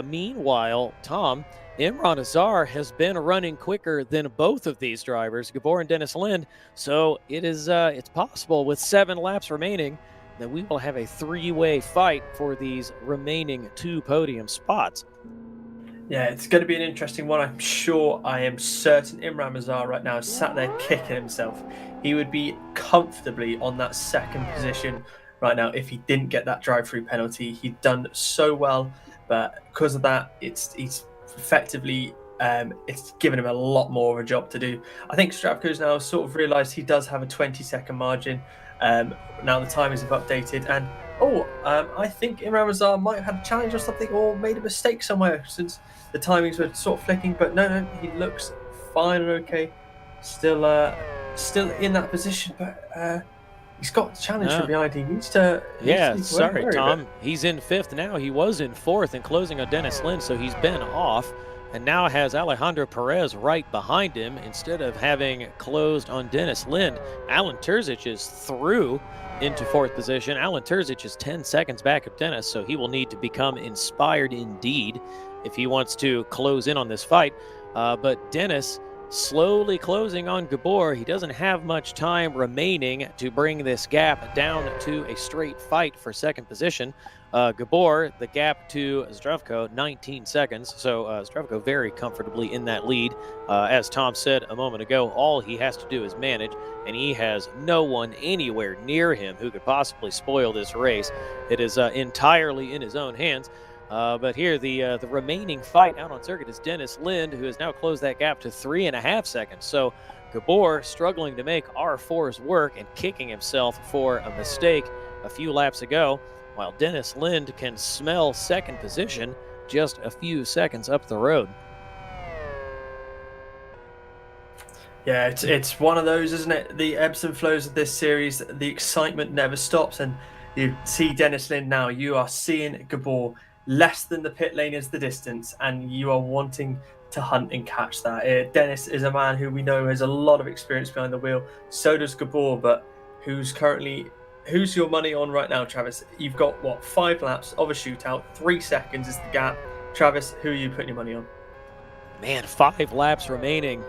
A: Meanwhile, Tom, Imran Azar has been running quicker than both of these drivers, Gabor and Dennis Lind. So it's possible with 7 laps remaining that we will have a 3-way fight for these remaining 2 podium spots.
B: Yeah, it's going to be an interesting one. I am certain Imran Azar right now is sat there kicking himself. He would be comfortably on that 2nd position right now if he didn't get that drive-through penalty. He'd done so well, but because of that, he's effectively it's given him a lot more of a job to do. I think Stravko's now sort of realised he does have a 20-second margin. Now the timings have updated, and I think Imran Azar might have had a challenge or something, or made a mistake somewhere since the timings were sort of flicking. But no, he looks fine and okay. Still in that position, but he's got a challenge from behind. He needs to.
A: Sorry, Tom. He's in 5th now. He was in 4th and closing on Dennis Lind, so he's been off, and now has Alejandro Perez right behind him instead of having closed on Dennis Lind. Alan Terzic is through into 4th position. Alan Terzic is 10 seconds back of Dennis, so he will need to become inspired indeed if he wants to close in on this fight. But Dennis slowly closing on Gabor. He doesn't have much time remaining to bring this gap down to a straight fight for 2nd position. Gabor, the gap to Zdravko, 19 seconds. So Zdravko very comfortably in that lead. As Tom said a moment ago, all he has to do is manage, and he has no one anywhere near him who could possibly spoil this race. It is entirely in his own hands. But here, the remaining fight out on circuit is Dennis Lind, who has now closed that gap to 3.5 seconds. So Gabor struggling to make R4's work and kicking himself for a mistake a few laps ago, while Dennis Lind can smell 2nd position just a few seconds up the road.
B: Yeah, it's one of those, isn't it? The ebbs and flows of this series, the excitement never stops, and you see Dennis Lind now. You are seeing Gabor. Less than the pit lane is the distance, and you are wanting to hunt and catch that. Dennis is a man who we know has a lot of experience behind the wheel. So does Gabor, but who's your money on right now, Travis? You've got, 5 laps of a shootout, 3 seconds is the gap. Travis, who are you putting your money on?
A: Man, 5 laps remaining.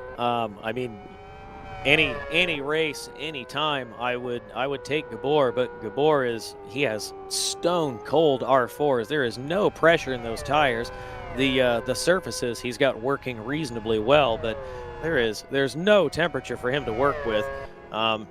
A: Any race, any time, I would take Gabor, but Gabor he has stone cold R4s. There is no pressure in those tires. The surfaces he's got working reasonably well, but there's no temperature for him to work with.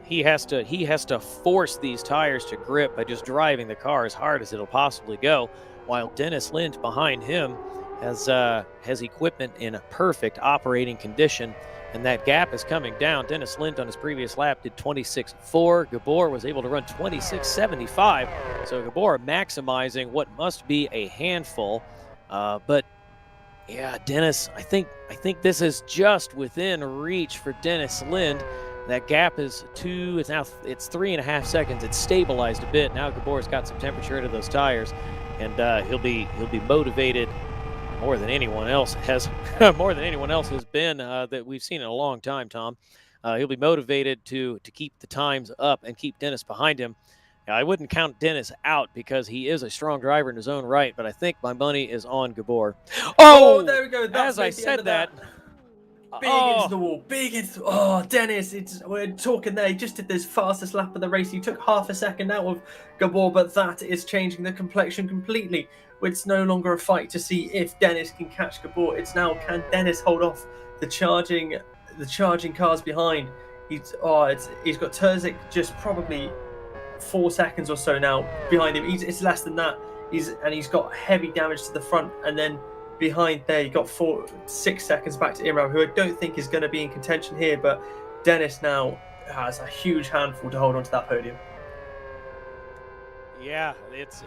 A: He has to force these tires to grip by just driving the car as hard as it'll possibly go, while Dennis Lind behind him has equipment in a perfect operating condition. And that gap is coming down. Dennis Lind on his previous lap did 26.4. Gabor was able to run 26.75. So Gabor maximizing what must be a handful. But yeah, Dennis, I think this is just within reach for Dennis Lind. That gap is it's 3.5 seconds. It's stabilized a bit. Now Gabor's got some temperature into those tires, and he'll be motivated more than anyone else has been that we've seen in a long time, Tom. He'll be motivated to keep the times up and keep Dennis behind him I wouldn't count Dennis out because he is a strong driver in his own right, but I think my money is on Gabor.
B: Oh, there we go. That's
A: as I
B: made the end
A: said
B: of that. Big into the wall, big into. Oh, Dennis, we're talking there. He just did this fastest lap of the race. He took half a second out of Gabor, but that is changing the complexion completely. It's no longer a fight to see if Dennis can catch Gabor. It's now, can Dennis hold off the charging cars behind? He's got Terzic just probably 4 seconds or so now behind him. It's less than that. He's got heavy damage to the front, and then behind there you got 6 seconds back to Imran, who I don't think is going to be in contention here, but Dennis now has a huge handful to hold on to that podium.
A: Yeah, it's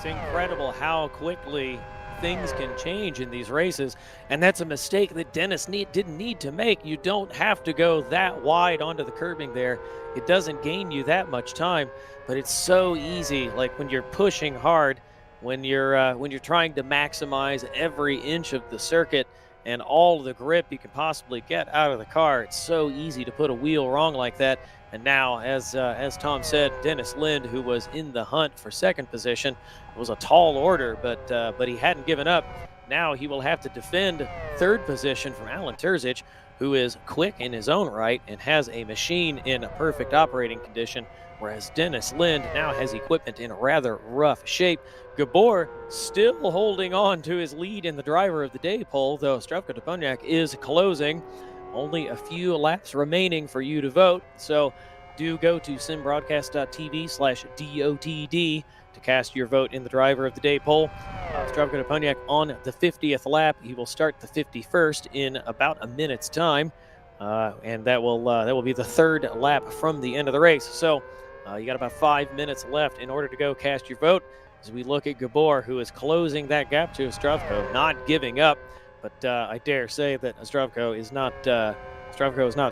A: incredible how quickly things can change in these races, and that's a mistake that Dennis didn't need to make. You don't have to go that wide onto the curbing there. It doesn't gain you that much time, but it's so easy, like when you're pushing hard, when you're trying to maximize every inch of the circuit and all the grip you can possibly get out of the car. It's so easy to put a wheel wrong like that. And now, as Tom said, Dennis Lind, who was in the hunt for second position, it was a tall order, but he hadn't given up. Now he will have to defend third position from Alan Terzic, who is quick in his own right and has a machine in perfect operating condition, whereas Dennis Lind now has equipment in rather rough shape. Gabor still holding on to his lead in the driver of the day poll, though Zdravko Doponiak is closing. Only a few laps remaining for you to vote, so do go to simbroadcast.tv/DOTD to cast your vote in the driver of the day poll. Zdravko Doponiak on the 50th lap. He will start the 51st in about a minute's time, and that will be the third lap from the end of the race. So you got about 5 minutes left in order to go cast your vote as we look at Gabor, who is closing that gap to Zdravko, not giving up. But I dare say that Zdravko is not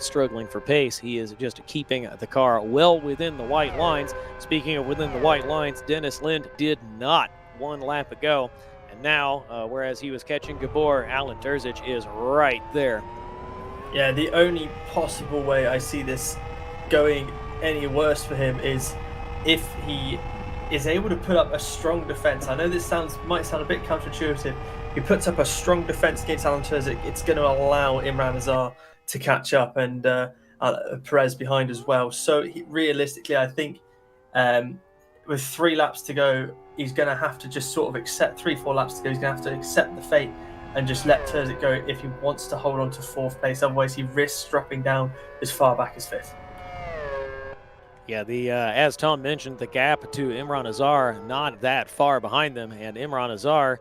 A: struggling for pace. He is just keeping the car well within the white lines. Speaking of within the white lines, Dennis Lind did not 1 lap ago. And now, whereas he was catching Gabor, Alan Terzic is right there.
B: Yeah, the only possible way I see this going any worse for him is if he is able to put up a strong defense. I know this might sound a bit counterintuitive. He puts up a strong defense against Alan Terzic. It's going to allow Imran Azar to catch up, and Perez behind as well. So realistically, I think with 3 laps to go, he's going to have to just sort of accept 3-4 laps to go. He's going to have to accept the fate and just let Terzic go if he wants to hold on to 4th place. Otherwise, he risks dropping down as far back as 5th.
A: Yeah, as Tom mentioned, the gap to Imran Azar not that far behind them, and Imran Azar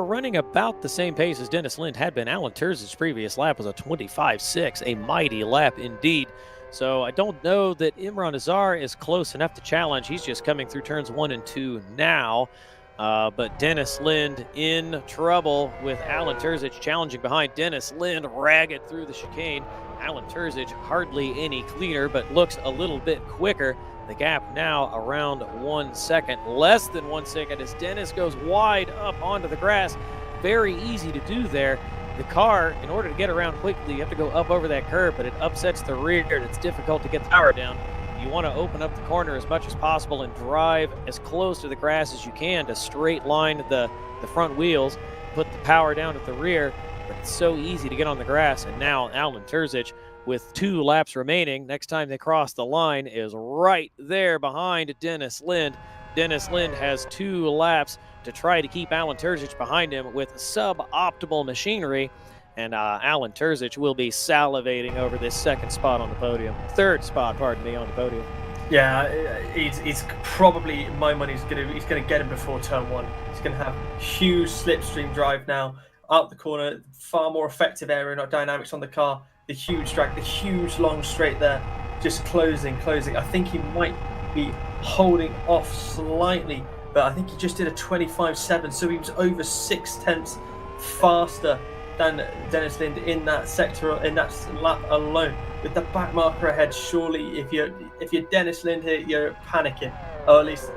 A: running about the same pace as Dennis Lind had been. Alan Terzic's previous lap was a 25.6, a mighty lap indeed. So I don't know that Imran Azar is close enough to challenge. He's just coming through turns 1 and 2 now. But Dennis Lind in trouble with Alan Terzic challenging behind. Dennis Lind ragged through the chicane. Alan Terzic hardly any cleaner, but looks a little bit quicker. The gap now around 1 second, less than 1 second, as Dennis goes wide up onto the grass. Very easy to do there. The car, in order to get around quickly, you have to go up over that curb, but it upsets the rear, and it's difficult to get the power down. You want to open up the corner as much as possible and drive as close to the grass as you can to straight line the front wheels, put the power down at the rear, but it's so easy to get on the grass. And now Alan Terzic, with 2 laps remaining, next time they cross the line, is right there behind Dennis Lind. Dennis Lind has 2 laps to try to keep Alan Terzic behind him with suboptimal machinery, and Alan Terzic will be salivating over this third spot, on the podium.
B: Yeah, he's probably, my money's he's gonna get him before turn 1. He's gonna have huge slipstream drive now out the corner, far more effective aerodynamics on the car. The huge drag, the huge long straight there, just closing. I think he might be holding off slightly, but I think he just did a 25.7, so he was over 6/10 faster than Dennis Lind in that sector, in that lap alone. With the back marker ahead, surely if you're Dennis Lind here, you're panicking. Or at least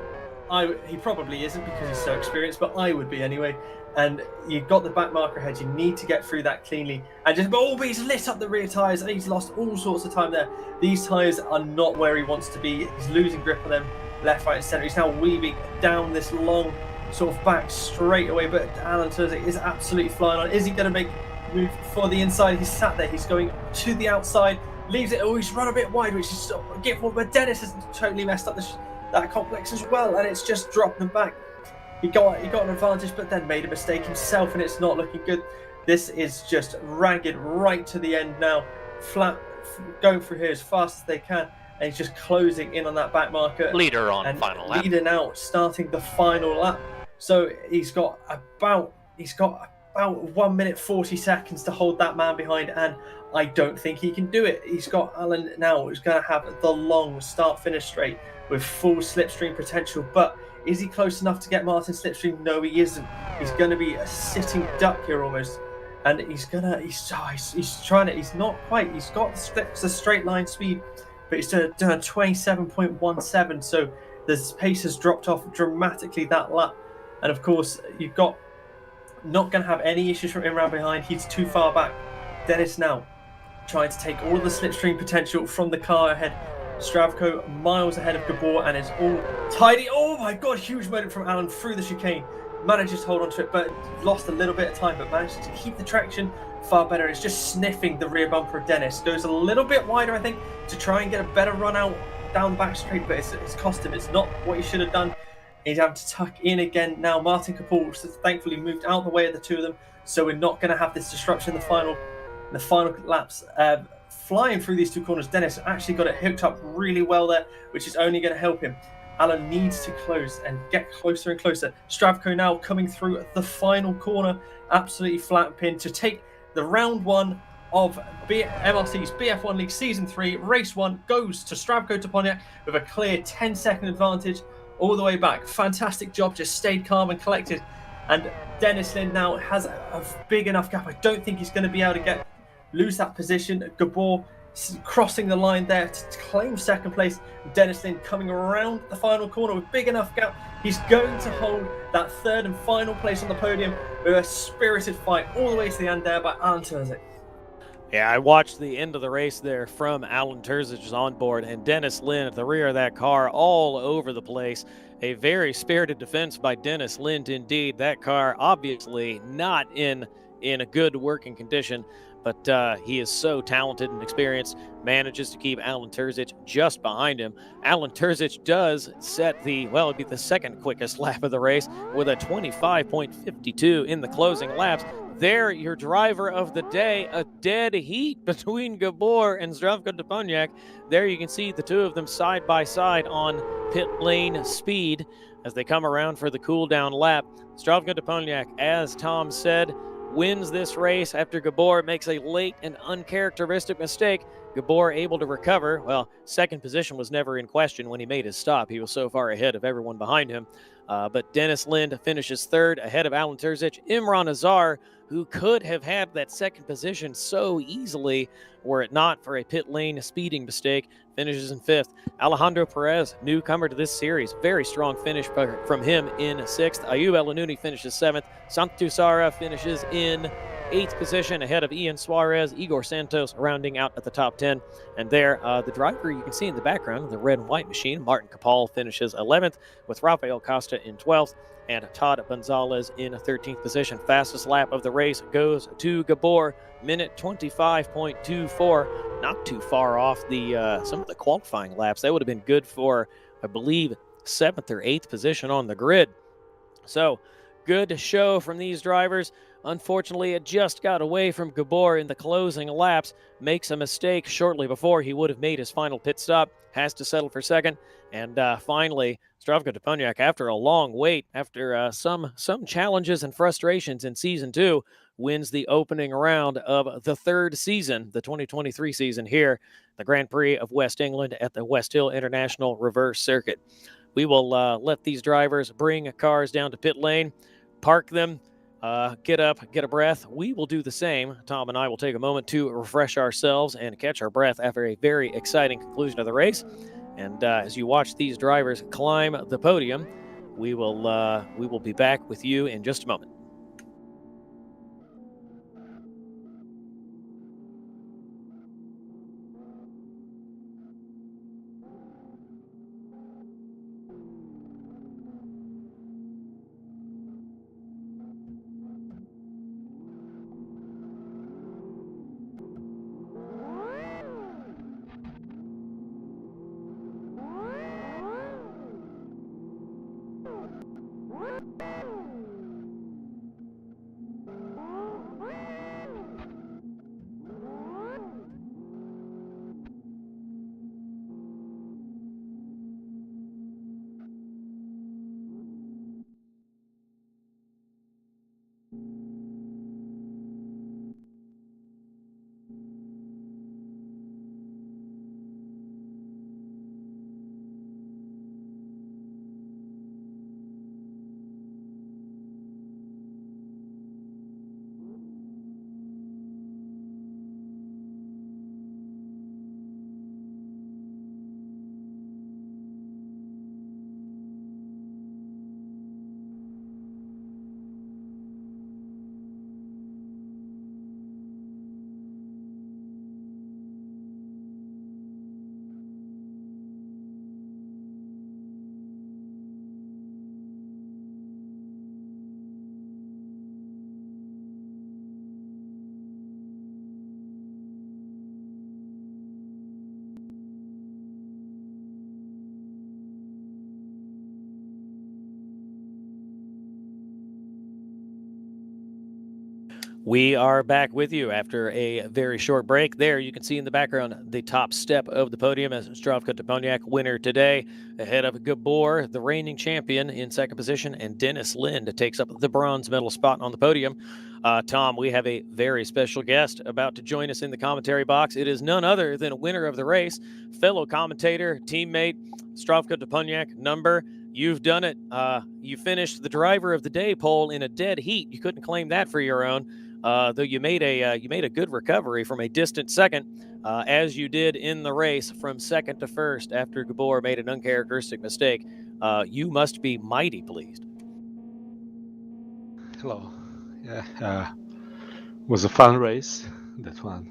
B: he probably isn't because he's so experienced, but I would be anyway. and you've got the back marker ahead. You need to get through that cleanly. And just, but he's lit up the rear tyres, and he's lost all sorts of time there. These tyres are not where he wants to be. He's losing grip on them left, right, and centre. He's now weaving down this long sort of back straight away, but Alan Turzak is absolutely flying on. Is he going to make a move for the inside? He's sat there. He's going to the outside, leaves it. Oh, he's run a bit wide, which is getting, but Dennis has totally messed up that complex as well, and it's just dropped them back. He got an advantage, but then made a mistake himself, and it's not looking good. This is just ragged right to the end now. Flat, going through here as fast as they can, and he's just closing in on that back marker.
C: Leader on
B: and
C: final lap.
B: Leader now starting the final lap. So he's got about 1 minute 40 seconds to hold that man behind, and I don't think he can do it. He's got Alan now, who's going to have the long start-finish straight with full slipstream potential, but is he close enough to get Martin slipstream? No, he isn't. He's going to be a sitting duck here almost, and he's not quite. He's got the straight line speed, but he's doing 27.17. So the pace has dropped off dramatically that lap, and of course you've got not going to have any issues from him around behind. He's too far back. Dennis now trying to take all of the slipstream potential from the car ahead. Stravko miles ahead of Gabor, and it's all tidy. Oh my god, huge moment from Alan through the chicane. Manages to hold on to it, but lost a little bit of time, but manages to keep the traction far better. It's just sniffing the rear bumper of Dennis. Goes a little bit wider, I think, to try and get a better run out down the back straight, but it's cost him. It's not what he should have done. He's having to tuck in again now. Martin Kapul thankfully moved out of the way of the two of them, so we're not going to have this disruption in the final laps. Flying through these two corners, Dennis actually got it hooked up really well there, which is only going to help him. Alan needs to close and get closer and closer. Stravko now coming through the final corner, absolutely flat pin to take the round one of MRC's BF1 League Season 3. Race 1 goes to Stravko Toponiak with a clear 10-second advantage all the way back. Fantastic job, just stayed calm and collected. And Dennis Lind now has a big enough gap. I don't think he's going to be able to lose that position. Gabor crossing the line there to claim second place. Dennis Lind coming around the final corner with big enough gap. He's going to hold that third and final place on the podium with a spirited fight all the way to the end there by Alan Turzak.
A: Yeah, I watched the end of the race there from Alan Turzak's onboard, and Dennis Lind at the rear of that car all over the place. A very spirited defense by Dennis Lind indeed. That car obviously not in a good working condition, but he is so talented and experienced, manages to keep Alan Turzak just behind him. Alan Turzak does set it'd be the second quickest lap of the race with a 25.52 in the closing laps. There, your driver of the day, a dead heat between Gabor and Stravko Toponiak. There you can see the two of them side by side on pit lane speed as they come around for the cool down lap. Stravko Toponiak, as Tom said, wins this race after Gabor makes a late and uncharacteristic mistake. Gabor able to recover. Well, second position was never in question when he made his stop. He was so far ahead of everyone behind him. But Dennis Lind finishes third ahead of Alan Turzak. Imran Azar, who could have had that second position so easily were it not for a pit lane speeding mistake, finishes in fifth. Alejandro Perez, newcomer to this series, very strong finish from him in sixth. Ayub El-Anouni finishes seventh. Santu Sara finishes in eighth position ahead of Ian Suarez. Igor Santos rounding out at the top 10. And there, the driver you can see in the background, the red and white machine, Martin Capal finishes 11th with Rafael Costa in 12th. And Todd Gonzalez in 13th position. Fastest lap of the race goes to Gabor, minute 25.24. Not too far off some of the qualifying laps. That would have been good for, I believe, 7th or 8th position on the grid. So, good show from these drivers. Unfortunately, it just got away from Gabor in the closing laps. Makes a mistake shortly before he would have made his final pit stop. Has to settle for second. And finally, Stravko Toponiak, after a long wait, after some challenges and frustrations in Season 2, wins the opening round of the third season, the 2023 season here, the Grand Prix of West England at the Westhill International Reversed Circuit. We will let these drivers bring cars down to pit lane, park them, get up, get a breath. We will do the same. Tom and I will take a moment to refresh ourselves and catch our breath after a very exciting conclusion of the race. And as you watch these drivers climb the podium, we will be back with you in just a moment. We are back with you after a very short break. There, you can see in the background the top step of the podium as Zdravko Toponiak, winner today, ahead of Gabor, the reigning champion, in second position, and Dennis Lind takes up the bronze medal spot on the podium. Tom, we have a very special guest about to join us in the commentary box. It is none other than a winner of the race, fellow commentator, teammate, Zdravko Toponiak, number. You've done it. You finished the driver of the day poll in a dead heat. You couldn't claim that for your own. Though you made a good recovery from a distant second, as you did in the race from second to first after Gabor made an uncharacteristic mistake. You must be mighty pleased.
D: Hello. Yeah, was a fun race, that one.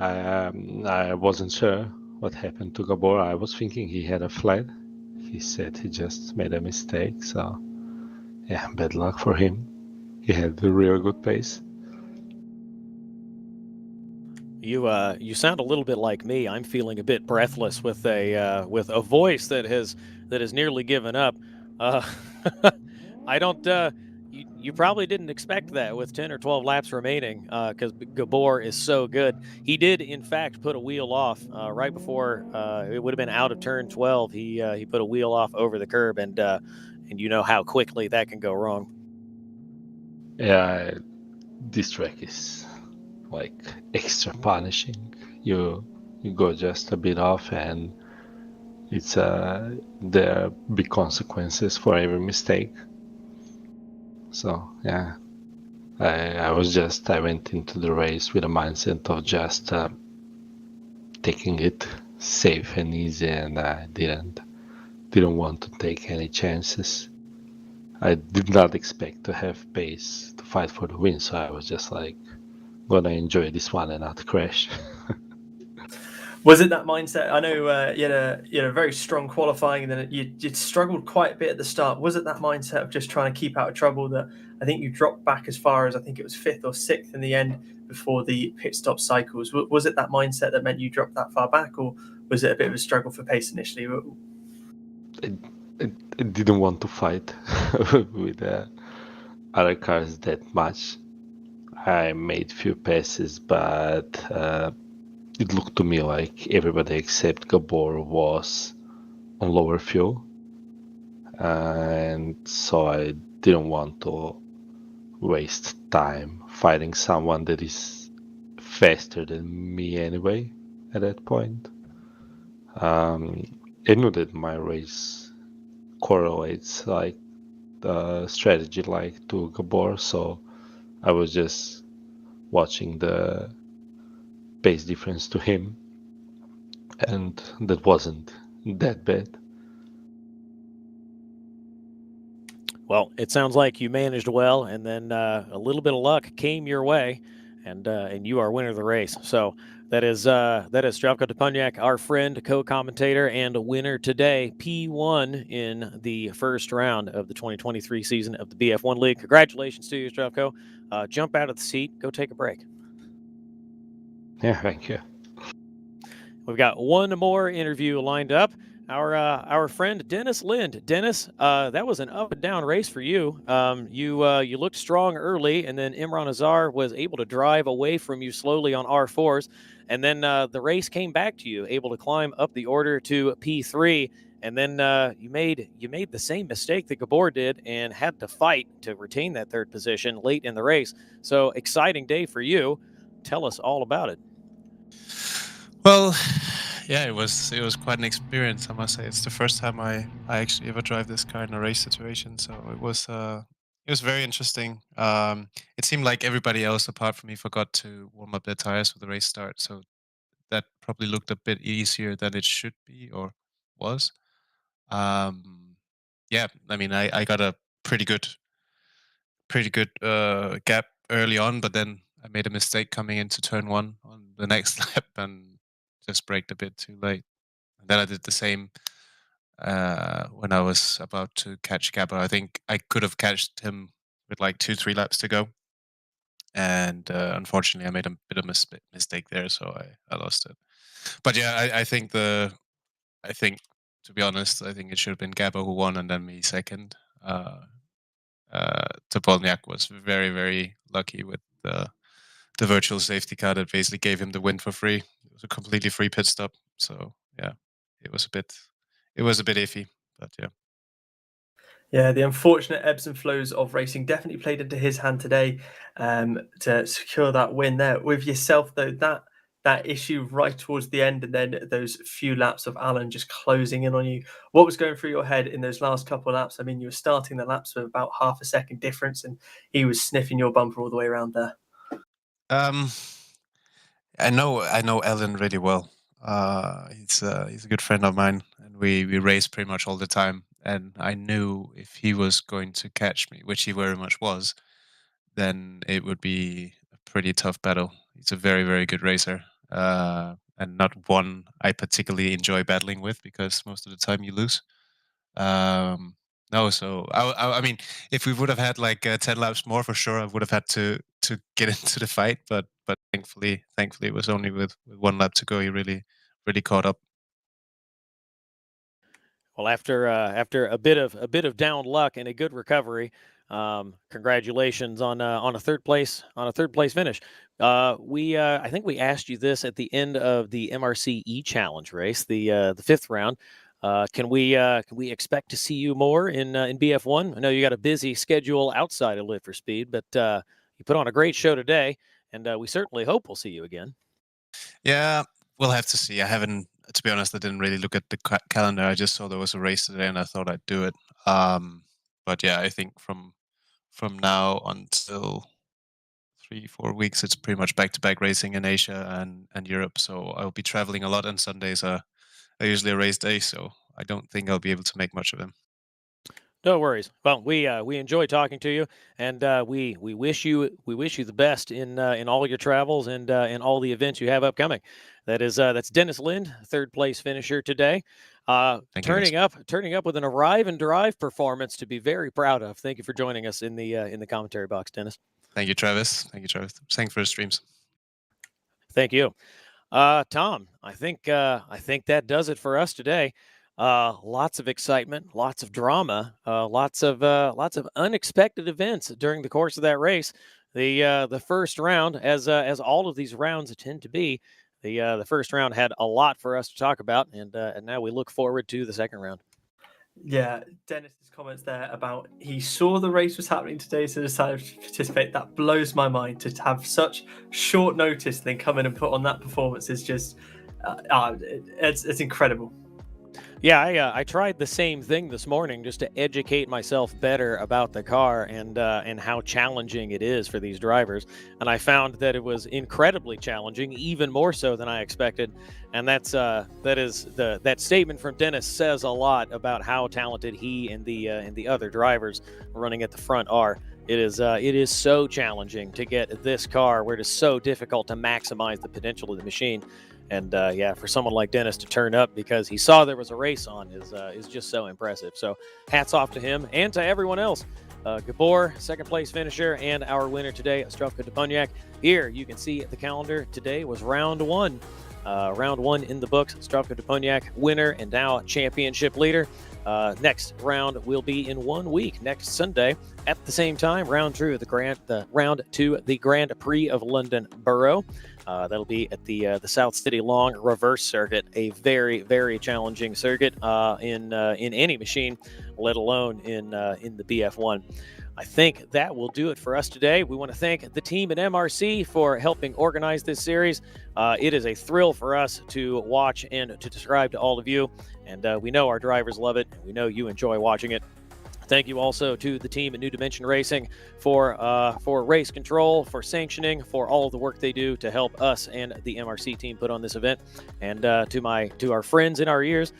D: I wasn't sure what happened to Gabor. I was thinking he had a flat. He said he just made a mistake, so yeah, bad luck for him. He had a real good pace.
A: You sound a little bit like me. I'm feeling a bit breathless with a voice that has nearly given up. I don't. You probably didn't expect that with 10 or 12 laps remaining, because Gabor is so good. He did, in fact, put a wheel off right before it would have been out of turn 12. He put a wheel off over the curb, and you know how quickly that can go wrong.
D: Yeah, this track is like extra punishing. You go just a bit off, and it's there are big consequences for every mistake. So yeah, I went into the race with a mindset of just taking it safe and easy, and I didn't want to take any chances. I did not expect to have pace to fight for the win, so I was just like gonna enjoy this one and not crash.
B: Was it that mindset? I know you had a very strong qualifying, and then you struggled quite a bit at the start. Was it that mindset of just trying to keep out of trouble that I think you dropped back as far as I think it was fifth or sixth in the end before the pit stop cycles? Was it that mindset that meant you dropped that far back, or was it a bit of a struggle for pace initially?
D: I didn't want to fight with other cars that much. I made few passes, but it looked to me like everybody except Gabor was on lower fuel, and so I didn't want to waste time fighting someone that is faster than me anyway at that point. I knew that my race correlates like the strategy like to Gabor, so I was just watching the pace difference to him, and that wasn't that bad.
A: Well, it sounds like you managed well, and then a little bit of luck came your way, and you are winner of the race. So that is Zdravko Toponiak, our friend, co-commentator, and a winner today, P1 in the first round of the 2023 season of the BF1 League. Congratulations to you, Zdravko. Jump out of the seat, go take a break.
D: Yeah, thank you.
A: We've got one more interview lined up. Our friend Dennis Lind. Dennis, that was an up and down race for you. You looked strong early, and then Imran Azar was able to drive away from you slowly on R4s, and then the race came back to you, able to climb up the order to P3, and then you made the same mistake that Gabor did and had to fight to retain that third position late in the race. So exciting day for you. Tell us all about it.
E: Well, yeah, it was quite an experience, I must say. It's the first time I actually ever drive this car in a race situation, so it was very interesting. It seemed like everybody else apart from me forgot to warm up their tires for the race start, so that probably looked a bit easier than it should be or was. Yeah, I mean, I got a pretty good gap early on, but then I made a mistake coming into turn one on the next lap and just braked a bit too late. And then I did the same when I was about to catch Gabbo. I think I could have catched him with like 2-3 laps to go. And unfortunately, I made a bit of mistake there, so I lost it. But yeah, I think to be honest, I think it should have been Gabbo who won and then me second. Topolniak was very, very lucky with the virtual safety car that basically gave him the win for free. It was a completely free pit stop. So yeah, it was a bit iffy, but yeah.
B: Yeah, the unfortunate ebbs and flows of racing definitely played into his hand today to secure that win there. With yourself, though, that issue right towards the end, and then those few laps of Alan just closing in on you. What was going through your head in those last couple of laps? I mean, you were starting the laps with about half a second difference, and he was sniffing your bumper all the way around there.
E: I know Alan really well. He's a good friend of mine, and we race pretty much all the time. And I knew if he was going to catch me, which he very much was, then it would be a pretty tough battle. He's a very, very good racer, and not one I particularly enjoy battling with because most of the time you lose. No, so I mean, if we would have had like 10 laps more, for sure, I would have had to get into the fight. But thankfully, it was only with 1 lap to go. He really caught up.
A: Well, after a bit of down luck and a good recovery, congratulations on a third place finish. I think we asked you this at the end of the MRC E Challenge race, the fifth round. Can we expect to see you more in BF1? I know you got a busy schedule outside of Live for Speed, but you put on a great show today, and we certainly hope we'll see you again.
E: Yeah, we'll have to see. I haven't, to be honest, I didn't really look at the calendar. I just saw there was a race today, and I thought I'd do it. But yeah, I think from now until 3-4 weeks, it's pretty much back-to-back racing in Asia and Europe. So I'll be traveling a lot, and Sundays are usually a race day. So I don't think I'll be able to make much of them.
A: No worries. Well, we enjoy talking to you, and we wish you the best in all your travels and in all the events you have upcoming. That's Dennis Lind, third place finisher today.
E: Thank you,
A: turning
E: guys.
A: up with an arrive and drive performance to be very proud of. Thank you for joining us in the commentary box, Dennis.
E: Thank you, Travis. Thanks for the streams.
A: Thank you, Tom. I think that does it for us today. Lots of excitement, lots of drama, lots of unexpected events during the course of that race. The first round, as all of these rounds tend to be, the first round had a lot for us to talk about, and now we look forward to the second round.
B: Yeah, Dennis's comments there about he saw the race was happening today, so decided to participate. That blows my mind. To have such short notice and then come in and put on that performance is just, it's incredible.
A: Yeah, I tried the same thing this morning just to educate myself better about the car and how challenging it is for these drivers. And I found that it was incredibly challenging, even more so than I expected. And that statement from Dennis says a lot about how talented he and the other drivers running at the front are. It is so challenging to get this car where it is so difficult to maximize the potential of the machine. And for someone like Dennis to turn up because he saw there was a race on is just so impressive. So hats off to him and to everyone else. Gabor, second place finisher, and our winner today, Ostrovka Topolniak. Here you can see the calendar. Today was round one. Round one in the books. Ostrovka Topolniak, winner and now championship leader. Next round will be in 1 week, next Sunday at the same time. Round two, the Grand Prix of London Borough. That'll be at the South City Long Reverse Circuit, a very, very challenging circuit in any machine, let alone in the BF1. I think that will do it for us today. We want to thank the team at MRC for helping organize this series. It is a thrill for us to watch and to describe to all of you, and we know our drivers love it, and we know you enjoy watching it. Thank you also to the team at New Dimension Racing for race control, for sanctioning, for all of the work they do to help us and the MRC team put on this event. And to our friends in our ears,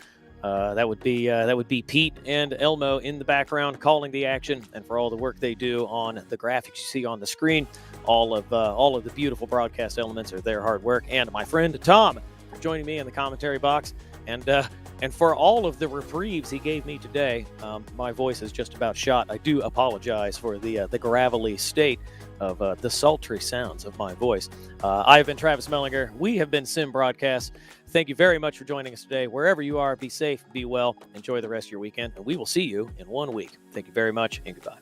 A: that would be Pete and Elmo in the background calling the action, and for all the work they do on the graphics you see on the screen. All of the beautiful broadcast elements are their hard work. And my friend Tom for joining me in the commentary box. And for all of the reprieves he gave me today, my voice is just about shot. I do apologize for the gravelly state of the sultry sounds of my voice. I've been Travis Mehlinger. We have been Sim Broadcast. Thank you very much for joining us today. Wherever you are, be safe, be well, enjoy the rest of your weekend, and we will see you in 1 week. Thank you very much, and goodbye.